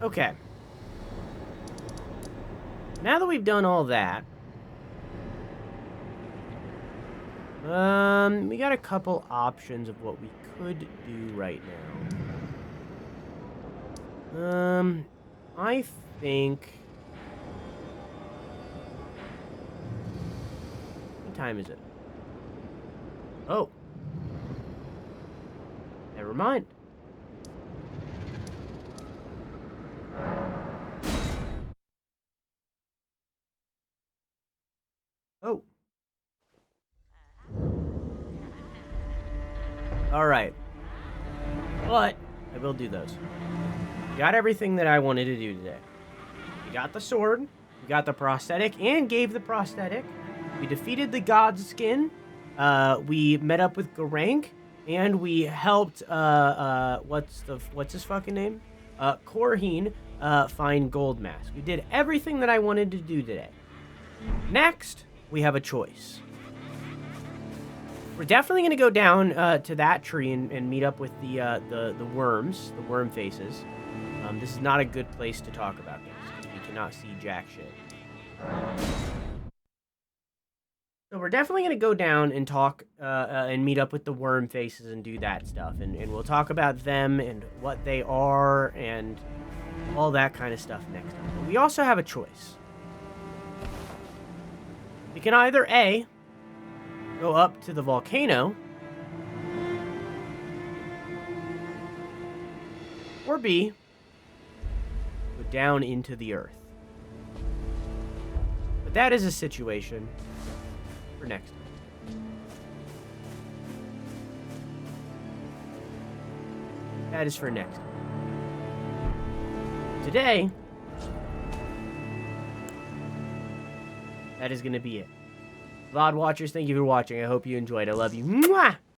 Okay. Now that we've done all that, we got a couple options of what we could do right now. I think... What time is it? Oh. Never mind. Oh. Alright. But, I will do those. Got everything that I wanted to do today. We got the sword, we got the prosthetic, and gave the prosthetic. We defeated the god's skin. We met up with Garank, and we helped, what's his fucking name? Korheen, find Gold Mask. We did everything that I wanted to do today. Next, we have a choice. We're definitely going to go down to that tree and meet up with the worms, the worm faces. This is not a good place to talk about this, because we cannot see jack shit. So we're definitely going to go down and talk and meet up with the worm faces and do that stuff. And we'll talk about them and what they are and all that kind of stuff next time. But we also have a choice. We can either A, go up to the volcano, or B, go down into the earth. But that is a situation for next time. That is for next time. Today, that is going to be it. VOD watchers, thank you for watching. I hope you enjoyed. I love you. Mwah!